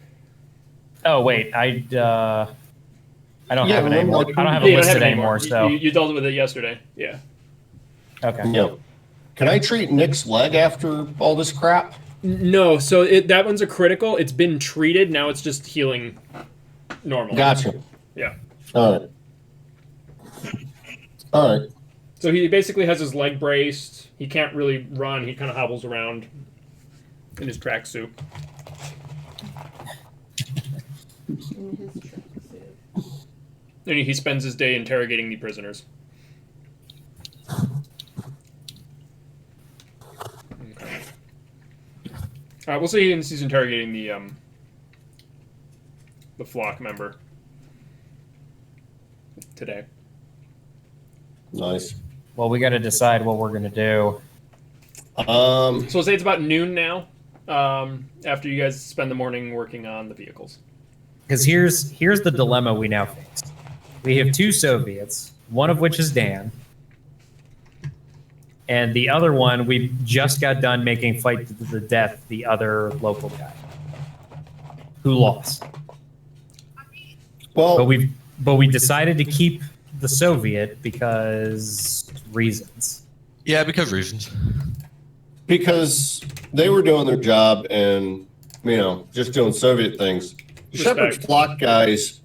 Oh wait, I don't have it anymore. I don't have Yeah, it you don't listed have it anymore. So you dealt with it yesterday. Yeah. okay. Yeah. Can I treat Nick's leg after all this crap? No, so that one's a critical. It's been treated. Now it's just healing normally. Gotcha. Yeah. All right. All right. So he basically has his leg braced. He can't really run. He kind of hobbles around in his tracksuit. And he spends his day interrogating the prisoners. Okay. We'll see he's interrogating the flock member today. Nice. Well, we got to decide what we're gonna do. So say it's about noon now. After you guys spend the morning working on the vehicles. Because here's the dilemma we now face. We have two Soviets, one of which is Dan, and the other one we just got done making fight to the death the other local guy who lost. Well, But we decided to keep the Soviet because reasons. Yeah, because reasons. because they were doing their job and, just doing Soviet things. The Shepherd's Flock guys,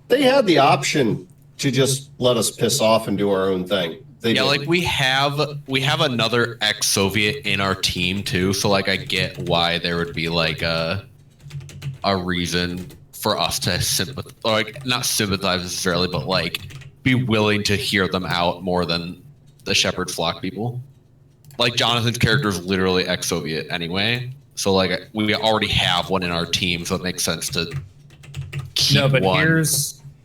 they had the option to just let us piss off and do our own thing. They didn't. Like we have another ex-Soviet in our team too, so like I get why there would be like a reason for us to not sympathize necessarily, but like be willing to hear them out more than the Shepherd Flock people. Like Jonathan's character is literally ex-Soviet anyway, so like we already have one in our team, so it makes sense to keep one.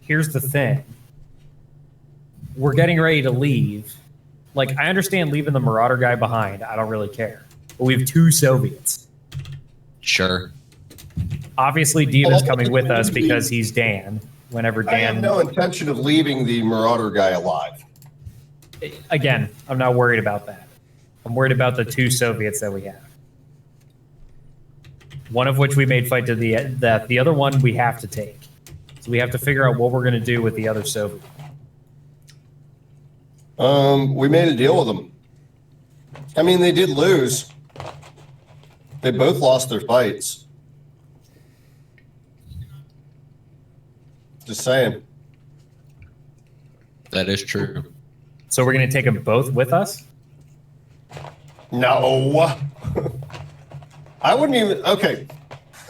Here's the thing. We're getting ready to leave. Like, I understand leaving the Marauder guy behind. I don't really care. But we have two Soviets. Sure. Obviously, Diva's coming with us because he's Dan. Whenever I have Dan... no intention of leaving the Marauder guy alive. Again, I'm not worried about that. I'm worried about the two Soviets that we have. One of which we made fight to the death. The other one we have to take. So we have to figure out what we're going to do with the other Soviet. We made a deal with them. I mean, they did lose. They both lost their fights. Just saying. That is true. So we're going to take them both with us? No. I wouldn't even, okay.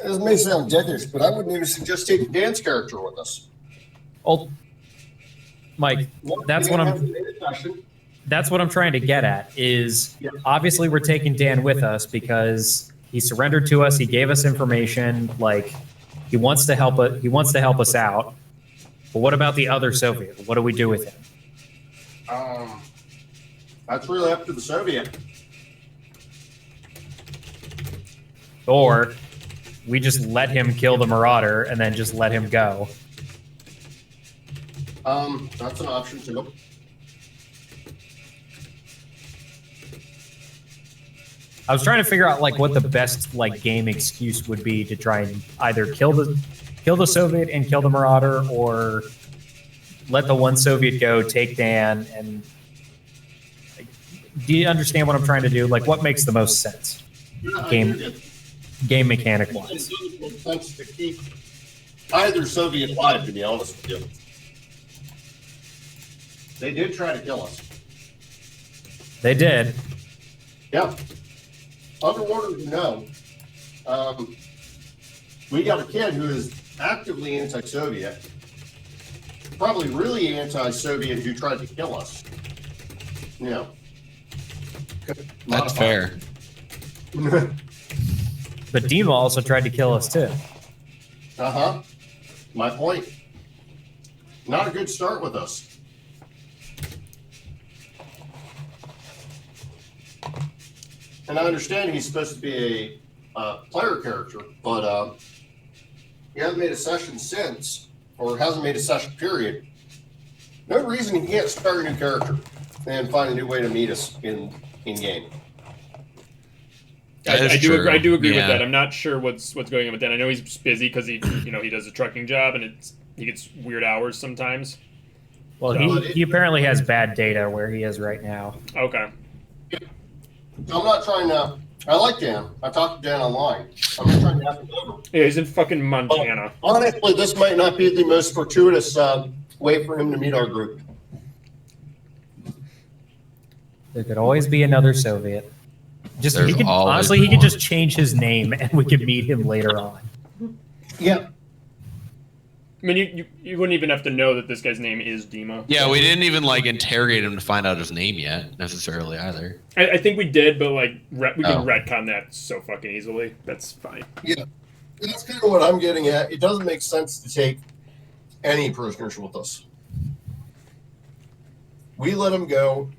This may sound ridiculous, but I wouldn't even suggest taking Dan's character with us. Oh, Mike, that's what I'm... That's what I'm trying to get at. Is obviously we're taking Dan with us because he surrendered to us. He gave us information. Like he wants to help us. He wants to help us out. But what about the other Soviet? What do we do with him? That's really up to the Soviet. Or we just let him kill the Marauder and then just let him go. That's an option too. I was trying to figure out like what the best like game excuse would be to try and either kill the Soviet and kill the Marauder, or let the one Soviet go, take Dan, and like, do you understand what I'm trying to do? Like, what makes the most sense? Game mechanic wise. It makes sense to keep either Soviet alive, to be honest with you. They did try to kill us. They did. Yeah. Underwater, no. We got a kid who is actively anti-Soviet, probably really anti-Soviet, who tried to kill us. Yeah. That's fair. But Dima also tried to kill us too. Uh-huh. My point. Not a good start with us. And I understand he's supposed to be a player character, but he hasn't made a session since, or hasn't made a session period. No reason he can't start a new character and find a new way to meet us in game. I do agree with Yeah. that. I'm not sure what's going on with that. I know he's busy because he he does a trucking job and he gets weird hours sometimes. Well, he apparently has bad data where he is right now. Okay. I'm not trying to. I like Dan. I talked to Dan online. I'm not trying to have him over. Yeah, he's in fucking Montana. Honestly, this might not be the most fortuitous way for him to meet our group. There could always be another Soviet. Just There's he could, always honestly, he could one. just change his name and we could meet him later on. Yeah. I mean, you wouldn't even have to know that this guy's name is Dima. Yeah, we didn't even like interrogate him to find out his name yet necessarily either. I think we did, but like we can Oh. retcon that so fucking easily. That's fine. Yeah. That's kind of what I'm getting at. It doesn't make sense to take any prisoners with us. We let them go.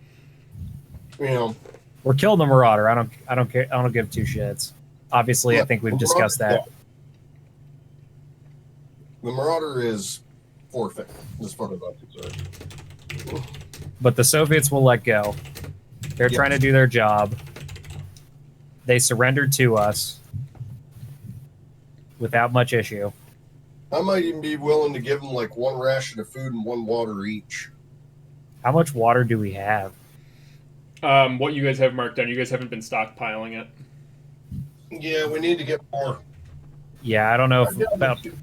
You know. Or kill the Marauder. I don't care. I don't give two shits. Obviously, Yeah. I think we've discussed that. The Marauder is forfeit, as far as I'm concerned. But the Soviets will let go. They're Yeah. trying to do their job. They surrendered to us without much issue. I might even be willing to give them like one ration of food and one water each. How much water do we have? What you guys have marked down, you guys haven't been stockpiling it. Yeah, we need to get more. Yeah, I don't know if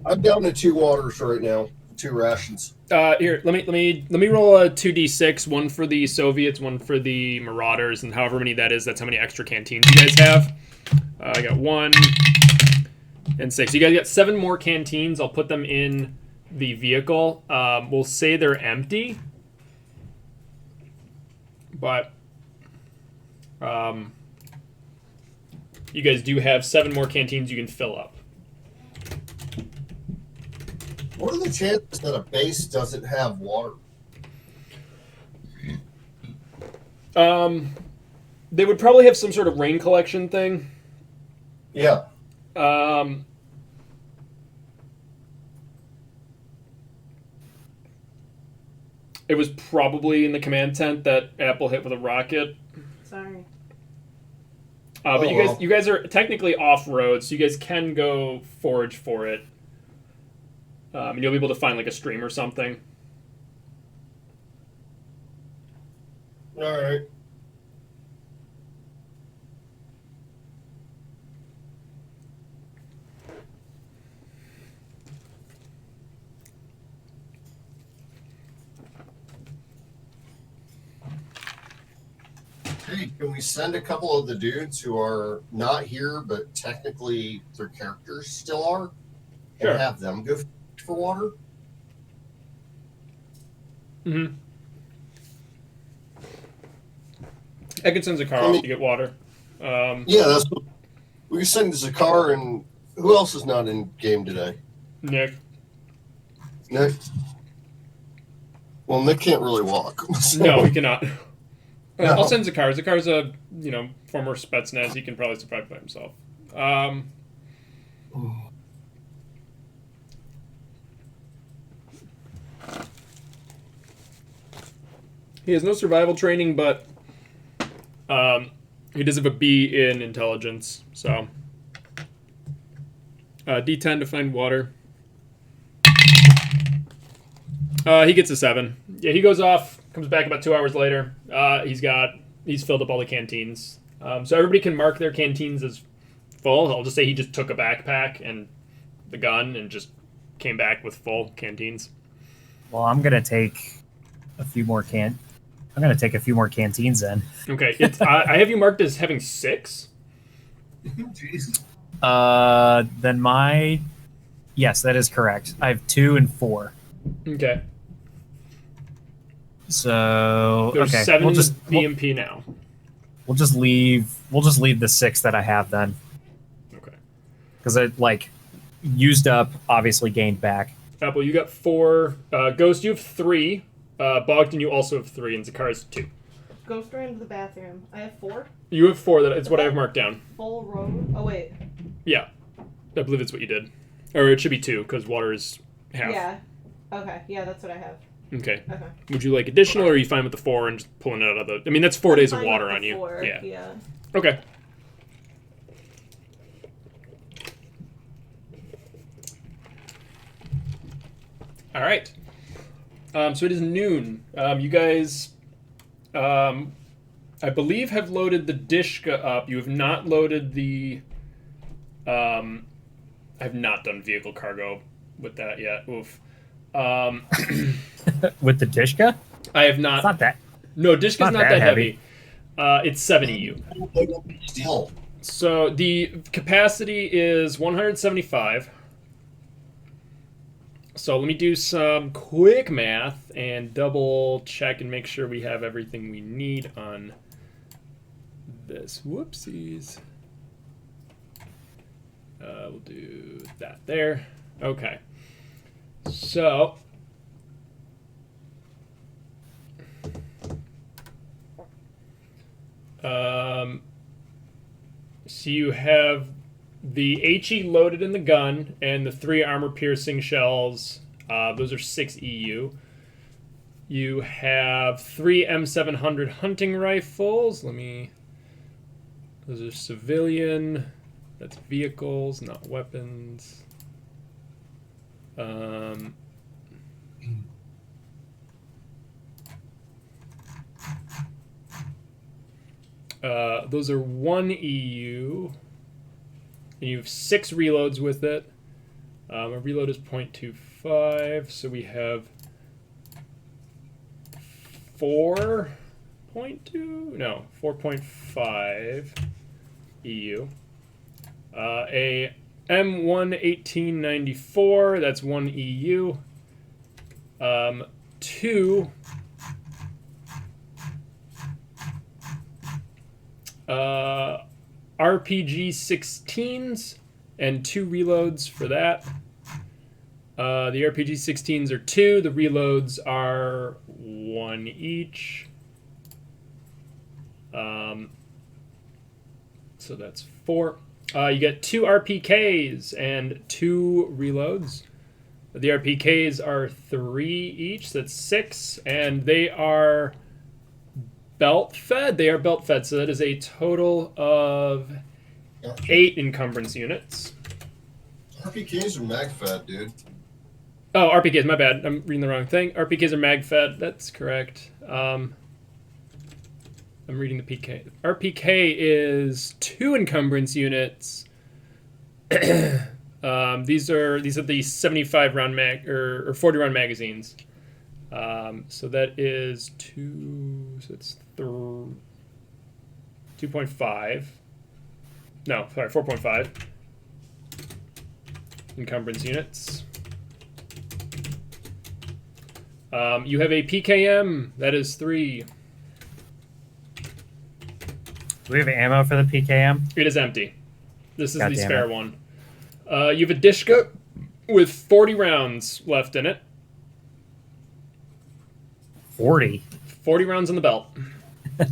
I'm down to 2 waters right now, 2 rations. Here, let me roll a 2d6, one for the Soviets, one for the Marauders, and however many that is, that's how many extra canteens you guys have. I got 1 and 6. You guys got 7 more canteens. I'll put them in the vehicle. We'll say they're empty, but you guys do have 7 more canteens you can fill up. What are the chances that a base doesn't have water? They would probably have some sort of rain collection thing. Yeah. It was probably in the command tent that Apple hit with a rocket. Sorry. But you guys are technically off road, so you guys can go forage for it. And you'll be able to find like a stream or something. All right. Hey, can we send a couple of the dudes who are not here, but technically their characters still are, and Sure. have them go for water? Mm-hmm. I could send Zakar off to get water. Yeah, that's what, we can send Zakar, and who else is not in game today? Nick. Nick. Well, Nick can't really walk. So. No, he cannot. No. I'll send Zakar. Zakar's a former Spetsnaz. He can probably survive by himself. He has no survival training, but he does have a B in intelligence. So D10 to find water. He gets a 7. Yeah, he goes off, comes back about 2 hours later. He's filled up all the canteens. So everybody can mark their canteens as full. I'll just say he just took a backpack and the gun and just came back with full canteens. Well, I'm gonna take a few more canteens in. Okay, I have you marked as having 6. Jesus. Then yes, that is correct. I have 2 and 4. Okay. So There's okay, 7 we'll just BMP now. we'll just leave the 6 that I have then, Okay. because I used up, obviously gained back. Apple, you got 4. Ghost, you have 3. Bogdan, you also have 3, and Zakar has 2. Ghost ran to the bathroom. I have 4. You have 4. That's what I have marked down. Full road. Oh wait. Yeah, I believe that's what you did, or it should be 2 because water is half. Yeah. Okay. Yeah, that's what I have. Okay. Okay. Would you like additional, or are you fine with the 4 and just pulling it out of the? I mean, that's 4 days of Fine water with on the you. 4, Yeah. Yeah. Okay. All right. So it is noon. You guys, I believe, have loaded the Dishka up. You have not loaded the. I have not done vehicle cargo with that yet. Oof. With the Dishka, I have not. it's not that. No, Dishka's not not that that heavy. It's 7 EU. Still. So the capacity is 175. So let me do some quick math and double check and make sure we have everything we need on this. Whoopsies. We'll do that there. Okay. So so you have the HE loaded in the gun and the 3 armor-piercing shells. Those are 6 EU. You have 3 M700 hunting rifles. Those are civilian. That's vehicles, not weapons. Those are 1 EU. And you have 6 reloads with it. A reload is 0.25, so we have 4.5 EU. A M11894, that's 1 EU. 2 RPG 16s and 2 reloads for that. The RPG 16s are 2, the reloads are 1 each. So that's 4. You get 2 RPKs and 2 reloads. The RPKs are 3 each, so that's 6, and they are belt fed. They are belt fed, so that is a total of 8 encumbrance units. RPKs are mag fed, dude. Oh, RPKs, my bad. I'm reading the wrong thing. RPKs are mag fed. That's correct. I'm reading the PK. RPK is 2 encumbrance units. These are the 75 round or 40 round magazines. So that is 2. So it's 2.5. No, sorry, 4.5 encumbrance units. You have a PKM that is 3. Do we have ammo for the PKM? It is empty. This is God the damn spare it. one. You have a Dishka with 40 rounds left in it. 40. 40 rounds in the belt.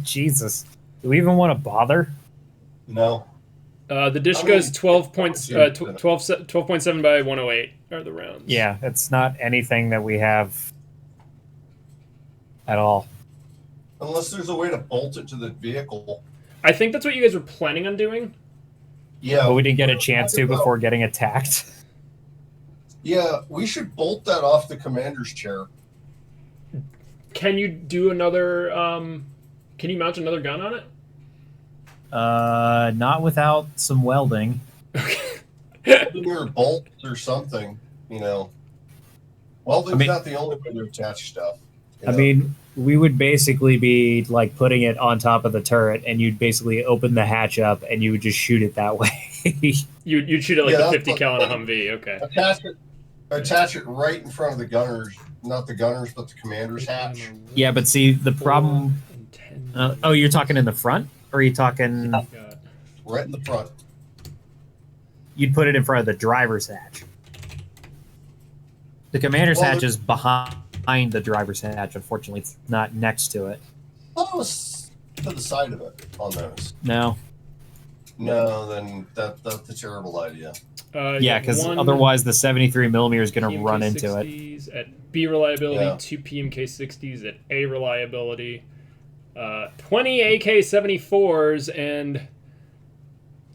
Jesus. Do we even want to bother? No. The Dishka mean, is 12.7 by 108 are the rounds. Yeah, it's not anything that we have at all. Unless there's a way to bolt it to the vehicle. I think that's what you guys were planning on doing. Yeah. But we didn't get a chance to before getting attacked. Yeah, we should bolt that off the commander's chair. Can you do another? Can you mount another gun on it? Not without some welding. Or bolts or something, you know. Welding's not the only way to attach stuff. I mean, we would basically be like putting it on top of the turret, and you'd basically open the hatch up, and you would just shoot it that way. You'd shoot it like Yeah, the that's 50 cal on a Humvee. Okay. Attach it right in front of the gunners, not the gunners, but the commander's hatch. Yeah, but see, the problem... oh, you're talking in the front? Or are you talking... Right in the front. You'd put it in front of the driver's hatch. The commander's hatch is behind the driver's hatch. Unfortunately, it's not next to it. Oh, it was to the side of it on those. No. No, then that's a terrible idea. Yeah, because otherwise the 73 millimeter is going to run into it. At B reliability, Yeah. 2 PMK60s at A reliability, 20 AK-74s, and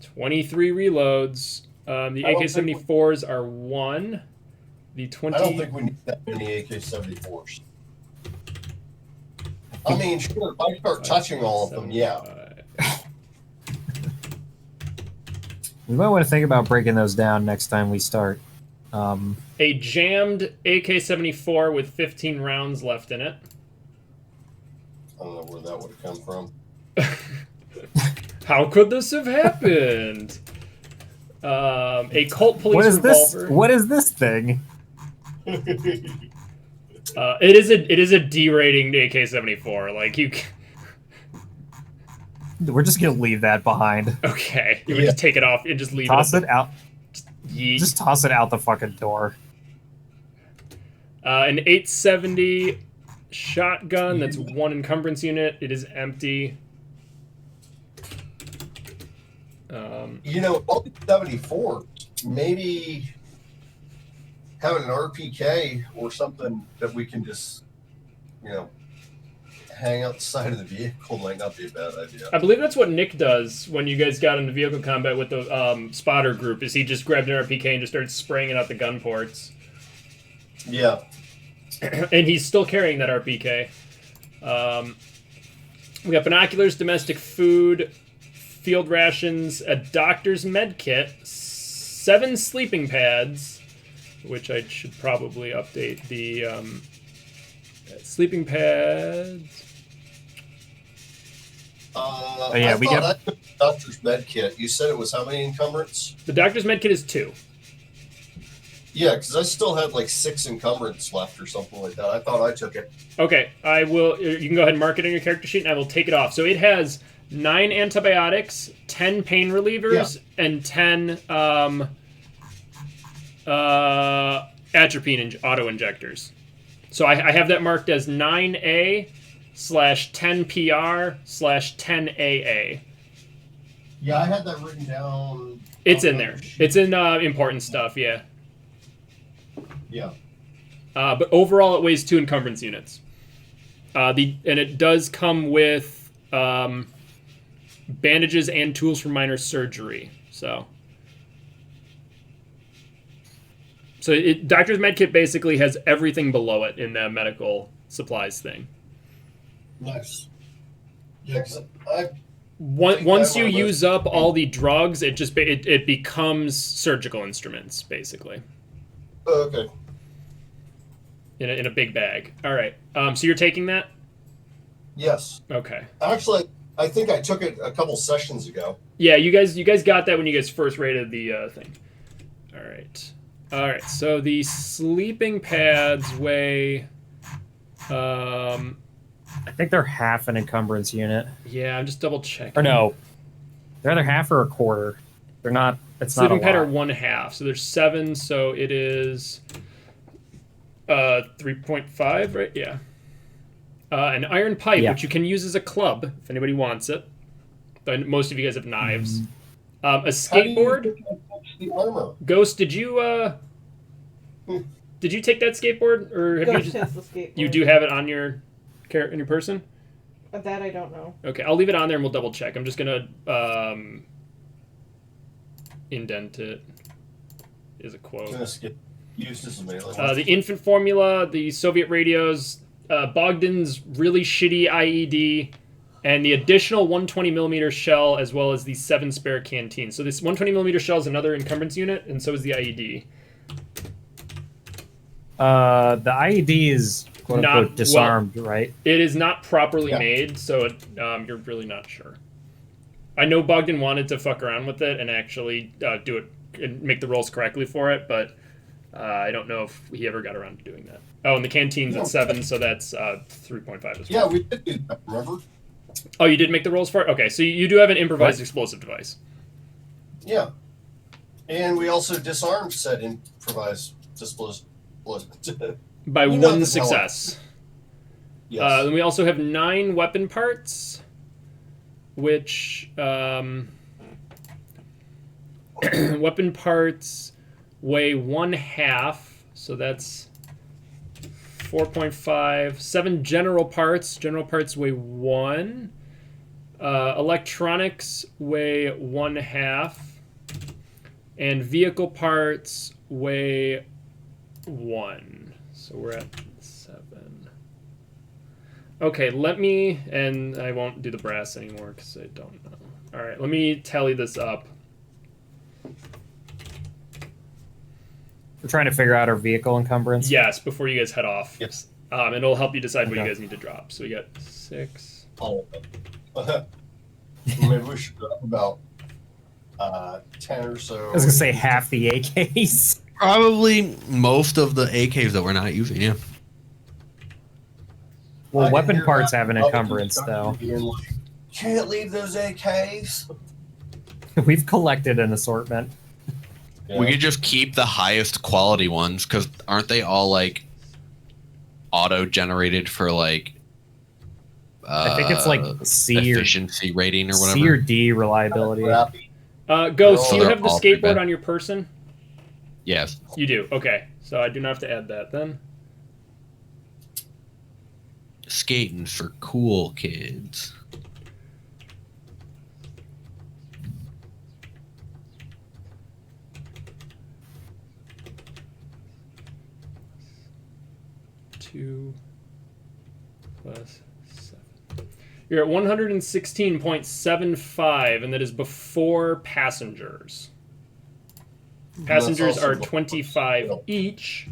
23 reloads. The AK-74s are 1. The 20. I don't think we need that many AK-74s. I mean, sure, if I start touching all of them, yeah. We might want to think about breaking those down next time we start. A jammed AK-74 with 15 rounds left in it. I don't know where that would have come from. How could this have happened? A Colt police What is revolver. this? What is this thing? It is a D rating AK-74. Like you. We're just gonna leave that behind. Okay, you would just take it off and just leave Toss it. it out. Yeet. Just toss it out the fucking door. An 870 shotgun. That's 1 encumbrance unit. It is empty. You know, all the 74, maybe having an RPK or something that we can just, you know, hang out the side of the vehicle might not be a bad idea. I believe that's what Nick does when you guys got into vehicle combat with the spotter group. Is he just grabbed an RPK and just started spraying it out the gun ports? Yeah. And he's still carrying that RPK. We got binoculars, domestic food, field rations, a doctor's med kit, 7 sleeping pads, which I should probably update the sleeping pads. Yeah, I thought I took the doctor's med kit. You said it was how many encumbrance? The doctor's med kit is 2. Yeah, because I still had like 6 encumbrance left or something like that. I thought I took it. Okay, I will. You can go ahead and mark it on your character sheet, and I will take it off. So it has 9 antibiotics, 10 pain relievers, and 10 atropine auto injectors. So I have that marked as 9A/10PR/10AA. Yeah, I had that written down. It's in there. It's in important stuff, yeah. Yeah. But overall, it weighs 2 encumbrance units. And it does come with bandages and tools for minor surgery. So Doctor's Medkit basically has everything below it in the medical supplies thing. Nice. Yeah, because I Once you use up all the drugs, it becomes surgical instruments, basically. Oh, okay. In a big bag. All right. So you're taking that? Yes. Okay. Actually, I think I took it a couple sessions ago. Yeah, you guys got that when you guys first rated the thing. All right. All right. So the sleeping pads weigh I think they're half an encumbrance unit. Yeah, I'm just double checking. Or no, they're either half or a quarter. They're not. It's not a Sleeping pad are lot. 1/2, so there's 7, so it is 3.5, right? Yeah. An iron pipe, Yeah. which you can use as a club if anybody wants it. But most of you guys have knives. A How do you skateboard. touch the armor? Ghost, did you take that skateboard, or have you Ghost just, has the skateboard. you do have it on your in your person? That I don't know. Okay, I'll leave it on there and we'll double check. I'm just gonna indent it. Is a quote. Just get used as a melee. The infant formula, the Soviet radios, Bogdan's really shitty IED, and the additional 120mm shell, as well as the 7 spare canteens. So this 120mm shell is another encumbrance unit, and so is the IED. The IED is quote Not- unquote disarmed, right? It is not properly Yeah. made, so you're really not sure. I know Bogdan wanted to fuck around with it and actually do it and make the rolls correctly for it, but I don't know if he ever got around to doing that. Oh, and the canteen's at 7, so that's 3.5 as well. Yeah, we did do that, remember? Oh, you did make the rolls for it? Okay, so you do have an improvised explosive device. Yeah. And we also disarmed said improvised displosive. By You know one the success. Yes. Then we also have 9 weapon parts, which weapon parts weigh 1/2, so that's 4.5. 7 general parts. General parts weigh 1. Electronics weigh 1/2. And vehicle parts weigh 1. So we're at 7. Okay, and I won't do the brass anymore because I don't know. All right, let me tally this up. We're trying to figure out our vehicle encumbrance. Yes, before you guys head off. Yes. And it'll help you decide what you Okay. guys need to drop. So we got 6. All of them. Maybe we should drop about 10 or so. I was gonna say half the AKs. Probably most of the AKs that we're not using, yeah. Well, I can weapon hear parts that have an other encumbrance, discussion though. being like, can't leave those AKs. We've collected an assortment. Yeah. We could just keep the highest quality ones, because aren't they all, like, auto-generated for, like, I think it's like C or efficiency rating or whatever? C or D reliability. Crappy. Ghost, do you they're have the all pretty skateboard bad. on your person? Yes. You do. Okay, so I do not have to add that then. Skating for cool kids. Two plus 7. You're at 116.75, and that is before passengers. Passengers That's also are before 25 skill. each.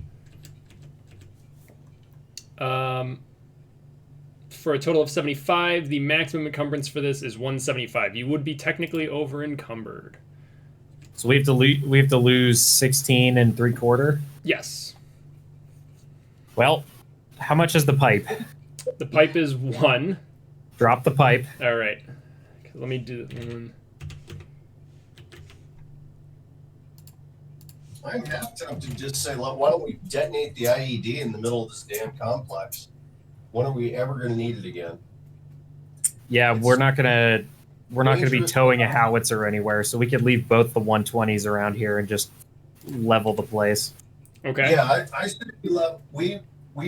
For a total of 75, the maximum encumbrance for this is 175. You would be technically over encumbered. So we have to lose 16 and 3/4. Yes. Well, how much is the pipe? The pipe is 1. Drop the pipe. All right. Let me do that one. I'm half tempted to just say, why don't we detonate the IED in the middle of this damn complex? When are we ever going to need it again? Yeah, we're not gonna be dangerous. towing a howitzer anywhere, so we could leave both the 120s around here and just level the place. Okay. Yeah, I said we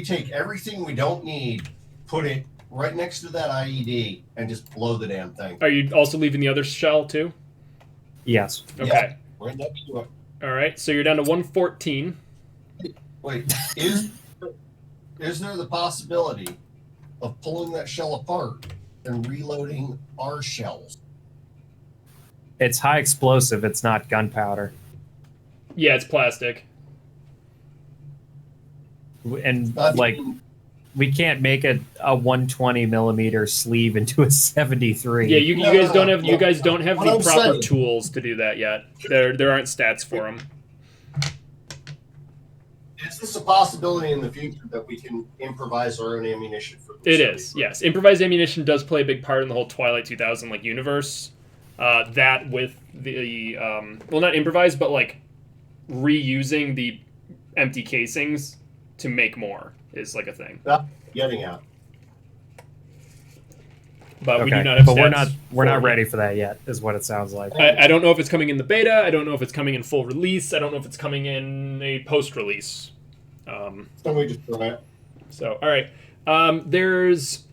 take everything we don't need, put it right next to that IED, and just blow the damn thing. Are you also leaving the other shell too? Yes. Okay. Yeah. Right next to it. All right. So you're down to 114. Wait, is there the possibility of pulling that shell apart and reloading our shells? It's high explosive, it's not gunpowder. Yeah, it's plastic. And I mean, like we can't make a 120 millimeter sleeve into a 73. Yeah, you No, guys no, don't no. have you guys don't have What the I'm proper saying- tools to do that yet. There aren't stats for them. Is this a possibility in the future that we can improvise our own ammunition for the It is, yes. Improvised ammunition does play a big part in the whole Twilight 2000 like universe. That with the well, not improvised, but like reusing the empty casings to make more is like a thing. Getting out. But we Okay, do not have. but stats we're not for it. ready for that yet, is what it sounds like. I don't know if it's coming in the beta. I don't know if it's coming in full release. I don't know if it's coming in a post release. So we just try it. So all right, there's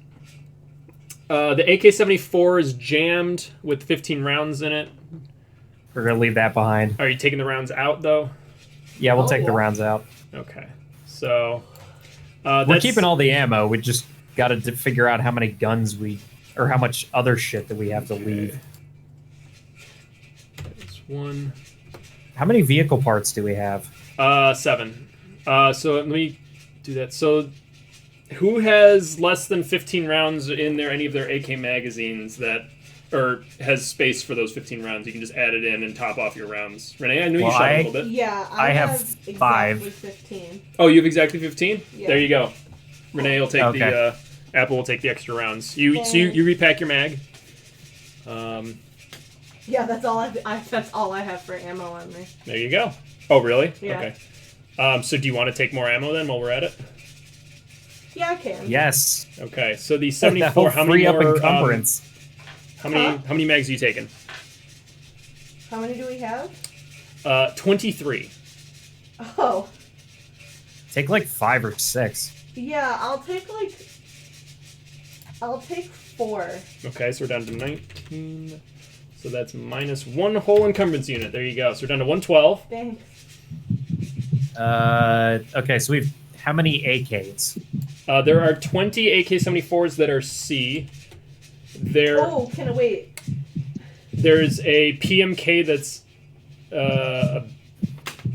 the AK-74 is jammed with 15 rounds in it. We're gonna leave that behind. Are you taking the rounds out though? Yeah, we'll Oh, take the yeah. rounds out. Okay, so We're that's- keeping all the ammo. We just got to figure out how many guns or how much other shit that we have to leave. That's one. How many vehicle parts do we have? 7. So let me do that. So who has less than 15 rounds in any of their AK magazines that, or has space for those 15 rounds? You can just add it in and top off your rounds. Renee, I know you Well, shot a I- little bit. Yeah, I have exactly 5. 15. Oh, you have exactly 15? Yeah. There you go. Renee will take Okay. the, Apple will take the extra rounds. So Okay. you repack your mag. Yeah, that's all that's all I have for ammo on me. There you go. Oh, really? Yeah. Okay. So do you want to take more ammo then while we're at it? Yeah, I can. Yes. Okay, so the That'll 74, how many free up more, encumbrance. how many mags are you taking? How many do we have? 23. Oh, Take like 5 or 6. yeah, I'll take 4. Okay, so we're down to 19. So that's minus 1 whole encumbrance unit. There you go. So we're down to 112. Thanks. Okay, so we've how many AKs? There are 20 AK-74s that are C. Oh, can I wait? There's a PMK that's a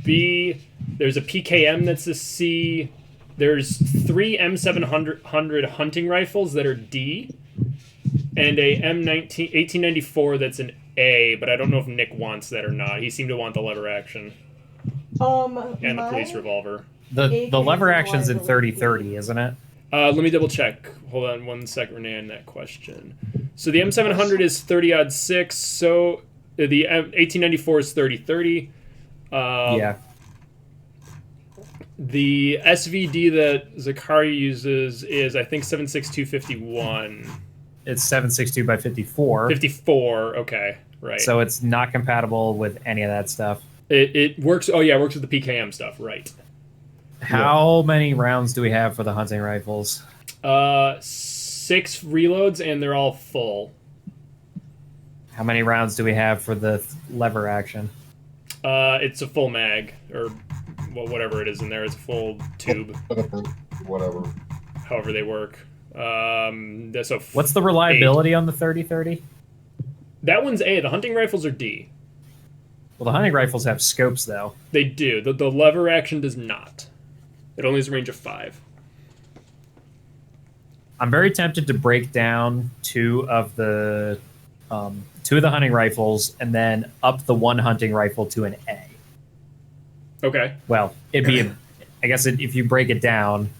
B. There's a PKM that's a C. There's 3 M700 hunting rifles that are D. And a M1894 that's an A, but I don't know if Nick wants that or not. He seemed to want the lever action and the police revolver. The AK lever is action's in wide 30-30, isn't it? Let me double check. Hold on one second, Renee, on that question. So the M700 is 30-06. So the M1894 is 30-30. Yeah. The SVD that Zakari uses is, I think, 7.6251. It's 7.62 by 54. 54, okay, right. So it's not compatible with any of that stuff. It works, oh yeah, it works with the PKM stuff, right. How many rounds do we have for the hunting rifles? 6 reloads, and they're all full. How many rounds do we have for the lever action? It's a full mag, or whatever it is in there. It's a full tube, Whatever. however they work. So What's the reliability on the 30-30? that one's A. The hunting rifles are D. Well, the hunting rifles have scopes, though. They do. The lever action does not. It only has a range of 5. I'm very tempted to break down two of the hunting rifles and then up the one hunting rifle to an A. Okay. Well, it'd be I guess if you break it down,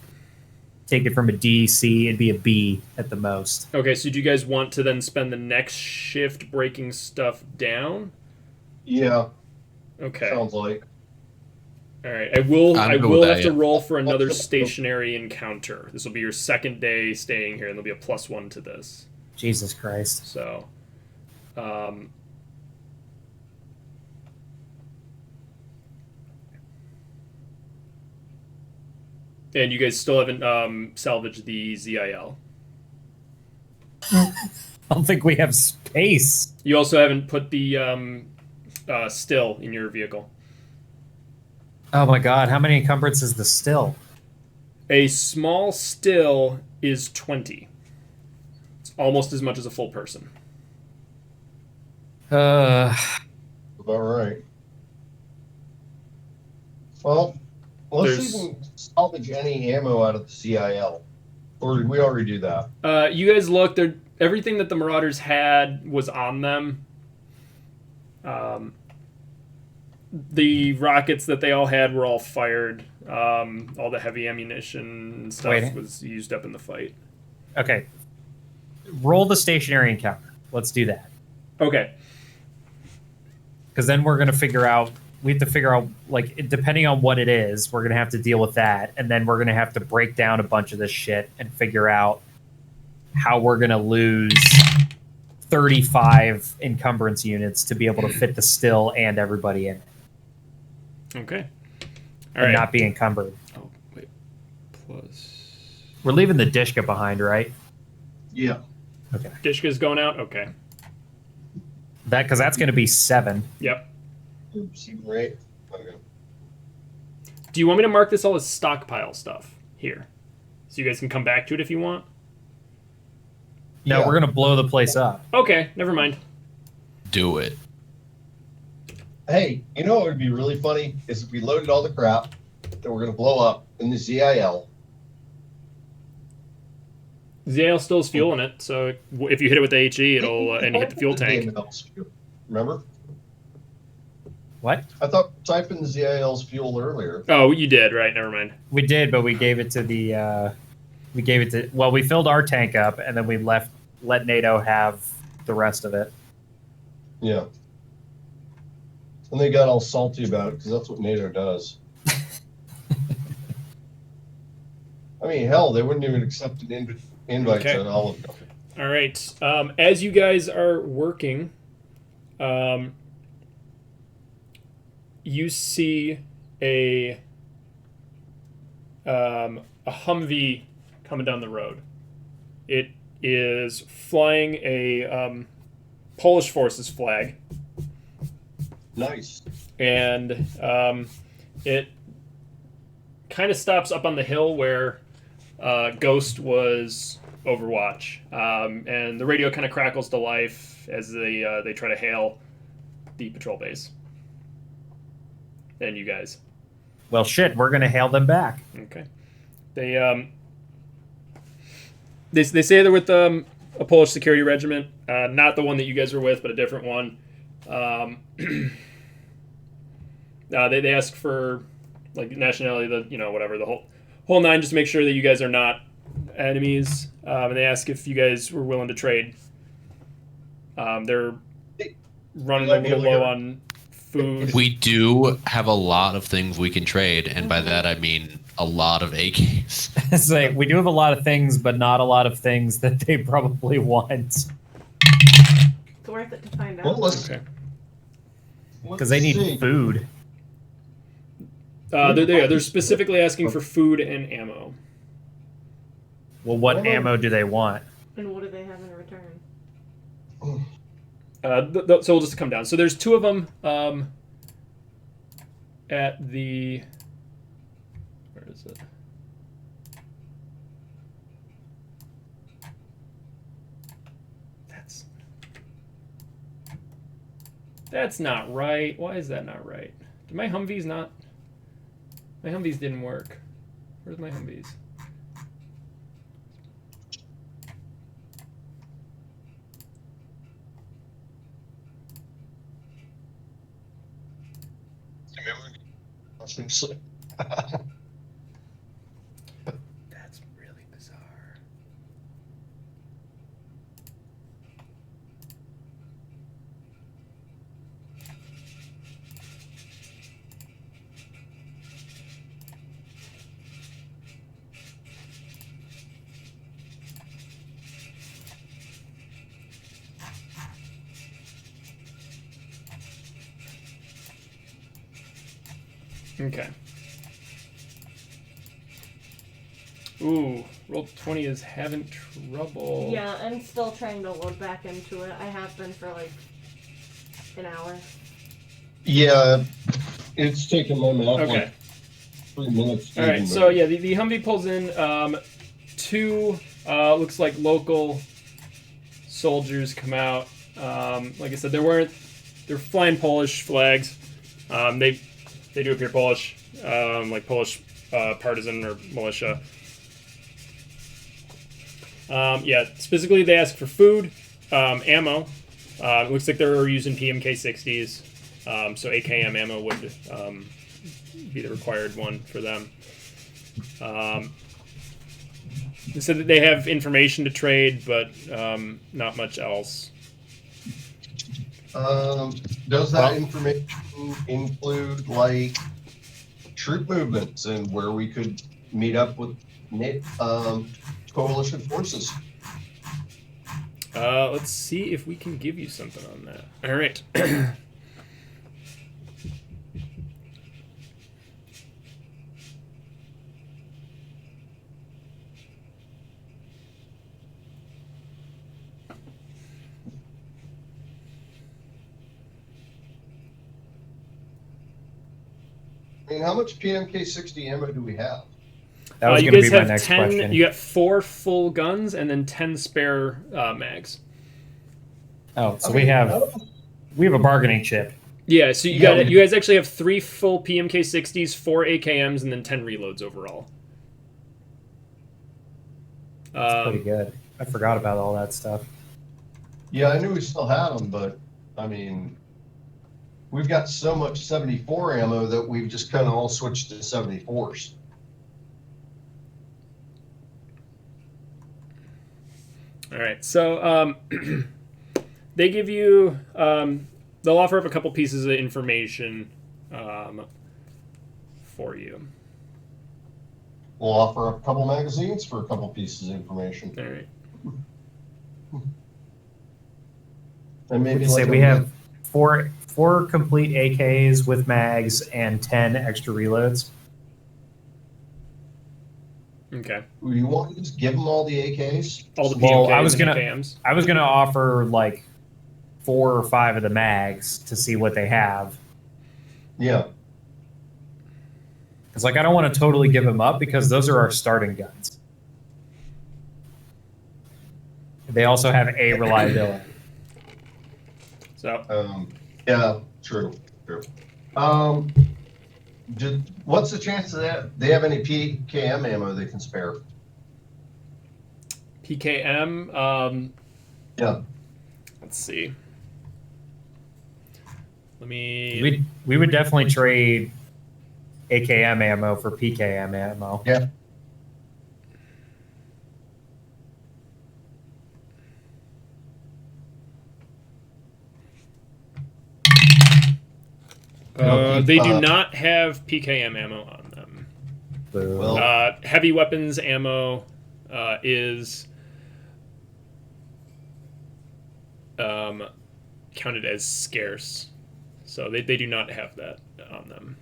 take it from a D, C, it'd be a B at the most. Okay, so do you guys want to then spend the next shift breaking stuff down? Yeah, Okay. sounds like. All right. I will I'm I good will with have that, to yeah. roll for another stationary encounter. This will be your second day staying here, and there'll be a +1 to this. Jesus Christ. So, and you guys still haven't salvaged the ZIL. I don't think we have space. You also haven't put the still in your vehicle. Oh my god, how many encumbrance is the still? A small still is 20. It's almost as much as a full person. Uh, About right. Well, let's There's- see if we can salvage any ammo out of the CIL. Or did we already do that? You guys look. Everything that the Marauders had was on them. the rockets that they all had were all fired. All the heavy ammunition and stuff was used up in the fight. Okay. Roll the stationary encounter. Let's do that. Okay. Because then we're going to figure out, we have to figure out, like, depending on what it is, we're going to have to deal with that. And then we're going to have to break down a bunch of this shit and figure out how we're going to lose 35 encumbrance units to be able to fit the still and everybody in it. Okay. All right. Not be encumbered. Oh, wait. Plus. We're leaving the Dishka behind, right? Yeah. Okay. Dishka's going out? Okay. Because that's going to be 7. Yep. Oops, right. Okay. Do you want me to mark this all as stockpile stuff here? So you guys can come back to it if you want? No, we're going to blow the place up. Okay, never mind. Do it. Hey, you know what would be really funny is if we loaded all the crap that we're going to blow up in the ZIL. ZIL still has fuel in it, so if you hit it with the HE, it'll and you hit the fuel tank. Remember? What? I thought type in the ZIL's fuel earlier. Oh, you did, right? Never mind. We did, but we gave it to the. We filled our tank up, and then we let NATO have the rest of it. Yeah. And they got all salty about it because that's what NATO does. I mean, hell, they wouldn't even accept an invite to all of them. All right. As you guys are working, you see a Humvee coming down the road. It is flying a Polish forces flag. Nice. And it kind of stops up on the hill where Ghost was Overwatch. And the radio kind of crackles to life as they try to hail the patrol base. And you guys. Well, shit, we're going to hail them back. Okay. They say they're with a Polish security regiment, not the one that you guys were with, but a different one. They ask for like nationality, whatever, the whole nine, just to make sure that you guys are not enemies. And they ask if you guys were willing to trade. They're running a little low on food. We do have a lot of things we can trade, and by that I mean a lot of AKs. It's like we do have a lot of things, but not a lot of things that they probably want. It's worth it to find out. Well, Okay. Because they need food. They're specifically asking for food and ammo. Well, what ammo do they want? And what do they have in return? So we'll just come down. So there's 2 of them at the... Where is it? That's not right. Why is that not right? Did my Humvees not... My Humvees didn't work. Where's my Humvees? That's really bizarre. Okay. Ooh, roll 20 is having trouble. Yeah, I'm still trying to load back into it. I have been for like an hour. Yeah, it's taken my map Okay. like 3 minutes. All right, so yeah, the Humvee pulls in 2 looks like local soldiers come out. Like I said, they're flying Polish flags. They do appear Polish, like Polish partisan or militia. Yeah, specifically they ask for food, ammo. It looks like they're using PMK 60s. So AKM ammo would be the required one for them. They said that they have information to trade, but not much else. Does that information include like troop movements and where we could meet up with coalition forces? Let's see if we can give you something on that. All right. I mean, how much PMK 60 ammo do we have? That was you going to guys be my have next 10. question. You got 4 full guns and then 10 spare mags. Oh, so we have a bargaining chip. Yeah, so you guys actually have 3 full PMK 60s, 4 AKMs, and then 10 reloads overall. That's pretty good. I forgot about all that stuff. Yeah, I knew we still had them, but I mean, we've got so much 74 ammo that we've just kind of all switched to 74s. All right, so they give you, they'll offer up a couple pieces of information for you. We'll offer up a couple magazines for a couple pieces of information. All right. And maybe Say like we have four complete AKs with mags and 10 extra reloads. Okay. You want to just give them all the AKs? All the Well, PMKs I was and gonna- AKMs. I was going to offer like 4 or 5 of the mags to see what they have. Yeah. It's like I don't want to totally give them up because those are our starting guns. They also have A reliability. So Yeah, true. What's the chance of that? They have any PKM ammo they can spare? PKM. Yeah. Let's see. Let me. We would definitely trade AKM ammo for PKM ammo. Yeah. They do not have PKM ammo on them. Well, Heavy weapons ammo is counted as scarce, so they do not have that on them.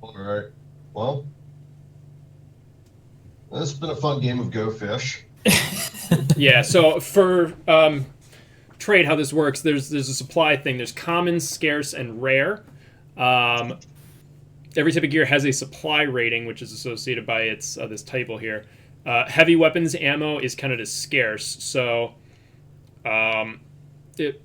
all right. Well, this has been a fun game of Go Fish. Yeah. So for trade, how this works, there's a supply thing. There's common, scarce, and rare. Every type of gear has a supply rating, which is associated by its this table here. Heavy weapons ammo is counted as scarce. So on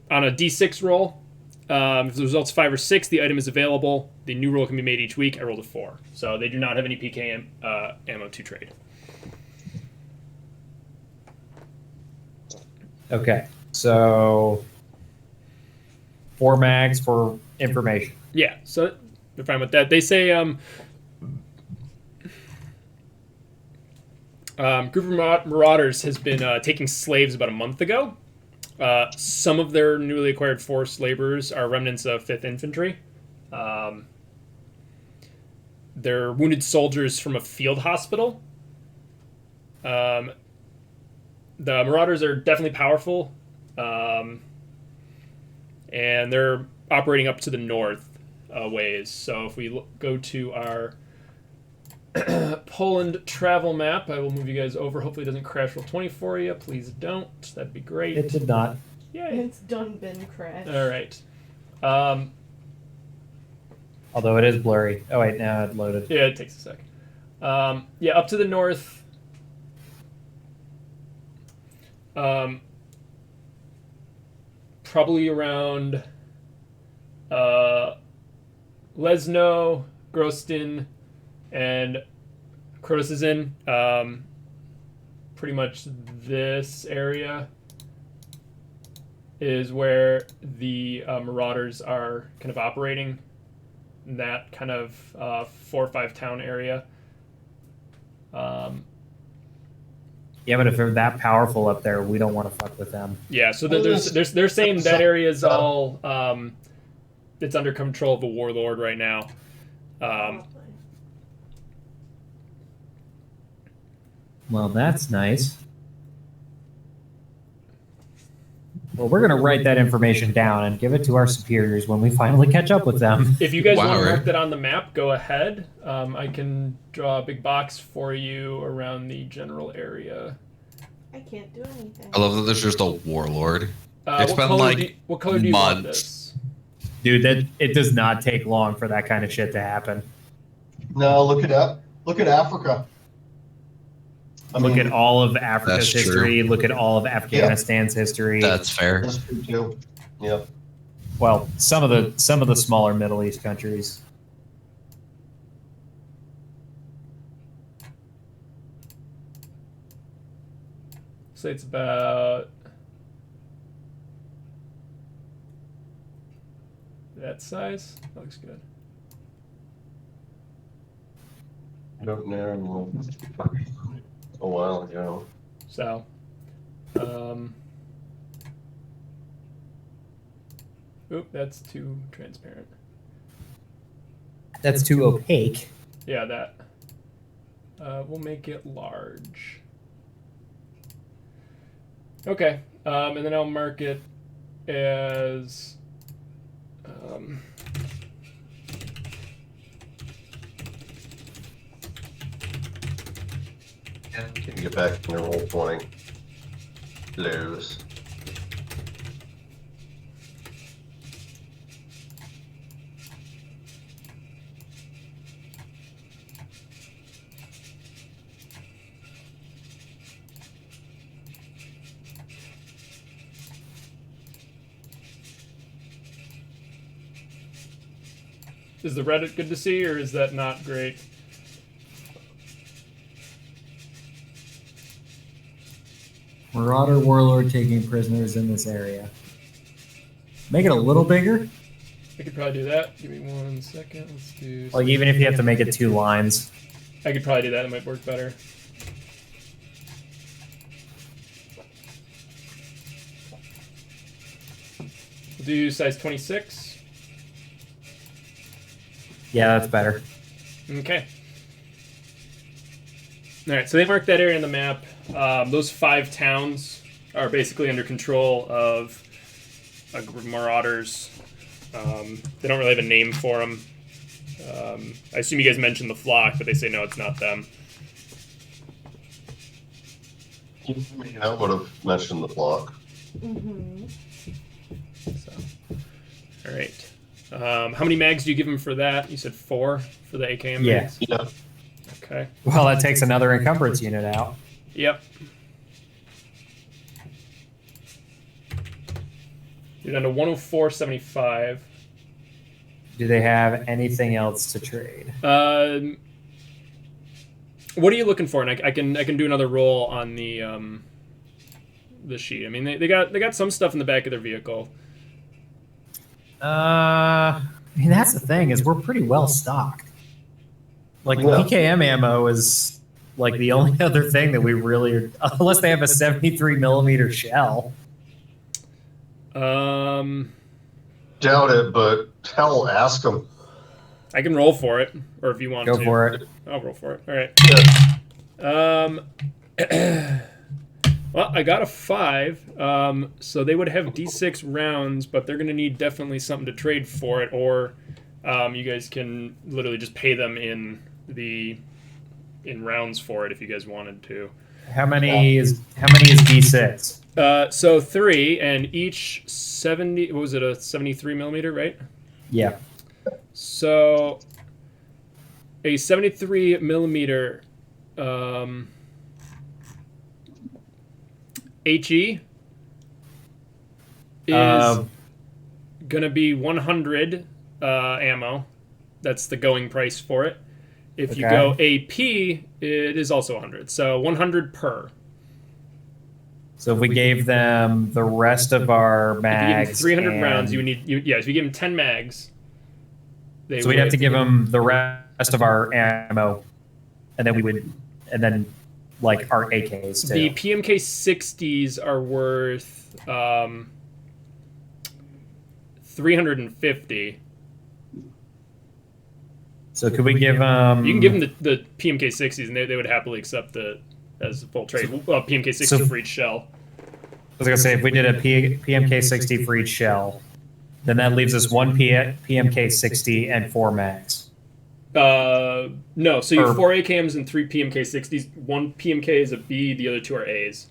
a D6 roll, if the result's 5 or 6, the item is available. The new roll can be made each week. I rolled a 4, so they do not have any PKM ammo to trade. Okay, so 4 mags for information. Yeah, so they're fine with that. They say group of marauders has been taking slaves about a month ago. Some of their newly acquired forced laborers are remnants of 5th Infantry. They're wounded soldiers from a field hospital. The marauders are definitely powerful, and they're operating up to the north ways. So if we go to our Poland travel map, I will move you guys over. Hopefully it doesn't crash roll 20 for you. Please don't. That'd be great. It did not. Yay. It's done been crashed. All right. Although it is blurry. Oh wait, now it loaded. Yeah, it takes a sec. Yeah, up to the north. Probably around Lesno, Grostin, and Krotosizin. Pretty much this area is where the Marauders are kind of operating. In that kind of 4 or 5 town area. Yeah, but if they're that powerful up there, we don't want to fuck with them. Yeah, so they're saying that area is all it's under control of a warlord right now. Well, that's nice. Well, we're going to write that information down and give it to our superiors when we finally catch up with them. If you guys Wow, want to mark right. that on the map, go ahead. I can draw a big box for you around the general area. I can't do anything. I love that there's just a warlord. It's What been color like what color do you want months. this? Dude, it does not take long for that kind of shit to happen. No, look at Africa. Look at all of Africa's That's history. Look at all of Afghanistan's history. That's fair. That's true too. Yeah. Well, some of the smaller Middle East countries. Say it's about that size. That looks good. I don't know. A while ago. So, oop, that's too transparent. That's too opaque. Yeah, that. We'll make it large. Okay, and then I'll mark it as. Can you get back in your roll 20? Lose. Is the Reddit good to see, or is that not great? Marauder warlord taking prisoners in this area. Make it a little bigger. I could probably do that. Give me 1 second. Let's do. Like even if you have to make it 2 lines. I could probably do that. It might work better. We'll do size 26. Yeah, that's better. Okay. All right, so they marked that area on the map. Those 5 towns are basically under control of a group of marauders. They don't really have a name for them. I assume you guys mentioned the flock, but they say no, it's not them. I would have mentioned the block. Mm-hmm. So, all right. How many mags do you give them for that? You said 4 for the AKM Yeah. mags? Yeah. Okay. Well, that takes another encumbrance unit out. Yep. You're down to 104.75. Do they have anything else to trade? What are you looking for? And I can do another roll on the sheet. I mean, they got some stuff in the back of their vehicle. I mean, that's the thing is we're pretty well stocked. Like PKM ammo is like the only other thing that we really, unless they have a 73 millimeter shell. Doubt it, but hell, ask them. I can roll for it, or if you want to. Go for it. I'll roll for it. All right. Well, I got a 5, so they would have D6 rounds, but they're going to need definitely something to trade for it, or you guys can literally just pay them in rounds for it if you guys wanted to. How many is D6? So 3, and each 70. What was it? A 73 millimeter, right? Yeah. So a 73 millimeter HE is gonna be 100 ammo. That's the going price for it. If you go AP, it is also 100. So 100 per. So if we gave them the rest of our If you give them mags, 300 rounds, and- you would need. If you give them 10 mags, So we'd have to give them the rest of our ammo, and then like our AKs too. The PMK 60s are worth 350. So could we give them? You can give them the PMK 60s, and they would happily accept the as full trade. PMK 60 for each shell. I was gonna say if we did a PMK 60 for each shell, then that leaves us one PMK 60 and 4 mags. No, so you have 4 AKMs and 3 PMK 60s. One PMK is a B, the other 2 are A's.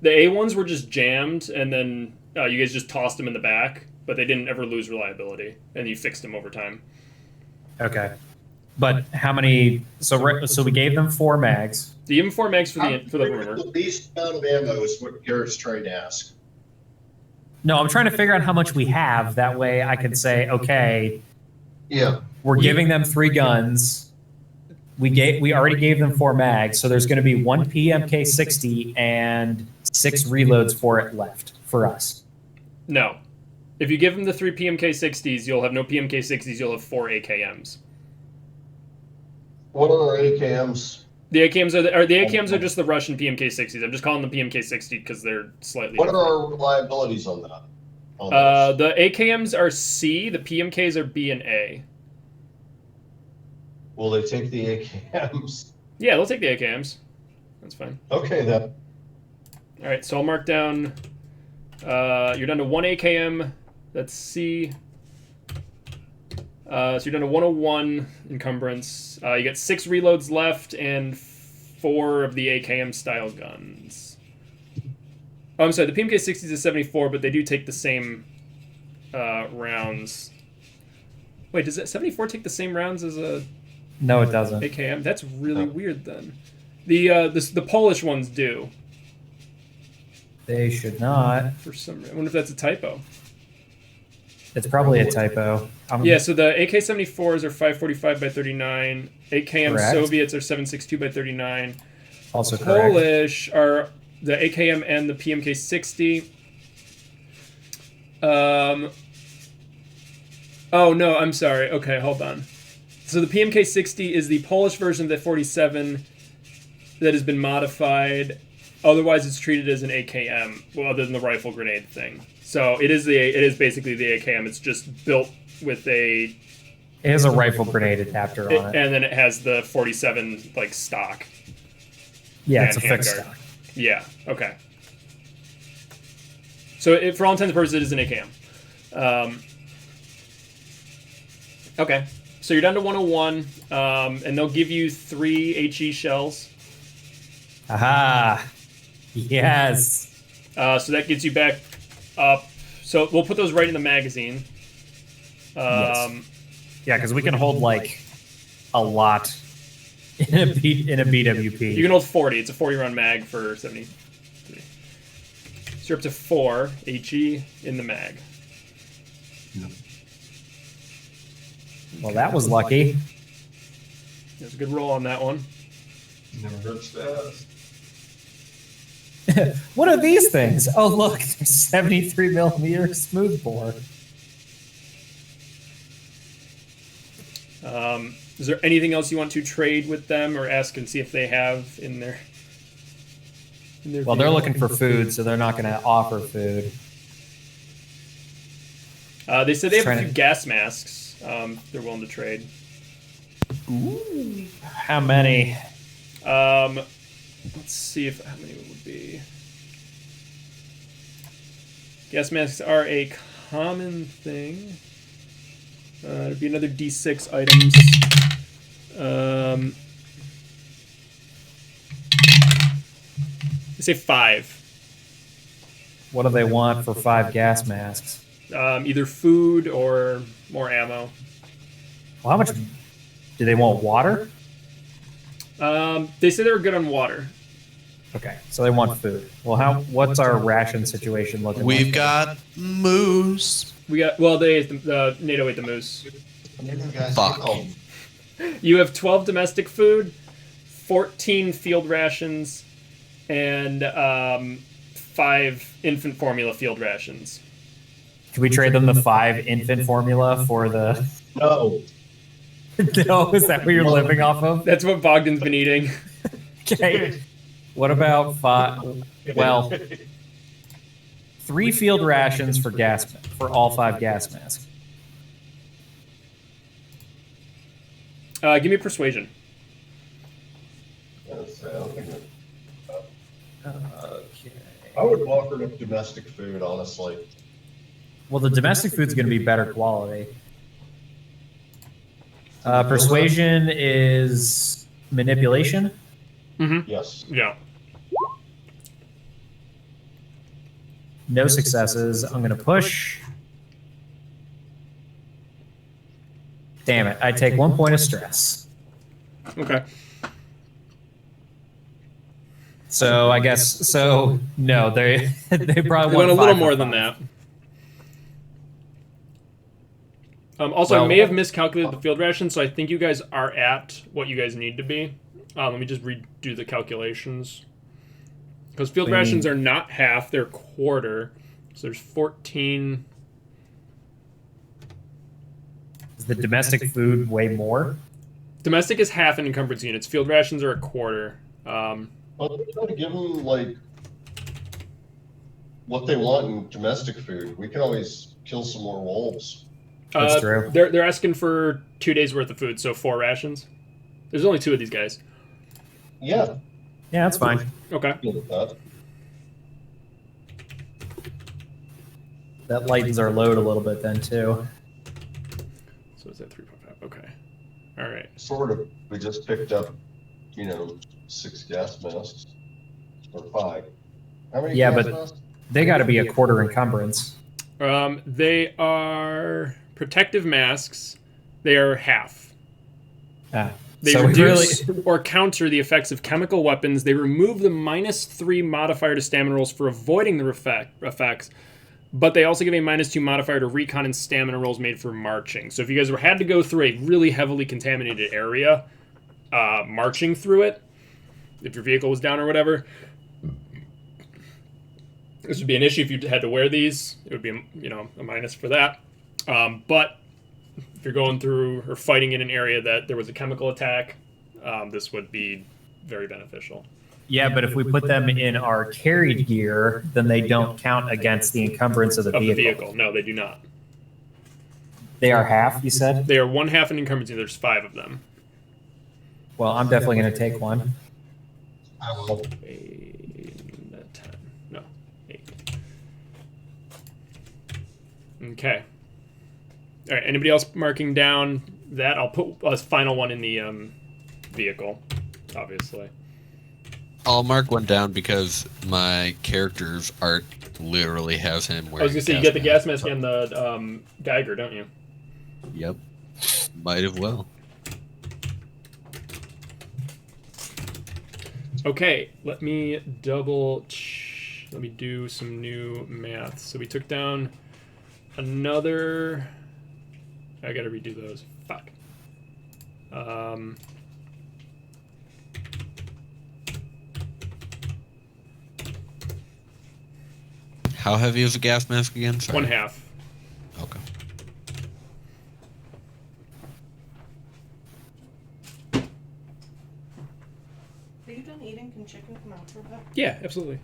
The A ones were just jammed, and then you guys just tossed them in the back, but they didn't ever lose reliability, and you fixed them over time. Okay, but how many? So we gave them 4 mags. The M4 mags for the rumor. The least amount of ammo is what Garrett's trying to ask. No, I'm trying to figure out how much we have. That way, I can say, okay, Yeah. we're giving them 3 guns. We already gave them 4 mags, so there's going to be 1 PMK 60 and 6 reloads for it left for us. No. If you give them the 3 PMK 60s, you'll have no PMK 60s, you'll have 4 AKMs. What are our AKMs? The AKMs are just the Russian PMK 60s. I'm just calling them PMK 60 because they're slightly What are different. our reliabilities on that? On those? The AKMs are C, the PMKs are B and A. Will they take the AKMs? Yeah, they'll take the AKMs. That's fine. Okay, then. All right, so I'll mark down. You're down to 1 AKM. That's C. So you're down to 101 encumbrance. You get 6 reloads left and 4 of the AKM style guns. Oh, I'm sorry. The PMK 60s is 74, but they do take the same rounds. Wait, does that 74 take the same rounds as a No, it doesn't. AKM? That's really weird then. The Polish ones do. They should not. For some reason. I wonder if that's a typo. It's probably a typo. Yeah, so the AK-74s are 545 by 39. AKM Correct. Soviets are 762 by 39. Also correct. Polish are the AKM and the PMK 60. Oh no, I'm sorry. Okay, hold on. So the PMK 60 is the Polish version of the 47 that has been modified. Otherwise, it's treated as an AKM, well, other than the rifle grenade thing. So it is basically the AKM. It's just built with It has a rifle grenade adapter on it. and then it has the 47 like stock. Yeah, it's a and fixed handguard. stock. Yeah. Okay. So for all intents and purposes, it is an AKM. Okay. So you're down to 101, and they'll give you 3 HE shells. Aha! Yes. So that gets you back up. So we'll put those right in the magazine. Yes. Yeah, because we can hold like a lot in a BWP. You can hold 40. It's a 40-round mag for 73. So you're up to 4 HE in the mag. Well, that was lucky. There's a good roll on that one. Never hurts to ask. What are these things? Oh, look, they're 73 millimeter smoothbore. Is there anything else you want to trade with them or ask and see if they have in their Well, they're looking for food, so they're not going to offer food. They said they have a Trying few to- gas masks. They're willing to trade. Ooh. How many? Let's see how many it would be. Gas masks are a common thing. It'd be another D6 items. They say 5. What do they want for 5 gas masks? Either food or more ammo. Well, how much do they want? Water? They say they were good on water. Okay, so they want food. Well, what's our ration situation looking like? We've got moose. We got they ate the NATO ate the moose. Fuck. You have 12 domestic food, 14 field rations, and 5 infant formula field rations. Can we trade them the 5 infant formula for the? No. No, is that what you're living off of? That's what Bogdan's been eating. Okay. What about 5? Well, 3 field rations for all 5 gas masks. Give me persuasion. Okay. I would offer them domestic food, honestly. Well, the domestic food's going to be better quality. Persuasion is manipulation. Mm-hmm. Yes. Yeah. No successes. I'm going to push. Damn it. I take 1 point of stress. Okay. So I guess, no, they probably Want a little 5 more for than 5. that. Also, I Well- may have miscalculated the field ration, so I think you guys are at what you guys need to be. Let me just redo the calculations. Because field What do you rations mean? are not half, they're quarter. So there's 14. Is the domestic food way more? Domestic is half in encumbrance units. Field rations are a quarter. Well, try to give them, like, what they want in domestic food. We can always kill some more wolves. That's true. They're asking for 2 days worth of food, so 4 rations. There's only 2 of these guys. Yeah, Yeah, that's fine. Okay. deal with that. That lightens our load a little bit then, too. So it's at 3.5. Okay. All right. Sort of. We just picked up, 6 gas masks. Or 5. How many Yeah, gas but- masks? They got to be a quarter encumbrance. They are protective masks. They are half. Ah. They So we reduce or counter the effects of chemical weapons. They remove the -3 modifier to stamina rolls for avoiding the effects, but they also give a -2 modifier to recon and stamina rolls made for marching. So if you guys had to go through a really heavily contaminated area, marching through it, if your vehicle was down or whatever, this would be an issue if you had to wear these. It would be, a minus for that. But if you're going through or fighting in an area that there was a chemical attack, this would be very beneficial. Yeah, but if we put them in our carried gear, then they don't count against the encumbrance of the vehicle. No, they do not. They are half, you said? They are 1/2 an encumbrance. There's 5 of them. Well, I'm definitely going to take one. I will. 10. No, 8. Okay. All right. Anybody else marking down that? I'll put a final one in the vehicle, obviously. I'll mark one down because my character's art literally has him wearing. I was gonna say you get the gas mask and the Geiger, don't you? Yep. Might have well. Okay, let me let me do some new math. So we took down another. I gotta redo those. Fuck. How heavy is a gas mask again? Sorry. 1/2. Okay. Are you done eating? Can chicken come out for a bit? Yeah, absolutely.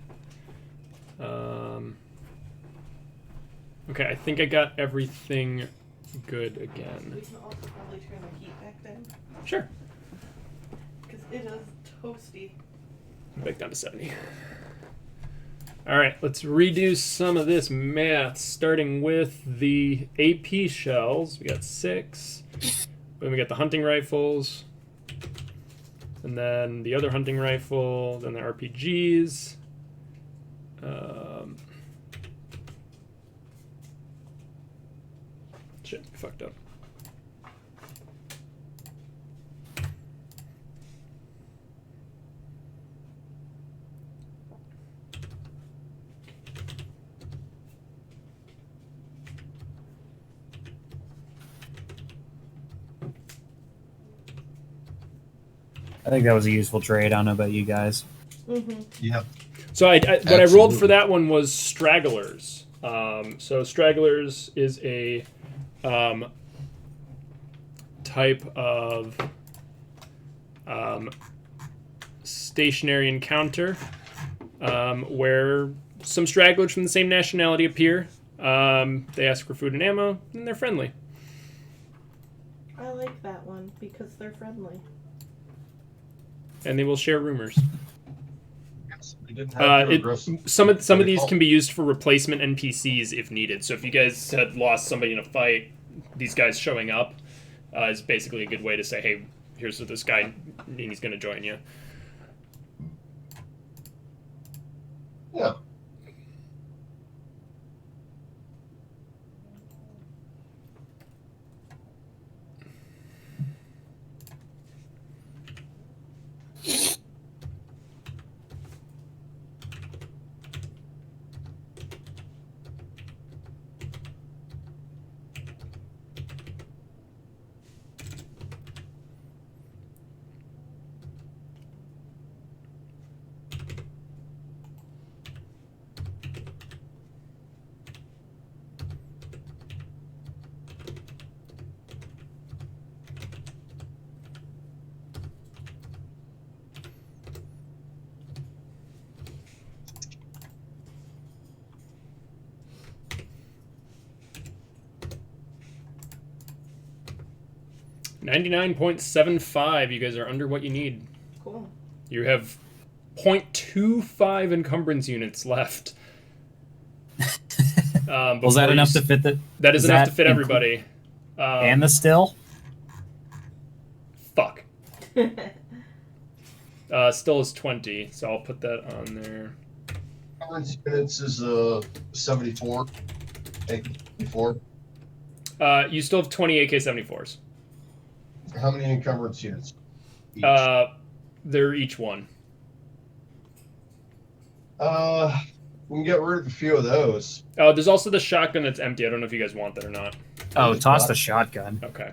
Okay, I think I got everything good again. We can also probably turn the heat back down. Sure. Because it is toasty. Back down to 70. All right, let's redo some of this math, starting with the AP shells. We got 6. Then we got the hunting rifles. And then the other hunting rifle. Then the RPGs. Shit, I fucked up. I think that was a useful trade. I don't know about you guys. Mm-hmm. Yeah. So what I rolled for that one was stragglers. So stragglers is a type of stationary encounter where some stragglers from the same nationality appear. They ask for food and ammo, and they're friendly. I like that one because they're friendly. And they will share rumors. They didn't have Some of these can be used for replacement NPCs if needed. So if you guys had lost somebody in a fight, these guys showing up is basically a good way to say, hey, here's this guy, and he's going to join you. Yeah. $99.75. You guys are under what you need. Cool. You have 0.25 encumbrance units left. Was that enough to fit the? That is enough to fit everybody. And the still? Fuck. Still is 20, so I'll put that on there. Encumbrance units is 74. 84. You still have 20 AK-74s. How many encumbrance units? Each? They're each one. We can get rid of a few of those. Oh, there's also the shotgun that's empty. I don't know if you guys want that or not. Oh, toss the shotgun. Okay.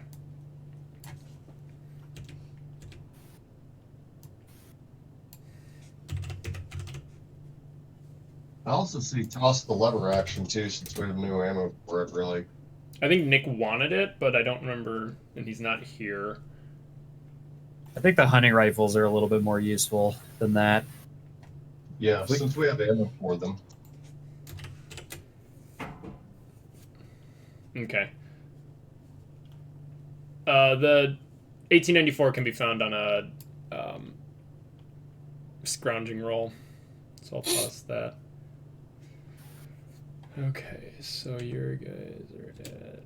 I also see toss the lever action too, since we have new ammo for it. Really, I think Nick wanted it, but I don't remember, and he's not here. I think the hunting rifles are a little bit more useful than that. yeah. Since we have ammo for them. Okay. The 1894 can be found on a scrounging roll, so I'll toss that. Okay, so your guys are at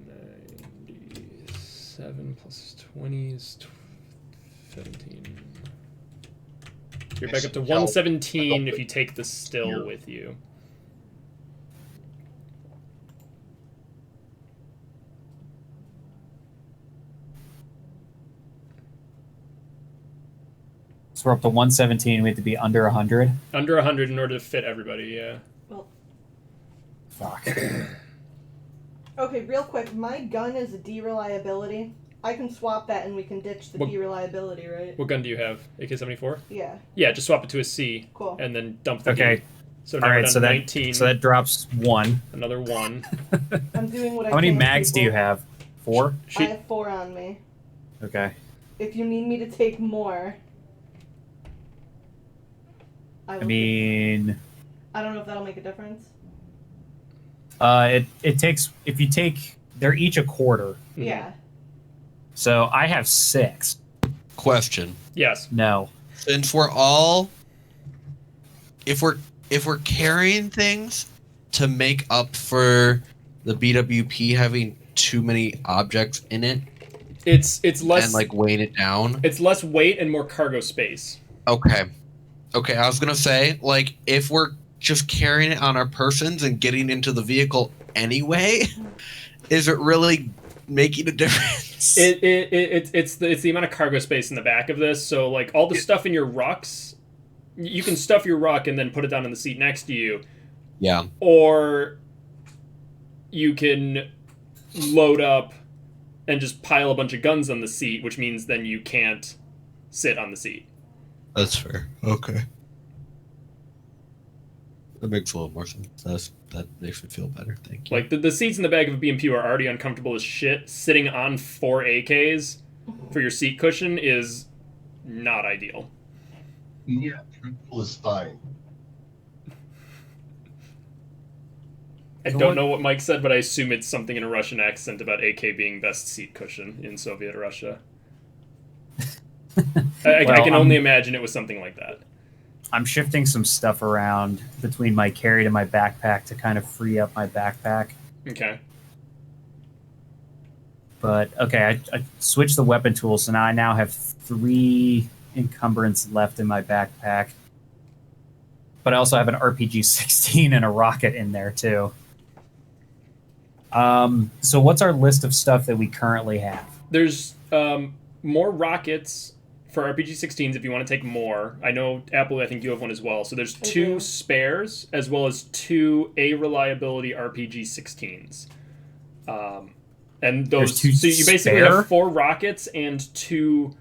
97 plus 20 is 17. You're back up to 117 if you take the still with you. So we're up to 117. We have to be under 100. Under 100 in order to fit everybody, yeah. Well, Fuck. okay, real quick. My gun is a D reliability. I can swap that and we can ditch the What- D reliability, right? What gun do you have? AK-74? Yeah. Yeah, just swap it to a C. Cool. And then dump the Okay. D. So now All we're right. down So to that 19. so that drops 1. Another 1. I'm doing what I How many can with mags do you people. have? 4. I have 4 on me. Okay. If you need me to take more, I will. I mean, I don't know if that'll make a difference. it takes if you take they're each a quarter. Mhm. Yeah. So I have 6. Question. Yes. No. Since we're all if we're carrying things to make up for the BWP having too many objects in it It's less and like weighing it down. it's less weight and more cargo space. Okay. Okay, I was gonna say, like, if we're just carrying it on our persons and getting into the vehicle anyway, is it really making a difference? It's the amount of cargo space in the back of this. So like all the stuff in your rucks, you can stuff your ruck and then put it down in the seat next to you, Yeah. or you can load up and just pile a bunch of guns on the seat, which means then you can't sit on the seat. That's fair. Okay. That makes a little more sense. That makes me feel better. Thank you. Like the seats in the back of a BMP are already uncomfortable as shit. Sitting on 4 AKs for your seat cushion is not ideal. Yeah, triple is fine. I don't know what Mike said, but I assume it's something in a Russian accent about AK being best seat cushion in Soviet Russia. I can only imagine it was something like that. I'm shifting some stuff around between my carry to my backpack to kind of free up my backpack. Okay. But, okay, I switched the weapon tool, so now I now have 3 encumbrance left in my backpack. But I also have an RPG-16 and a rocket in there, too. So what's our list of stuff that we currently have? There's more rockets for RPG-16s if you want to take more. I know, Apple, I think you have one as well. So there's 2 spares as well as 2 A-reliability RPG-16s. And those, so you basically have 4 rockets and 2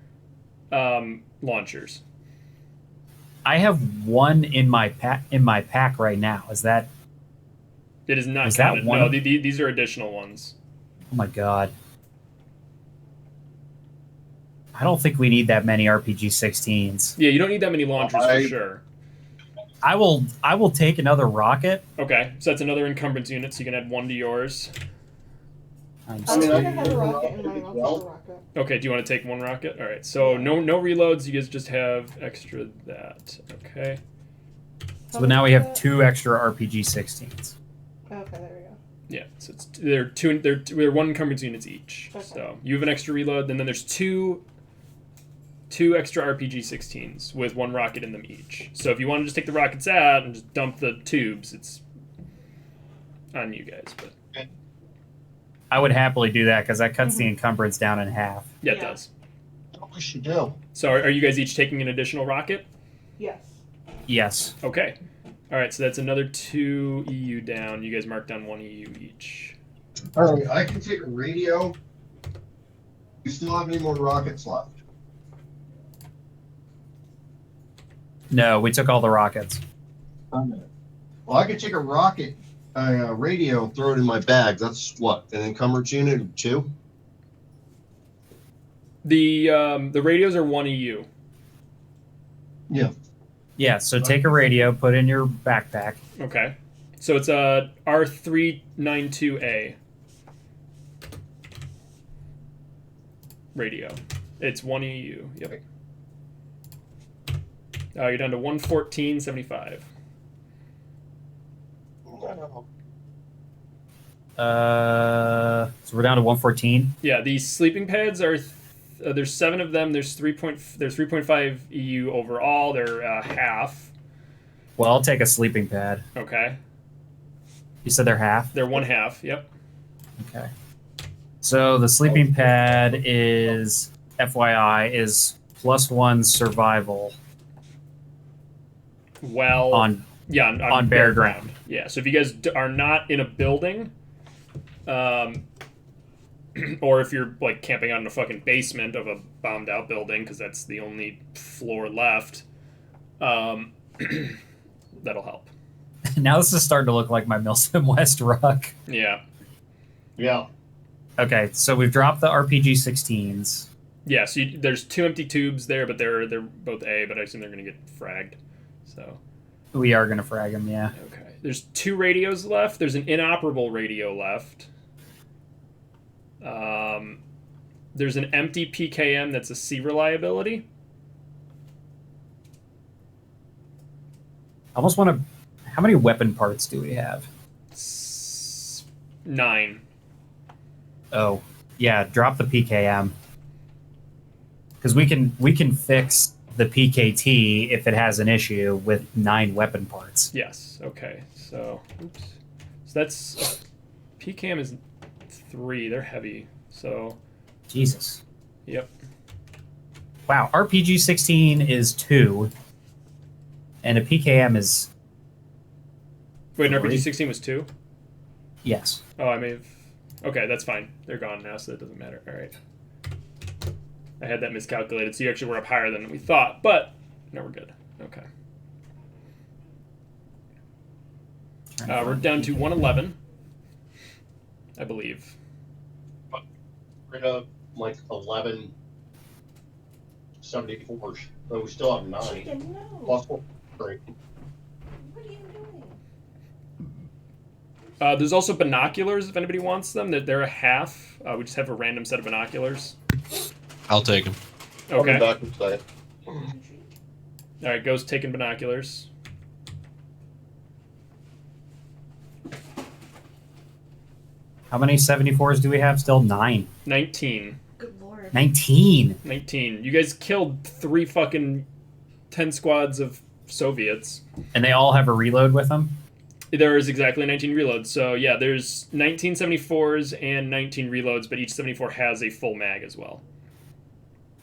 launchers. I have 1 in my pack right now. Is that? It is not Is counted. that one? No, these are additional ones. Oh my god! I don't think we need that many RPG-16s. Yeah, you don't need that many launchers for sure. I will take another rocket. Okay, so that's another encumbrance unit, so you can add 1 to yours. I think I have a rocket in mine. I'll take a rocket. Okay, do you want to take 1 rocket? All right, so no reloads. You guys just have extra that. Okay. So now we have 2 extra RPG-16s. Okay, there we go. Yeah, so they're 1 encumbrance units each. Okay. So you have an extra reload, and then there's two extra RPG-16s with 1 rocket in them each. So if you want to just take the rockets out and just dump the tubes, it's on you guys. But I would happily do that because that cuts the encumbrance down in half. yeah, it does. What we should do? So are you guys each taking an additional rocket? Yes. Yes. Okay. All right, so that's another 2 EU down. You guys marked down 1 EU each. All right, I can take a radio. You still have any more rockets left? No, we took all the rockets. Well, I could take a rocket, a radio, and throw it in my bag. That's what, an encumbrance unit of 2? The radios are 1 EU. Yeah. Yeah, so take a radio, put it in your backpack. Okay. So it's a R392A radio. It's 1 EU. Yep. You're down to 114.75. So we're down to 114. Yeah, these sleeping pads are there's 7 of them. There's 3.5 EU overall. They're half. Well, I'll take a sleeping pad. Okay. You said they're half? They're 1/2. Yep. Okay. So the sleeping pad is, FYI, is +1 survival. Well, on bare ground. Yeah. So if you guys are not in a building, or if you're like camping out in a fucking basement of a bombed out building, because that's the only floor left, that'll help. Now this is starting to look like my Milsim West ruck. Yeah. Yeah. Okay, so we've dropped the RPG-16s. Yeah. So there's 2 empty tubes there, but they're both A, but I assume they're gonna get fragged. So we are gonna frag them, yeah. Okay. There's 2 radios left. There's an inoperable radio left. There's an empty PKM that's a C reliability. I almost want to. How many weapon parts do we have? 9. Oh, yeah. Drop the PKM because we can fix the PKT if it has an issue with 9 weapon parts. Yes. Okay. So, oops. So that's PKM is 3. They're heavy. So. Jesus. Yep. Wow. RPG-16 is 2, and a PKM is. Wait, an RPG-16 was 2? Yes. Oh, I may have. Okay, that's fine. They're gone now, so that doesn't matter. All right. I had that miscalculated, so you actually were up higher than we thought, but no, we're good. Okay. We're down to 111, I believe. Rid of like 11 74s, but we still have 9. Chicken, no. Plus 4. Great. What are you doing? There's also binoculars if anybody wants them. They're a half. We just have a random set of binoculars. I'll take him. I'll be Okay. back in a second. All right, Ghost taking binoculars. How many 74s do we have still? 9. 19. Good lord. 19. 19. You guys killed 3 fucking 10 squads of Soviets. And they all have a reload with them? There is exactly 19 reloads. So yeah, there's 19 74s and 19 reloads, but each 74 has a full mag as well.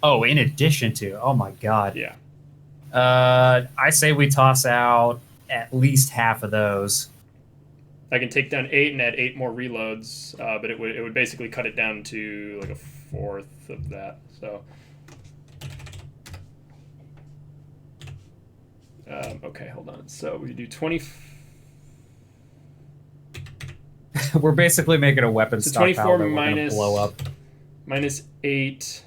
Oh, in addition to. Oh my god. Yeah. I say we toss out at least half of those. I can take down 8 and add 8 more reloads, but it would basically cut it down to like a fourth of that. So, okay, hold on. So we do 20. We're basically making a weapon So stockpile 24 that we're gonna minus blow up. minus 8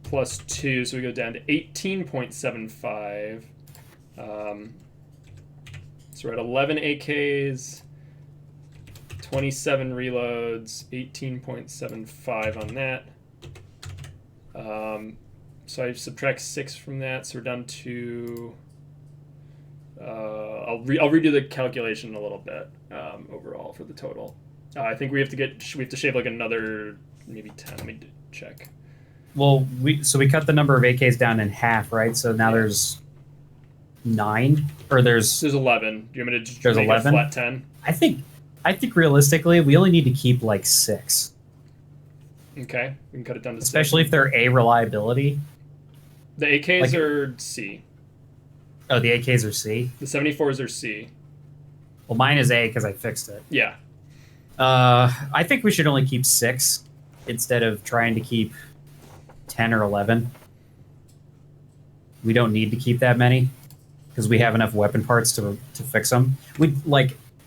plus 2, so we go down to 18.75. So we're at 11 AKs. 27 reloads, 18.75 on that. So I subtract 6 from that, so we're down to. I'll redo the calculation a little bit overall for the total. I think we have to shave like another maybe 10. Let me check. Well, we cut the number of AKs down in half, right? So now there's 9, or there's 11. Do you want me to just There's make 11? it a flat 10? I think realistically we only need to keep like 6, Okay, we can cut it down to especially if they're A reliability. the AKs like- are C. Oh, the AKs are C. The 74s are C. Well, mine is A because I fixed it. Yeah. I think we should only keep 6 instead of trying to keep 10 or 11. We don't need to keep that many because we have enough weapon parts to fix them.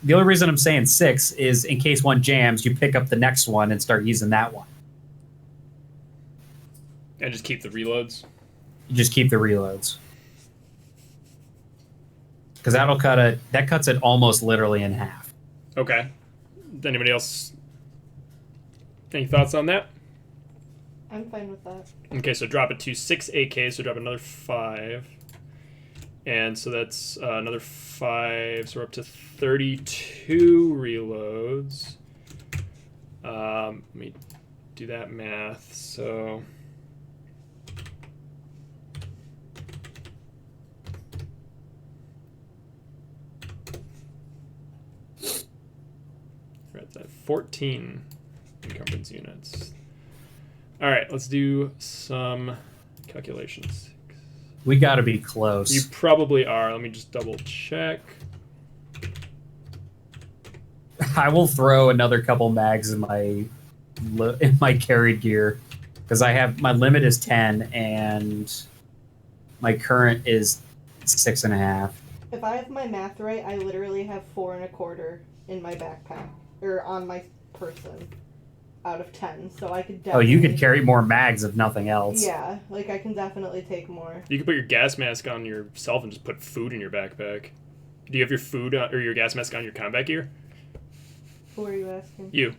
The only reason I'm saying 6 is in case one jams, you pick up the next one and start using that one. And just keep the reloads. You just keep the reloads. Because that cuts it almost literally in half. Okay. Anybody else? Any thoughts on that? I'm fine with that. Okay, so drop it to 6 AKs, so drop another 5. And so that's another 5, so we're up to 32 reloads. Let me do that math. So we're at 14 encumbrance units. All right, let's do some calculations. We got to be close. You probably are. Let me just double check. I will throw another couple mags in my carried gear because I have my limit is 10 and my current is 6.5. If I have my math right, I literally have 4 1/4 in my backpack or on my person out of 10. So I could Oh, definitely. you could carry more mags if nothing else. Yeah, like I can definitely take more. You can put your gas mask on yourself and just put food in your backpack. Do you have your food or your gas mask on your combat gear? Who are you asking? You.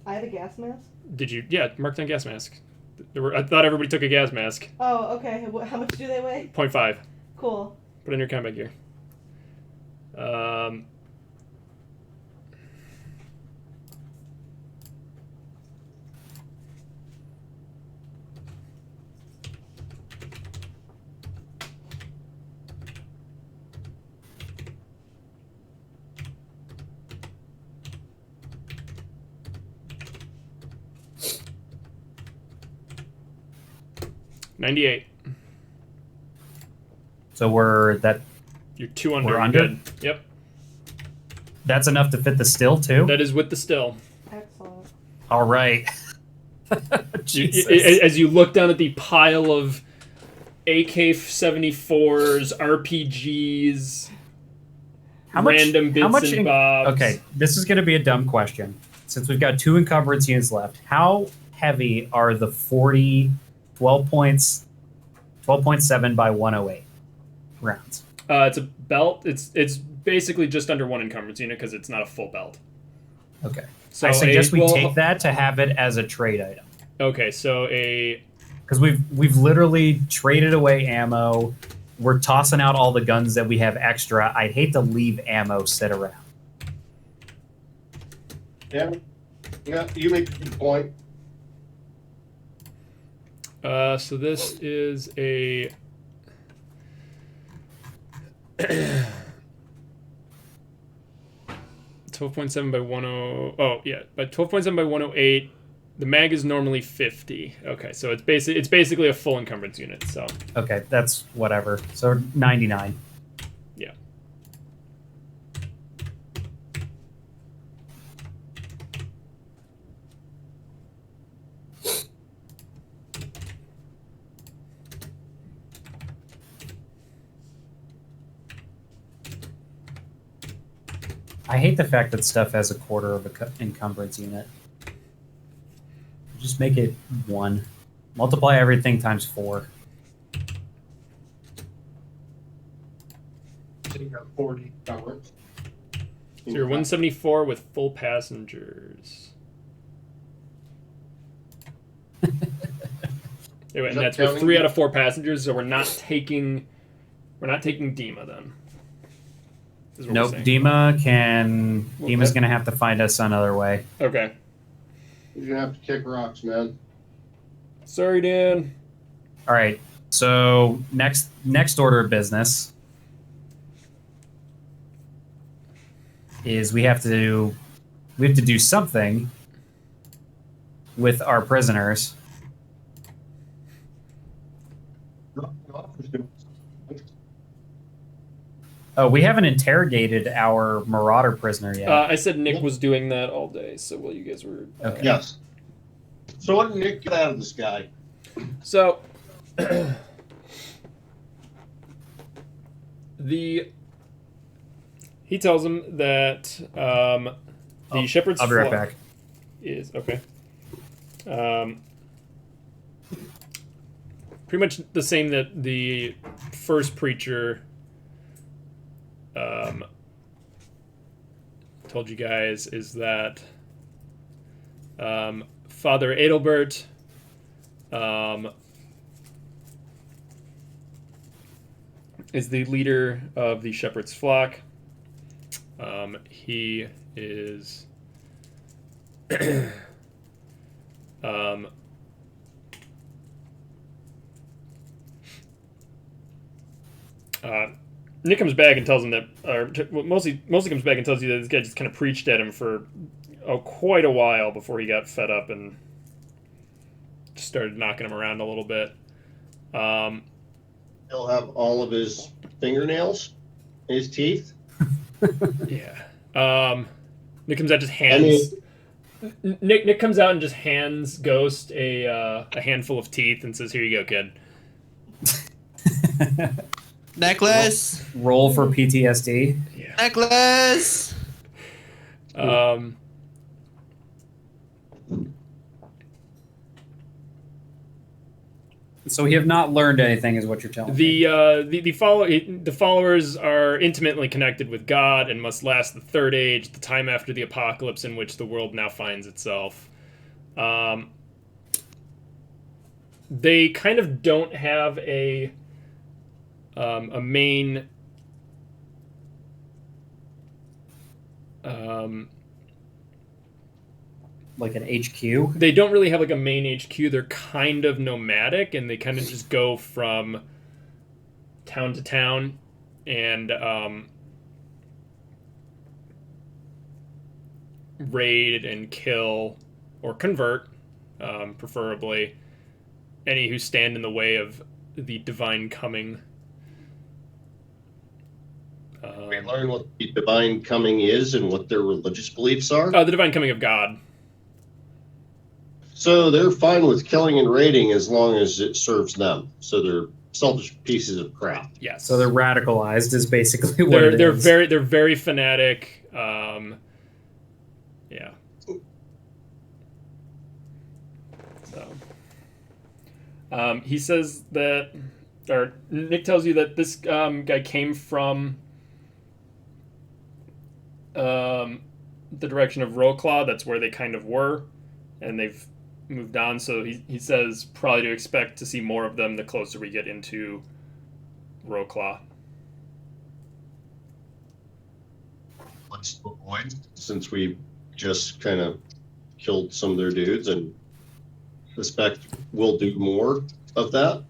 I have a gas mask. Did you? Yeah, mark down gas mask. I thought everybody took a gas mask. Oh, okay. How much do they weigh? 0.5. Cool. Put in your combat gear. $98. So You're 2 under. We're You're under? good. Yep. that's enough to fit the still too. That is with the still. Excellent. All right. You- Jesus. as you look down at the pile of AK-74s, RPGs, random bits and bobs. Okay, this is going to be a dumb question. Since we've got 2 encumbrance units left, how heavy are the 40 12.7 by 108 rounds? It's a belt. It's basically just under 1 encumbrance unit because it's not a full belt. Okay. So I suggest we take that to have it as a trade item. Okay, so because we've literally traded away ammo. We're tossing out all the guns that we have extra. I'd hate to leave ammo sit around. Yeah, you make a good point. So this is a 12.7 by 10. Oh yeah, but 12.7 by 108. The mag is normally 50. Okay, so it's basically a full encumbrance unit. So okay, that's whatever. So 99. Yeah. I hate the fact that stuff has a quarter of a encumbrance unit. Just make it 1. Multiply everything times 4. So you got 40 coverage. So you're 174 with full passengers. Anyway, and that's with 3 out of 4 passengers. So we're not taking Dima then. Nope, Dima can. Dima's gonna have to find us another way. Okay. You're gonna have to kick rocks, man. Sorry, Dan. All right. So next order of business is we have to do something with our prisoners. Oh, we haven't interrogated our marauder prisoner yet. I said Nick was doing that all day, so while you guys were... Okay. Yes. So what did Nick get out of this guy? So... He tells him that the shepherd's I'll be right flock back. is... Okay. Pretty much the same that the first preacher... told you guys is that Father Adelbert is the leader of the shepherd's flock. He is Nick comes back and tells him that, mostly comes back and tells you that this guy just kind of preached at him for quite a while before he got fed up and just started knocking him around a little bit. He'll have all of his fingernails, his teeth. Yeah. Nick comes out just hands. Nick comes out and just hands Ghost a handful of teeth and says, "Here you go, kid." Necklace. Roll for PTSD. Yeah. Necklace. So we have not learned anything, is what you're telling me. The followers are intimately connected with God and must last the third age, the time after the apocalypse in which the world now finds itself. They kind of don't have a main like an HQ? They don't really have like a main HQ. They're kind of nomadic, and they kind of just go from town to town and raid and kill or convert, preferably, any who stand in the way of the divine coming. We learn what the divine coming is and what their religious beliefs are. The divine coming of God. So they're fine with killing and raiding as long as it serves them. So they're selfish pieces of crap. Yes. So they're radicalized is basically what they're it they're is. they're very fanatic. Yeah. So he says that, or Nick tells you that this guy came from the direction of Roclaw. That's where they kind of were, and they've moved on. So he says probably to expect to see more of them the closer we get into Roclaw. Let's avoid, since we just kind of killed some of their dudes, and suspect we'll do more of that.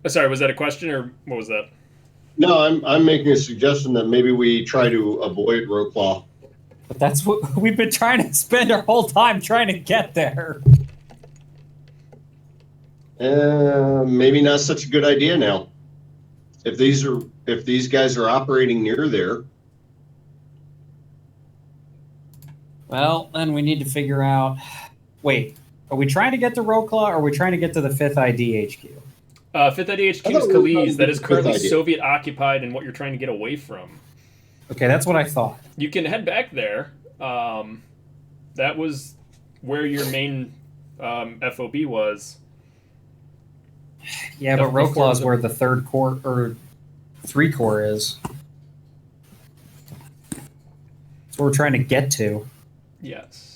Sorry, was that a question or what was that? No, I'm making a suggestion that maybe we try to avoid Roclaw. But that's what we've been trying to spend our whole time trying to get there. Maybe not such a good idea now. If these guys are operating near there, Well, then we need to figure out. Wait, are we trying to get to Roclaw or are we trying to get to the 5th ID HQ? 5th ID HQ is Khalees. That is currently Soviet occupied and what you're trying to get away from. Okay, that's what I thought. You can head back there. That was where your main FOB was. Yeah, but Before Roclaw is the- where the 3rd Corps or 3 Corps is. That's what we're trying to get to. Yes.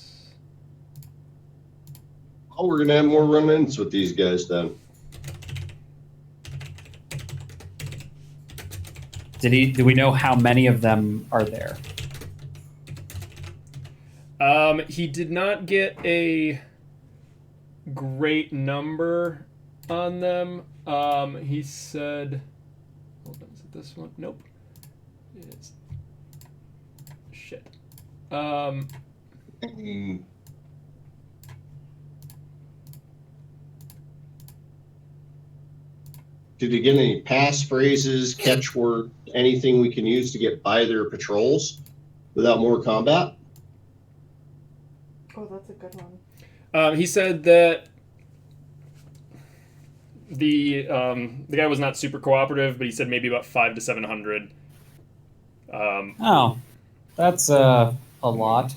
oh, we're gonna have more run-ins with these guys then. Do we know how many of them are there? He did not get a great number on them. He said, hold on, is it this one? Nope. It's shit. Mm, Did you get any passphrases, catchword, anything we can use to get by their patrols without more combat? Oh, that's a good one. He said that the guy was not super cooperative, but he said maybe about 500 to 700. Oh, that's a lot.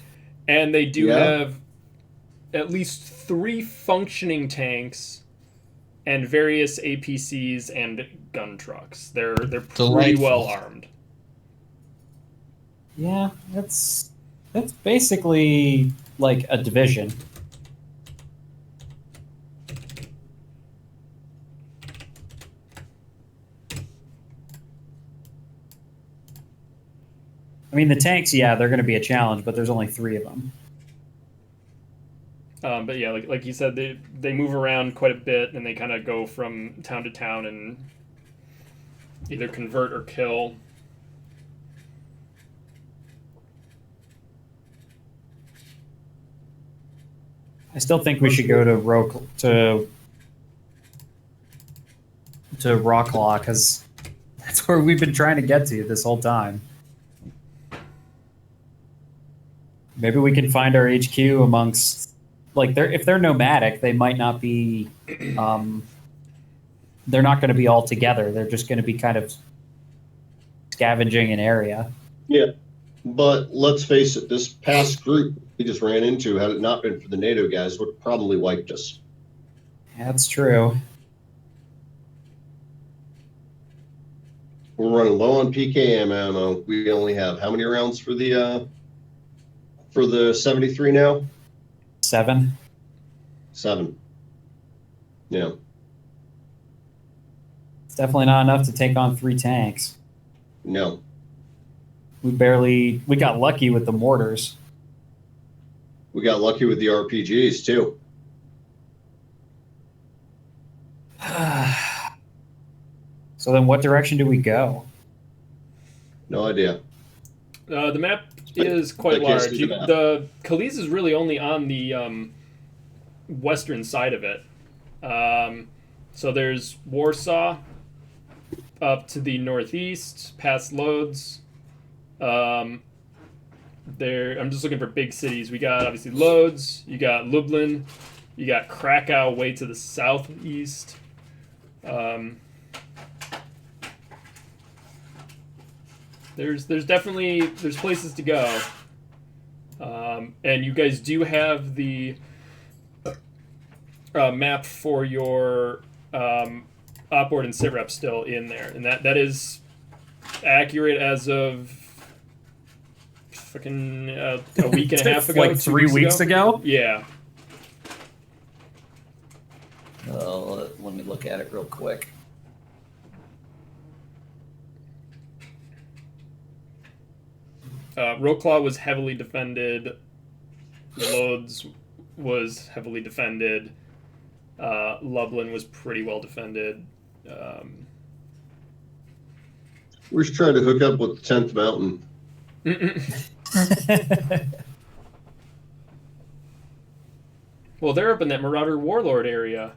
And they do Yeah. have at least 3 functioning tanks and various APCs and gun trucks. They're pretty Delightful. well armed. Yeah, that's basically like a division. I mean, the tanks, yeah, they're going to be a challenge, but there's only 3 of them. But yeah, like you said, they move around quite a bit, and they kind of go from town to town and either convert or kill. I still think we should go to Rocklaw because that's where we've been trying to get to this whole time. Maybe we can find our HQ amongst, like, if they're nomadic, they might not be. They're not going to be all together. They're just going to be kind of scavenging an area. Yeah, but let's face it, this past group we just ran into, had it not been for the NATO guys, would have probably wiped us. That's true. We're running low on PKM ammo. We only have how many rounds for the 73 now? 7. 7. Yeah. It's definitely not enough to take on 3 tanks. No. We got lucky with the mortars. We got lucky with the RPGs too. So then what direction do we go? No idea. The map is quite I can't large. see the map. The Khalees is really only on the western side of it. So there's Warsaw up to the northeast, past Lodz. there. I'm just looking for big cities. We got obviously Lodz. You got Lublin. You got Krakow way to the southeast. There's definitely places to go. And you guys do have the map for your Opboard and Sitrep still in there, and that is accurate as of fucking a week and a half ago, like 3 weeks ago. Yeah. Let me look at it real quick. Roclaw was heavily defended. Lodz was heavily defended. Lublin was pretty well defended. We're just trying to hook up with the 10th Mountain. Well, they're up in that Marauder Warlord area.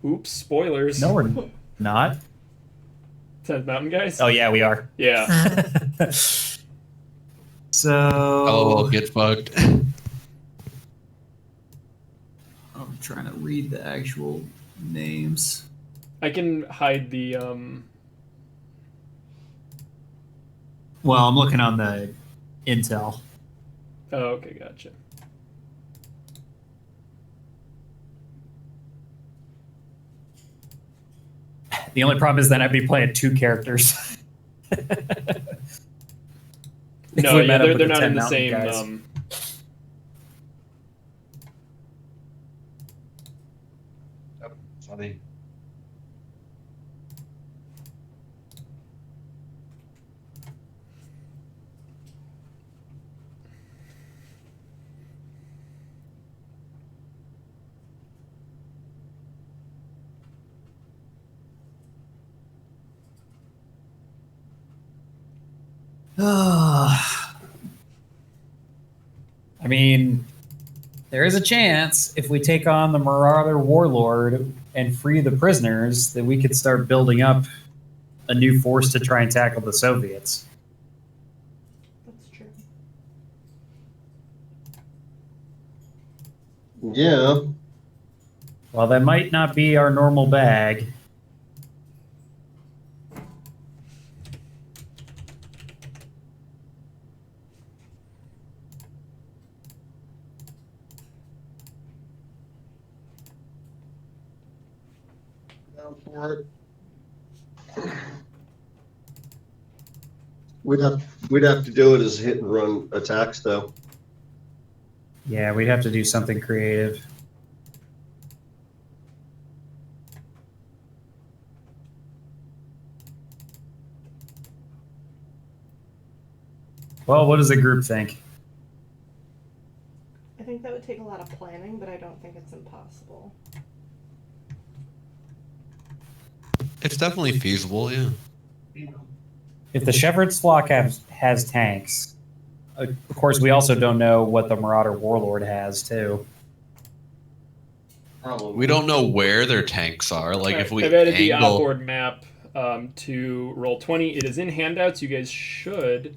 Oops, spoilers. No, we're not. 10th Mountain guys? Oh yeah, we are. Yeah. So. Oh, get fucked. I'm trying to read the actual names. I can hide the Well, I'm looking on the intel. Oh, okay, gotcha. The only problem is that I'd be playing 2 characters. No, yeah, they're not in the same. Funny. I mean, there is a chance if we take on the Marauder Warlord and free the prisoners that we could start building up a new force to try and tackle the Soviets. That's true. Yeah. Well, that might not be our normal bag. Down for it. We'd have to do it as hit and run attacks though. Yeah, we'd have to do something creative. Well, what does the group think? I think that would take a lot of planning, but I don't think it's impossible. It's definitely feasible, yeah. If the Shepherd's Flock has tanks, of course, we also don't know what the Marauder Warlord has, too. Probably. We don't know where their tanks are. Like, if we I've added the angle... outboard map to Roll20. It is in handouts. You guys should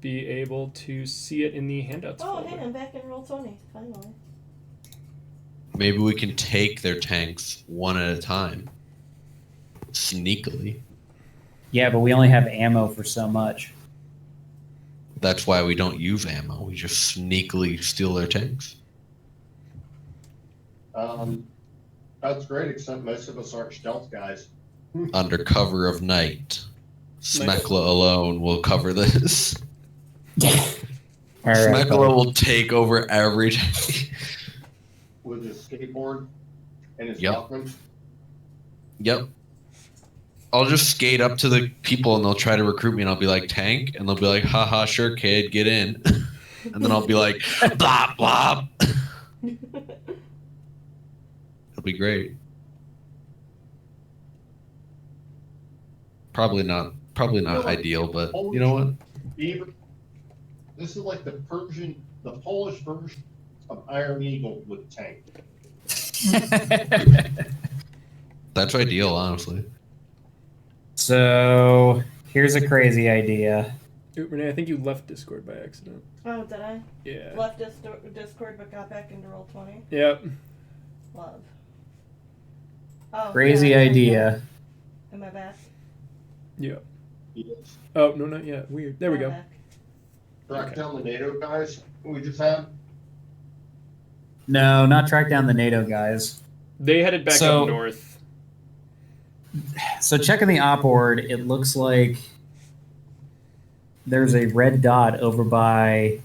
be able to see it in the handouts Oh, folder. hey, I'm back in Roll20, finally. Maybe we can take their tanks one at a time. Sneakily. Yeah, but we only have ammo for so much. That's why we don't use ammo. We just sneakily steal their tanks. That's great, except most of us aren't stealth guys. Under cover of night, Smekla alone will cover this. Smekla will take over every tank. With his skateboard and his Yep. Walkman. Yep. I'll just skate up to the people and they'll try to recruit me and I'll be like, tank? And they'll be like, haha, sure, kid, get in. And then I'll be like, blah, blah. It'll be great. Probably not ideal, but you know what? Beaver. This is like the Polish version of Iron Eagle with tank. That's ideal, honestly. So, here's a crazy idea. Ooh, Renee, I think you left Discord by accident. Oh, did I? Yeah. Left Discord but got back into Roll20. Yep. Love. Oh, Crazy yeah, idea. Am I back? Yep. Oh, no, not yet. Weird. There we I'm go. back. Track down the NATO guys we just had. No, not track down the NATO guys. They headed back So- up north. So checking the op board, it looks like there's a red dot over by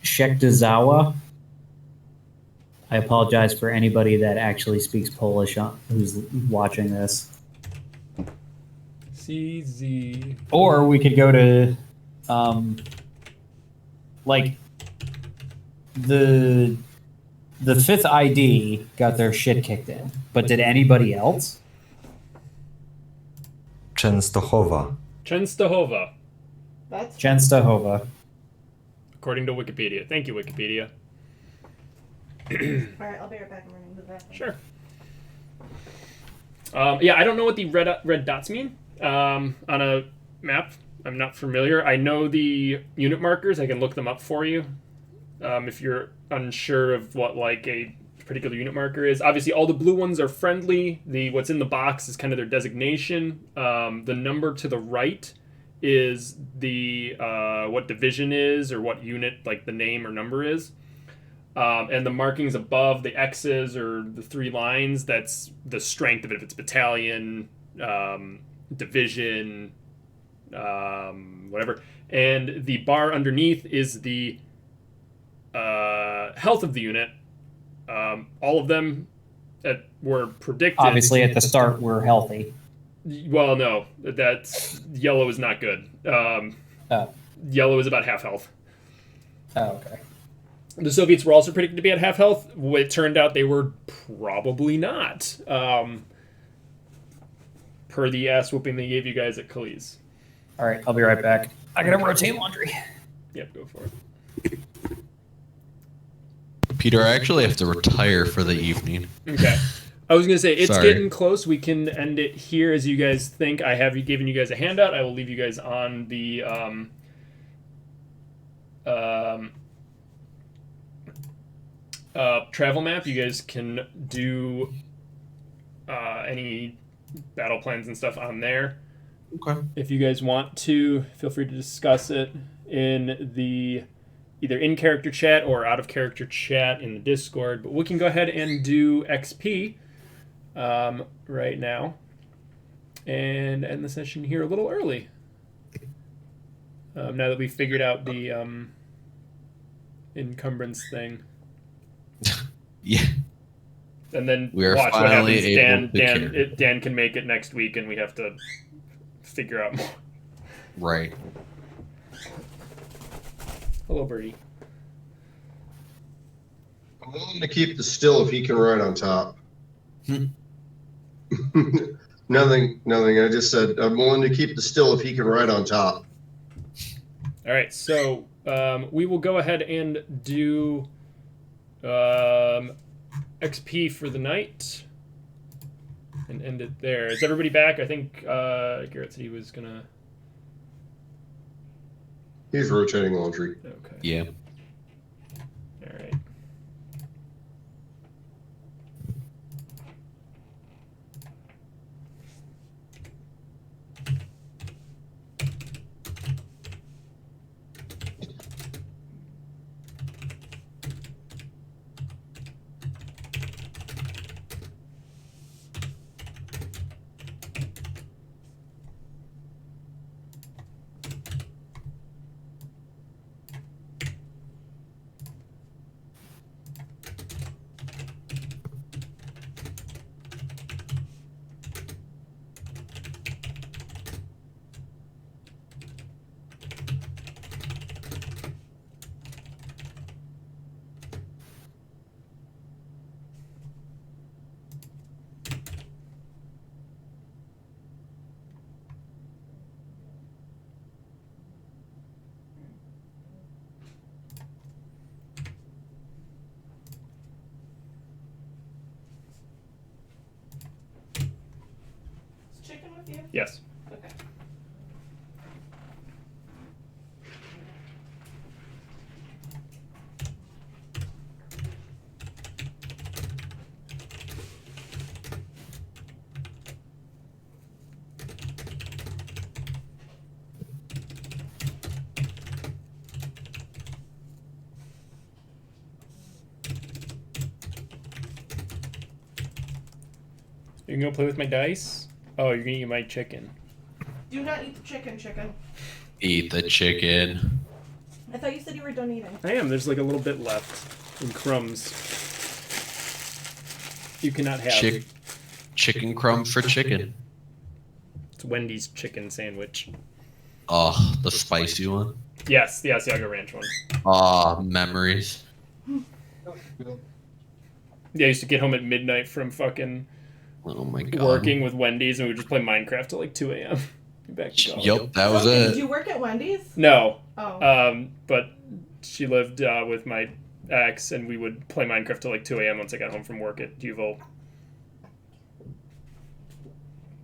Shekdazawa. I apologize for anybody that actually speaks Polish who's watching this. CZ. Or we could go to, like, the fifth ID got their shit kicked in, but did anybody else? Częstochowa. Częstochowa, That's Częstochowa. according to Wikipedia. Thank you, Wikipedia. Alright, I'll be right back. I'm running to the bathroom. Sure. Yeah, I don't know what the red dots mean on a map. I'm not familiar. I know the unit markers. I can look them up for you if you're unsure of what like a particular unit marker is. Obviously, all the blue ones are friendly. What's in the box is kind of their designation. The number to the right is the what division is or what unit, like the name or number is. And the markings above the X's or the three lines, that's the strength of it. If it's battalion, division, whatever. And the bar underneath is the health of the unit. All of them were predicted. Obviously, at the start, we're healthy. Well, no, that's yellow is not good. Yellow is about half health. Oh, okay. The Soviets were also predicted to be at half health. It turned out they were probably not. Per the ass whooping they gave you guys at Khalees. All right, I'll be right back. I gotta rotate laundry. Yep, go for it. Peter, I actually have to retire for the evening. Okay. I was going to say, it's Sorry. getting close. We can end it here as you guys think. I have given you guys a handout. I will leave you guys on the travel map. You guys can do any battle plans and stuff on there. Okay. If you guys want to, feel free to discuss it in the either in character chat or out of character chat in the Discord. But we can go ahead and do XP right now and end the session here a little early. Now that we've figured out the encumbrance thing. Yeah. And then We are watch what finally happens. able to carry. Dan can make it next week, and we have to figure out more. Right. Hello, Birdie. I'm willing to keep the still if he can ride on top. Nothing. I just said I'm willing to keep the still if he can ride on top. All right, so we will go ahead and do XP for the night and end it there. Is everybody back? I think Garrett said he was gonna. He's rotating laundry. Okay. Yeah. All right. Is chicken with you? Yes. Okay. You can go play with my dice? Oh, you're gonna eat my chicken. Do not eat the chicken. Eat the chicken. I thought you said you were done eating. I am. There's like a little bit left in crumbs. You cannot have. Chicken crumbs for chicken. It's Wendy's chicken sandwich. Oh, the spicy one. Yes, the Asiago Ranch one. Oh, memories. Yeah, I used to get home at midnight from fucking Oh my god. working with Wendy's, and we would just play Minecraft till like 2 a.m. Back to college. Yep, that was Did it. you work at Wendy's? No. Oh. But she lived with my ex, and we would play Minecraft till like 2 a.m. once I got home from work at Duval.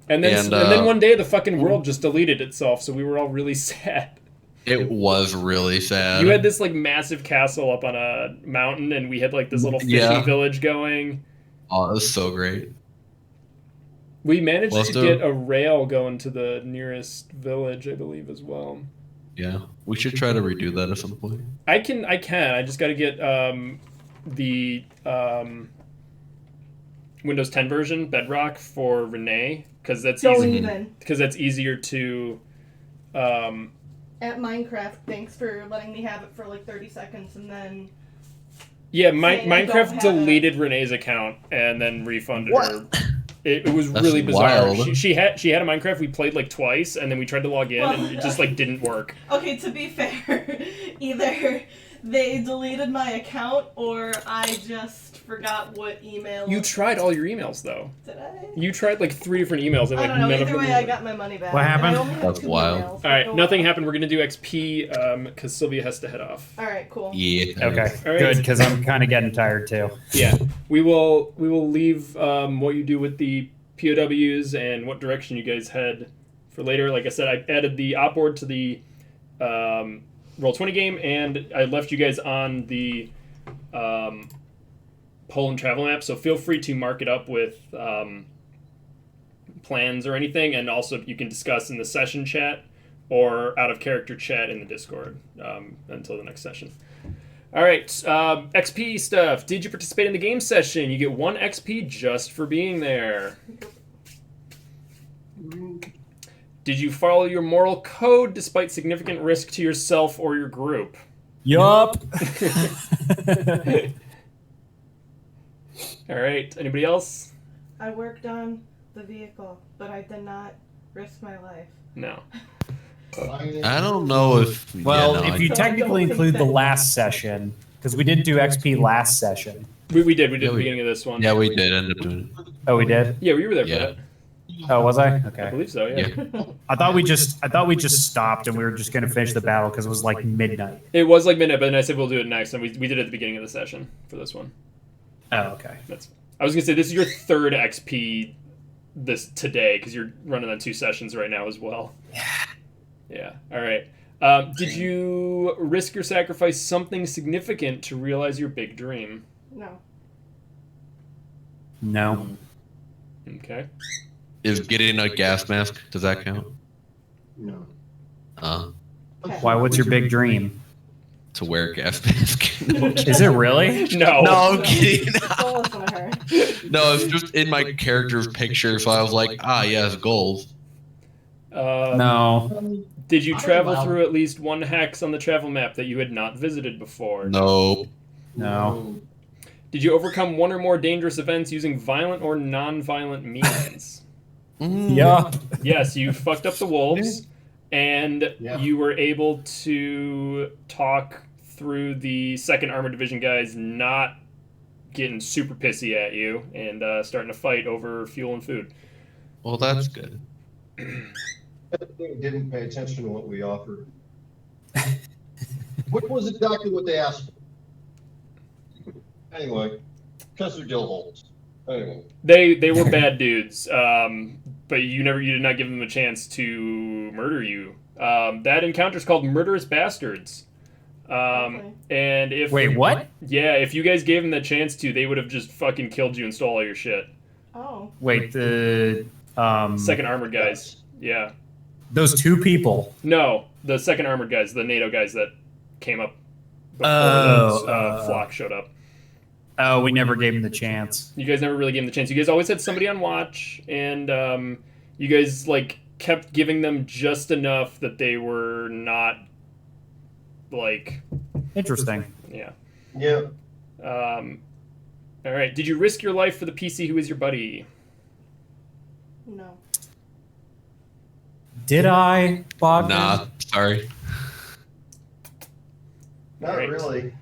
And then one day the fucking world just deleted itself, so we were all really sad. It was really sad. You had this like massive castle up on a mountain, and we had like this little fishing village going. Oh, it was so great. We managed to get a rail going to the nearest village, I believe, as well. Yeah, we should try to redo that at some point. I can. I just got to get the Windows 10 version, Bedrock, for Renee, because that's easier to. At Minecraft, thanks for letting me have it for like 30 seconds, and then. Yeah, Minecraft deleted Renee's account and then refunded her. It was really bizarre. She had a Minecraft we played like twice, and then we tried to log in, and it just like didn't work. Okay, to be fair, either they deleted my account or I just forgot what email. You tried all your emails though. Did I? You tried like 3 different emails, and like I don't know. none of Either them way, I got my money back. What happened? I only had That's 2 wild. emails. All right, nothing happened. We're gonna do XP because Sylvia has to head off. All right, cool. Yeah. Okay, All right. good, because I'm kind of getting tired too. Yeah, we will leave what you do with the POWs and what direction you guys head for later. Like I said, I added the op board to the Roll20 game, and I left you guys on the Poland travel map, so feel free to mark it up with plans or anything, and also you can discuss in the session chat or out of character chat in the Discord until the next session. All right, XP stuff. Did you participate in the game session? You get 1 XP just for being there. Did you follow your moral code despite significant risk to yourself or your group? Yup. All right, anybody else? I worked on the vehicle, but I did not risk my life. No. I don't know if. Well, yeah, no, if you technically include the last session, because we did do XP last session. We did at the we- beginning of this one. Yeah, we did end up doing it. Oh, we did. Yeah, we were there for Yeah. that. Oh, was I? I Okay. believe so, yeah. I thought we just stopped and we were just gonna finish the battle because it was like midnight. It was like midnight, but then I said we'll do it next, and we did it at the beginning of the session for this one. Oh, okay. I was going to say, this is your 3rd XP today, because you're running on 2 sessions right now as well. Yeah. All right. Did you risk or sacrifice something significant to realize your big dream? No. No. Okay. Is getting a gas mask, does that count? No. Why? What's your big dream? To wear a gas mask. Is it really? No. No, I'm kidding. Don't listen to her. No, it's just in my character's picture, so I was like, yes, goals. No. Did you travel through at least 1 hex on the travel map that you had not visited before? No. No. Did you overcome 1 or more dangerous events using violent or non-violent means? Yeah. Yes, you fucked up the wolves, and Yeah. you were able to talk through the 2nd Armored Division guys not getting super pissy at you and starting to fight over fuel and food. Well, that's good. They didn't pay attention to what we offered. What was exactly what they asked for? Anyway, because they're dill holes. Anyway. They were bad dudes, but you did not give them a chance to murder you. That encounter's called Murderous Bastards. Okay. And if Wait, what? Yeah, if you guys gave them the chance to, they would have just fucking killed you and stole all your shit. Oh. Wait, the 2nd Armored guys. Yeah. those 2 people. No, the 2nd Armored guys, the NATO guys that came up before Oh, the flock showed up. Oh, we never gave him the chance. You guys never really gave him the chance. You guys always had somebody on watch, and you guys like kept giving them just enough that they were not like Interesting. yeah. Yeah. All right. Did you risk your life for the PC who is your buddy? No. Did I, Bogdan? Nah, sorry. Not Right. really.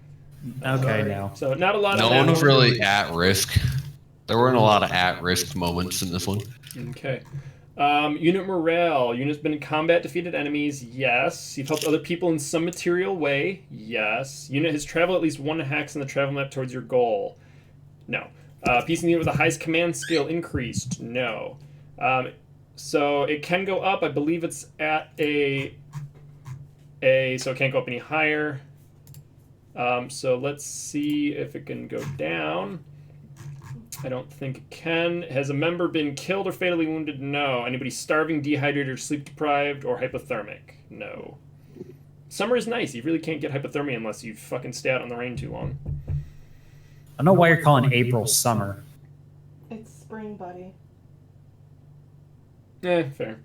Okay, no. So not a lot No of one was that. really at risk. There weren't a lot of at-risk moments in this one. Okay. Unit morale. Unit's been in combat, defeated enemies. Yes. You've helped other people in some material way. Yes. Unit has traveled at least one hex on the travel map towards your goal. No. PC unit with the highest command skill increased. No. So it can go up. I believe it's at a, so it can't go up any higher. So let's see if it can go down. I don't think it can. Has a member been killed or fatally wounded? No. Anybody starving, dehydrated, or sleep deprived, or hypothermic? No. Summer is nice. You really can't get hypothermia unless you fucking stay out on the rain too long. I don't know why you're calling April summer. It's spring, buddy. Fair.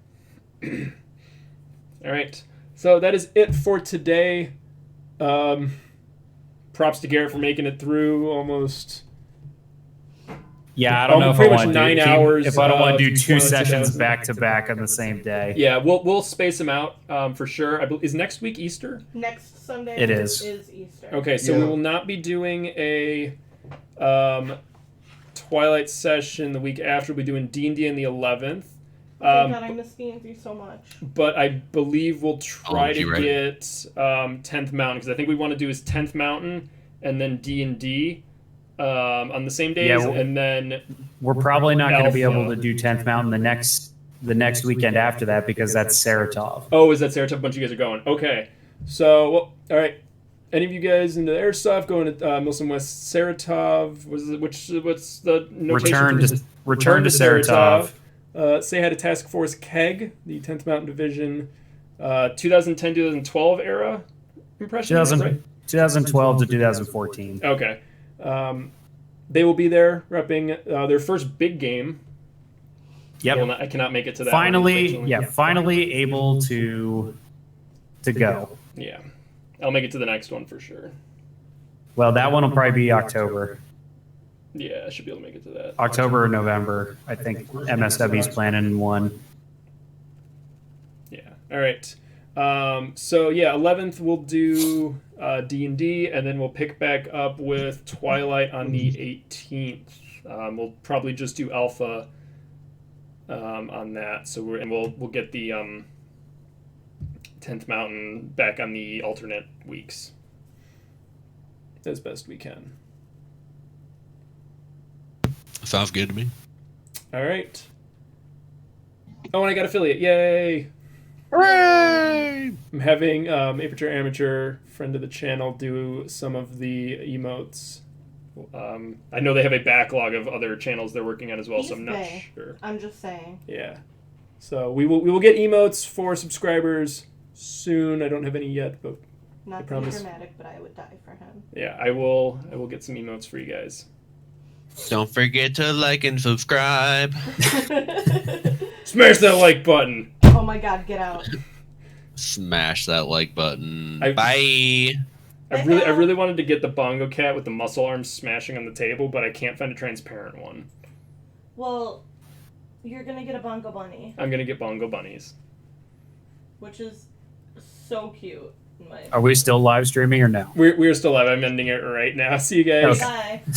All right. So that is it for today. Props to Garrett for making it through almost. Yeah, I don't know if I pretty much want to 9 do, hours, if I don't want to do two Twilight sessions 2000. back to back on the same day. Yeah, we'll space them out for sure. Is next week Easter? Next Sunday It is. Easter. Okay, so we will not be doing a Twilight session the week after. We'll be doing D&D on the 11th. Oh my god, I miss D&D so much. But I believe we'll try to right. get 10th Mountain, because I think we want to do is 10th Mountain and then D&D on the same days, Yeah, and then We're probably not going to be Alpha. able to do 10th Mountain the next weekend after that because that's Saratov. oh, is that Saratov? A bunch of you guys are going. Okay, so well, all right. Any of you guys into air stuff going to Milsom West Saratov? What's the notation? Return to Saratov. Say hi to Task Force Keg, the 10th Mountain Division, 2010-2012 era impression. 2012 to 2014. Okay. They will be there repping their first big game. Yep. I cannot make it to that. Finally, one, unfortunately. finally able to go. Yeah. I'll make it to the next one for sure. Well, that one will probably be October. Yeah, I should be able to make it to that. October or November. I think MSW's planning one. Yeah. All right. So yeah, 11th we'll do D&D, and then we'll pick back up with Twilight on the 18th. We'll probably just do Alpha on that. So we'll get the 10th Mountain back on the alternate weeks as best we can. Sounds good to me. All right. Oh, and I got affiliate. Yay! Hooray! I'm having Aperture Amateur, friend of the channel, do some of the emotes. I know they have a backlog of other channels they're working on as well, so I'm not sure. I'm just saying. Yeah. So we will get emotes for subscribers soon. I don't have any yet, but Not I to be promise. dramatic, but I would die for him. Yeah, I will get some emotes for you guys. Don't forget to like and subscribe. Smash that like button. Oh my god, get out. Smash that like button. I- Bye. I really wanted to get the bongo cat with the muscle arms smashing on the table, but I can't find a transparent one. Well, you're gonna get a bongo bunny, I'm gonna get bongo bunnies. which is so cute. In my Are we still live streaming or no? We're still live. I'm ending it right now. See you guys. Okay. Bye.